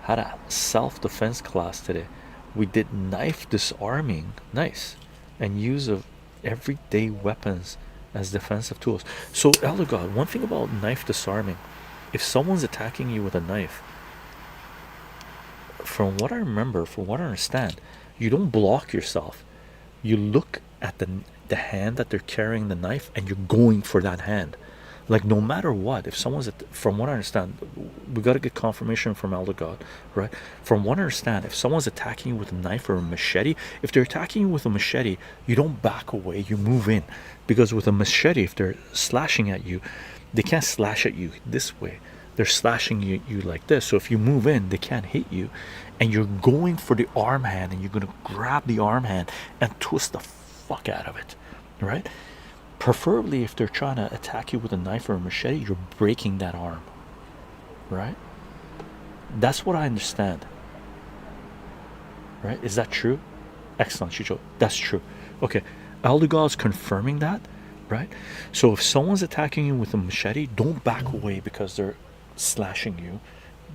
Had a self-defense class today. We did knife disarming. Nice. And use of everyday weapons as defensive tools. So Alligator, one thing about knife disarming, if someone's attacking you with a knife, from what I remember, from what I understand, you don't block yourself. You look at the hand that they're carrying the knife, and you're going for that hand. Like, no matter what, if someone's from what I understand, we got to get confirmation from Elder God, right? From what I understand, if someone's attacking you with a knife or a machete, if they're attacking you with a machete, you don't back away, you move in. Because with a machete, if they're slashing at you, they can't slash at you this way. They're slashing you like this. So if you move in, they can't hit you. And you're going for the arm hand, and you're going to grab the arm hand and twist the fuck out of it, right? Preferably, if they're trying to attack you with a knife or a machete, you're breaking that arm, right? That's what I understand, right? Is that true? Excellent, chycho. That's true. Okay, Aldegod's confirming that, right? So if someone's attacking you with a machete, don't back away because they're slashing you.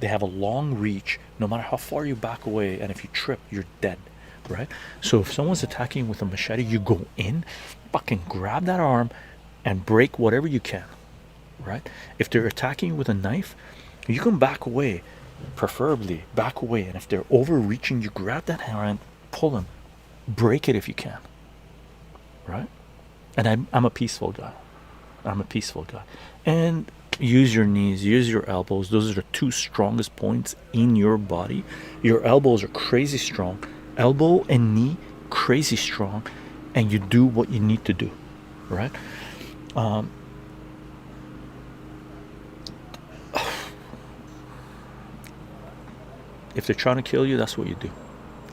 They have a long reach. No matter how far you back away, and if you trip, you're dead, right? So if someone's attacking you with a machete, you go in, fucking grab that arm and break whatever you can, right? If they're attacking you with a knife, you can back away, preferably back away. And if they're overreaching, you grab that hand, pull them, break it if you can, right? And I'm a peaceful guy. And use your knees, use your elbows. Those are the two strongest points in your body. Your elbows are crazy strong, elbow and knee crazy strong, and you do what you need to do, right? If they're trying to kill you, that's what you do.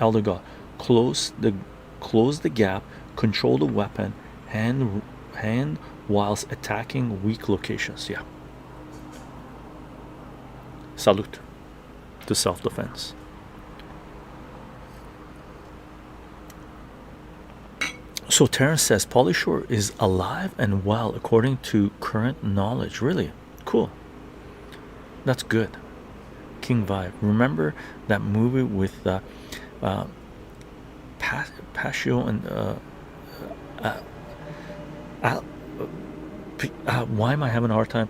Elder God, close the gap, control the weapon, hand whilst attacking weak locations. Yeah. Salute to self-defense. So Terrence says Pauly Shore is alive and well according to current knowledge. Really? Cool. That's good. King Vibe. Remember that movie with Patio and why am I having a hard time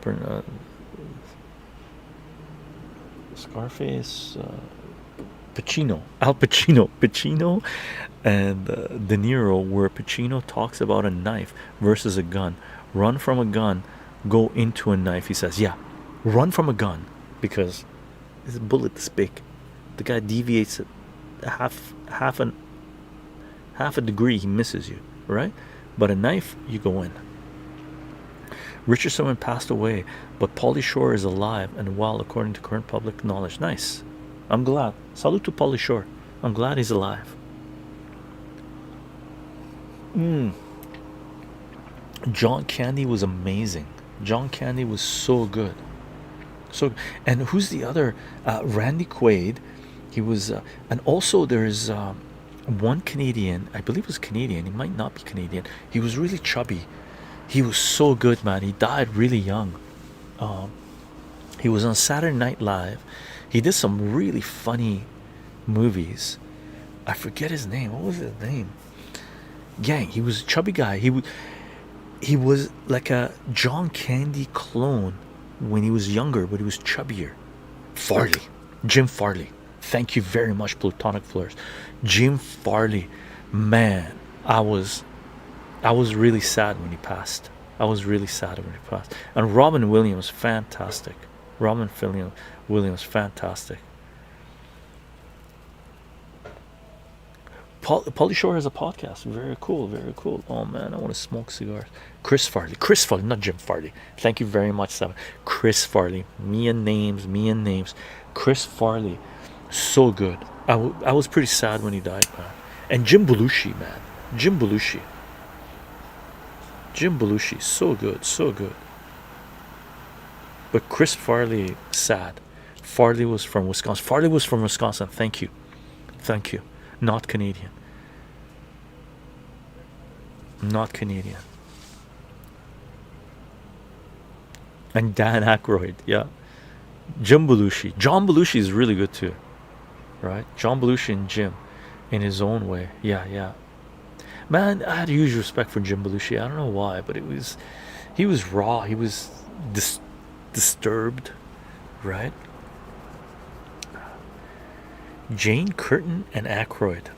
Scarface, Al Pacino and De Niro, where Pacino talks about a knife versus a gun. Run from a gun, go into a knife. He says, yeah, run from a gun because his bullet is big. The guy deviates it half a degree, he misses you, right? But a knife, you go in. Richard Simmons passed away, but Pauly Shore is alive and well according to current public knowledge. Nice. I'm glad. Salute to Pauly Shore. I'm glad he's alive. John Candy was amazing. John Candy was so good. So, and who's the other? Randy Quaid. He was, and also there's one Canadian. I believe it was Canadian. He might not be Canadian. He was really chubby. He was so good, man. He died really young. He was on Saturday Night Live. He did some really funny movies. I forget his name. What was his name? Gang. He was a chubby guy. He was like a John Candy clone when he was younger, but he was chubbier. Farley. Jim Farley. Thank you very much, Plutonic Floors. Jim Farley. Man, I was really sad when he passed. I was really sad when he passed. And Robin Williams, fantastic. Robin Williams, fantastic. Pauly Shore has a podcast. Very cool, very cool. Oh man, I want to smoke cigars. Chris Farley, not Jim Farley. Thank you very much, Sam. Chris Farley. Me and names. Chris Farley, so good. I was pretty sad when he died, man. And Jim Belushi, man. Jim Belushi, so good. But Chris Farley, sad. Farley was from Wisconsin. Thank you. Not Canadian. And Dan Aykroyd, yeah. John Belushi is really good too, right? John Belushi and Jim, in his own way. Yeah. Man, I had huge respect for Jim Belushi. I don't know why, but he was raw. He was disturbed, right? Jane Curtin and Aykroyd.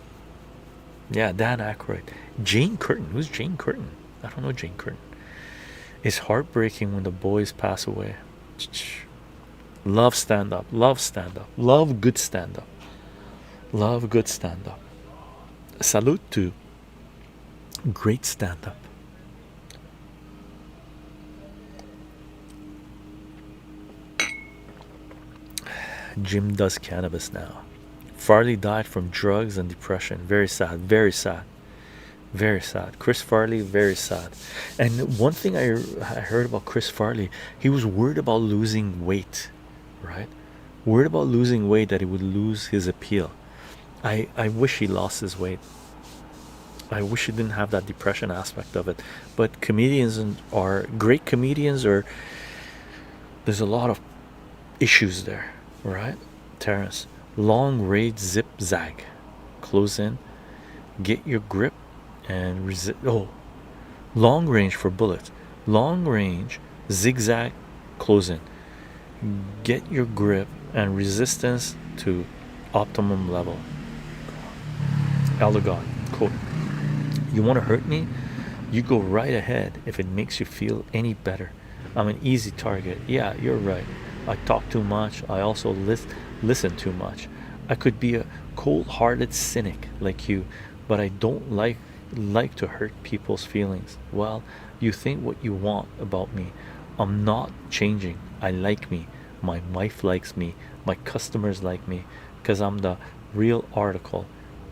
Yeah, Dan Aykroyd. Jane Curtin. Who's Jane Curtin? I don't know Jane Curtin. It's heartbreaking when the boys pass away. Love stand-up. Love good stand-up. Salute to great stand-up. Jim does cannabis now. Farley died from drugs and depression. Very sad. Chris Farley, very sad. And one thing I heard about Chris Farley, he was worried about losing weight, right? Worried about losing weight, that he would lose his appeal. I wish he lost his weight. I wish he didn't have that depression aspect of it. But comedians are great comedians, or there's a lot of issues there, right? Terrence. Long range zip zag. Close in. Get your grip and resist. Oh, long range for bullets. Long range zigzag. Close in. Get your grip and resistance to optimum level. Elder God. Quote. You want to hurt me? You go right ahead if it makes you feel any better. I'm an easy target. Yeah, you're right. I talk too much. I also listen too much. I could be a cold-hearted cynic like you, but I don't like to hurt people's feelings. Well, you think what you want about me. I'm not changing. I like me. My wife likes me. My customers like me, because I'm the real article.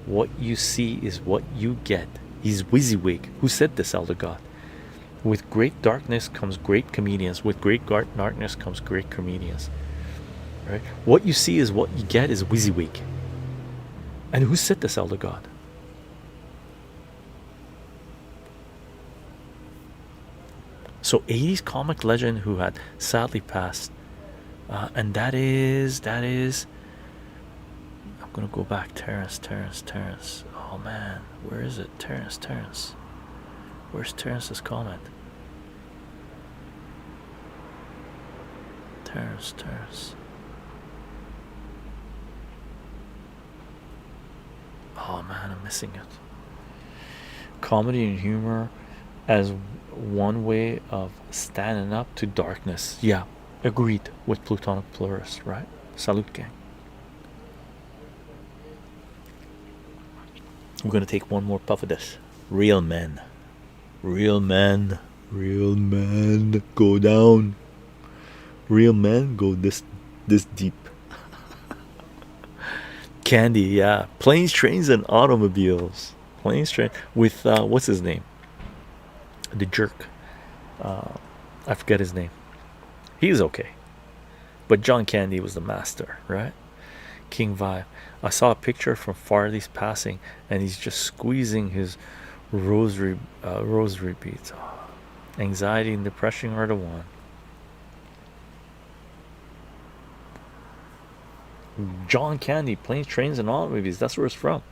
What you see is what you get. He's WYSIWYG. Who said this, Elder God? With great darkness comes great comedians. With great darkness comes great comedians. Right? What you see is what you get is WYSIWYG. And who said this, Elder God? So 80s comic legend who had sadly passed, and that is I'm gonna go back. Terrence. Oh man, where is it? Terrence. Where's Terrence's comment? Terrence. Oh man, I'm missing it. Comedy and humor as one way of standing up to darkness. Yeah, agreed with Plutonic Plurist, right? Salute, gang. I'm gonna take one more puff of this. Real men go down. Real men go this deep. Candy, yeah. Planes, trains, and automobiles. Planes, train with what's his name? The jerk. I forget his name. He's okay, but John Candy was the master, right? King Vibe. I saw a picture from Farley's passing, and he's just squeezing his rosary beads. Oh, anxiety and depression are the one. John Candy, Planes, Trains, and Automobiles. That's where it's from.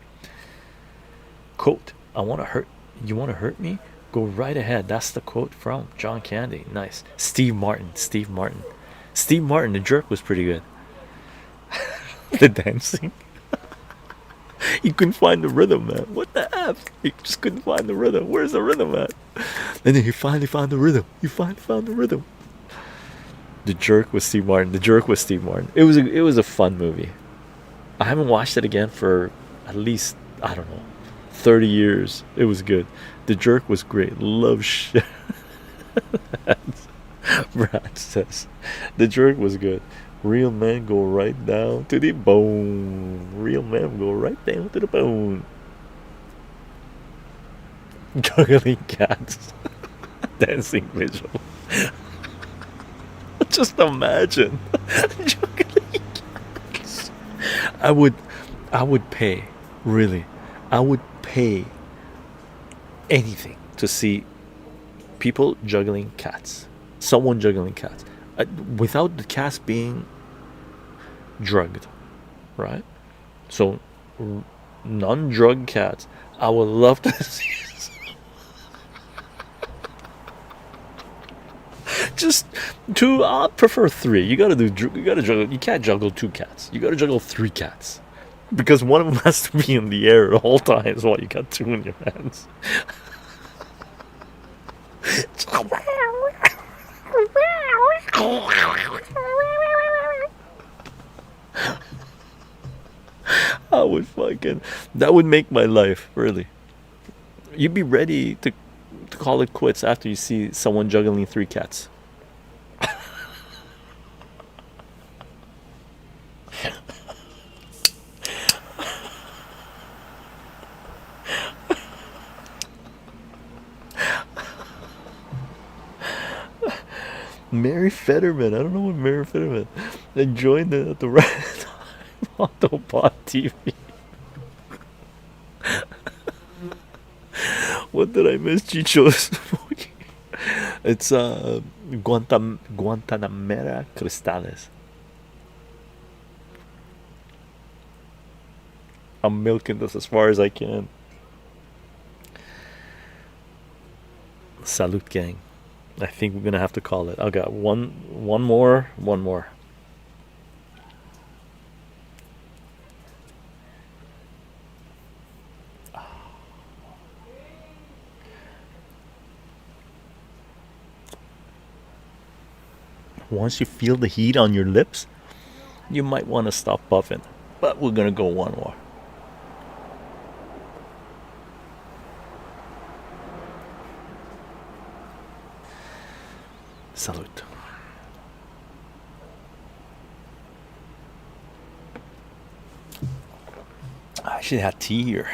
Quote: "I want to hurt. You want to hurt me? Go right ahead." That's the quote from John Candy. Nice. Steve Martin. Steve Martin. Steve Martin. The jerk was pretty good. The dancing. He couldn't find the rhythm, man. What the F? He just couldn't find the rhythm. Where's the rhythm at? And then he finally found the rhythm. He finally found the rhythm. The jerk was Steve Martin. The jerk was Steve Martin. It was a fun movie. I haven't watched it again for at least, I don't know, 30 years. It was good. The jerk was great. Love shit. Brad says the jerk was good. Real men go right down to the bone. Real men go right down to the bone. Juggling cats. Dancing visual. Just imagine. Juggling cats. I would pay, really. I would pay anything to see people juggling cats. Someone juggling cats. Without the cats being drugged, right? So non-drug cats. I would love to see just two. I prefer three. You gotta juggle. You can't juggle two cats. You gotta juggle three cats, because one of them has to be in the air the whole time while you got two in your hands. I would fucking, that would make my life, really. You'd be ready to call it quits after you see someone juggling three cats. Mary Fetterman. I don't know what Mary Fetterman. I joined it at the right time on Duopoly TV. What did I miss? Chycho. It's Guantanamera Cristales. I'm milking this as far as I can. Salute, gang. I think we're gonna have to call it. I got one more. Once you feel the heat on your lips, you might want to stop puffing, but we're gonna go one more. Salute. I should have tea here.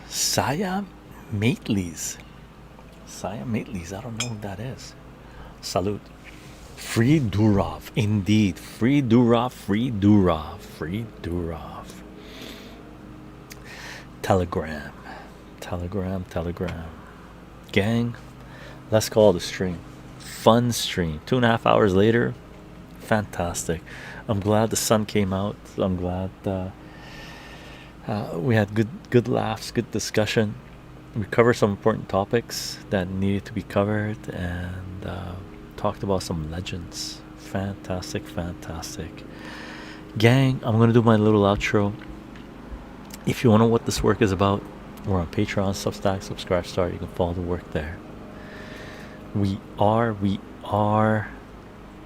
Saya Maitleys. I don't know who that is. Salute. Free Durov. Indeed. Free Durov. Telegram. Gang, let's call it a stream. Fun stream. 2.5 hours later. Fantastic. I'm glad the sun came out. I'm glad we had good laughs, good discussion. We covered some important topics that needed to be covered, and talked about some legends. Fantastic. Gang, I'm gonna do my little outro. If you want to know what this work is about, we're on Patreon, Substack, Subscribe Star. You can follow the work there. We are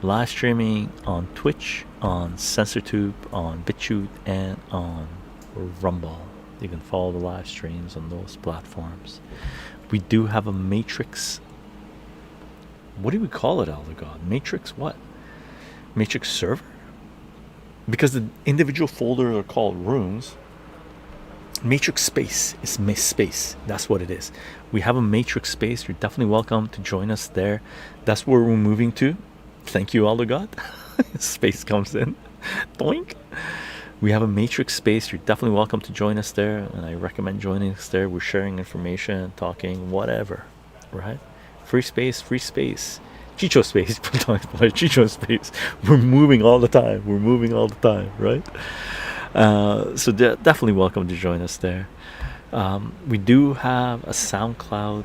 live streaming on Twitch, on Censorship, on BitChute, and on Rumble. You can follow the live streams on those platforms. We do have a Matrix. What do we call it, Elder God? Matrix what? Matrix server? Because the individual folders are called rooms. Matrix space is space. That's what it is. We have a matrix space. You're definitely welcome to join us there. That's where we're moving to. Thank you, Aldo God. Space comes in. Doink. We have a matrix space. You're definitely welcome to join us there, and I recommend joining us there. We're sharing information, talking, whatever, right? Free space, free space. Chycho space. Chycho space. We're moving all the time. We're moving all the time, right? So definitely welcome to join us there. We do have a SoundCloud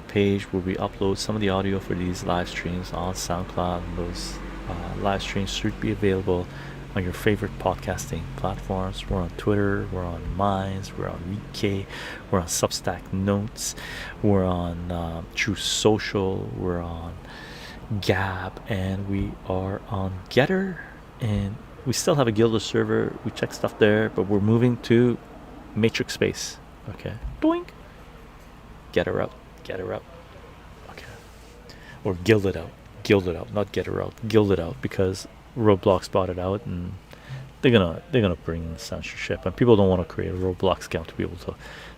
page where we upload some of the audio for these live streams on SoundCloud. Those live streams should be available on your favorite podcasting platforms. We're on Twitter, we're on Minds, we're on VK, we're on Substack Notes, we're on True Social, we're on Gab, and we are on Getter, and we still have a Gilda server. We check stuff there, but we're moving to Matrix Space. Okay, doink. Get her out, okay, or gild it out, not get her out, gild it out, because Roblox bought it out, and they're gonna bring in censorship, and people don't want to create a Roblox account to be able to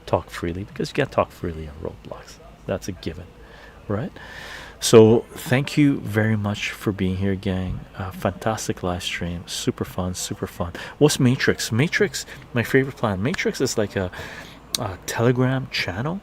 talk freely, because you can't talk freely on Roblox. That's a given, right? So thank you very much for being here, gang. Fantastic live stream, super fun. What's Matrix? Matrix, my favorite plan. Matrix is like a Telegram channel,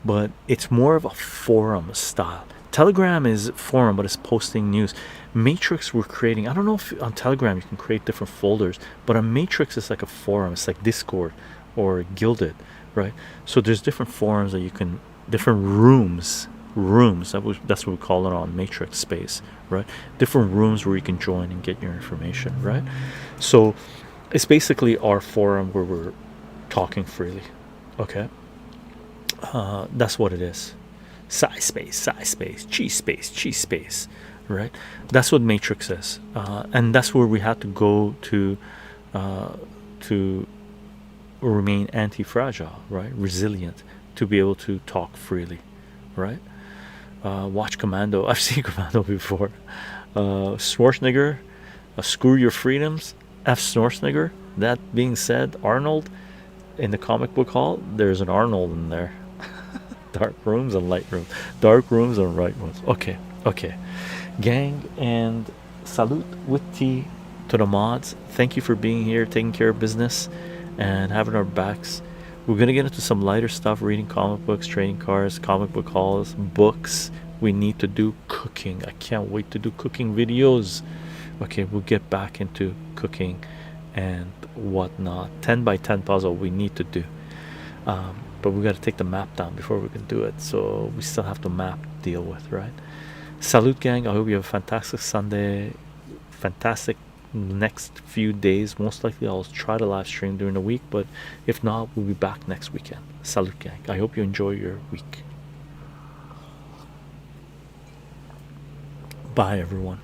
but it's more of a forum style. Telegram is forum, but it's posting news. Matrix, we're creating, I don't know if on Telegram you can create different folders, but on Matrix it's like a forum. It's like Discord or Gilded, right? So there's different forums that you can, different rooms, that's what we call it on Matrix Space, right? Different rooms where you can join and get your information, right? So it's basically our forum where we're talking freely. Okay, that's what it is. Psi space, chi space, right? That's what Matrix is, and that's where we had to go to remain anti-fragile, right? Resilient, to be able to talk freely, right? Watch Commando. I've seen Commando before. Schwarzenegger, screw your freedoms. F Schwarzenegger. That being said, Arnold, in the comic book hall, there's an Arnold in there. Dark rooms and light rooms. Dark rooms and light rooms. Okay. Gang, and salute with tea to the mods. Thank you for being here, taking care of business, and having our backs. We're going to get into some lighter stuff, reading comic books, trading cards, comic book hauls, books. We need to do cooking. I can't wait to do cooking videos. Okay, we'll get back into cooking and whatnot. 10 by 10 puzzle we need to do. But we got to take the map down before we can do it. So we still have the map to deal with, right? Salute, gang. I hope you have a fantastic Sunday. Fantastic next few days. Most likely I'll try to live stream during the week, but if not, we'll be back next weekend. Salute, gang. I hope you enjoy your week. Bye, everyone.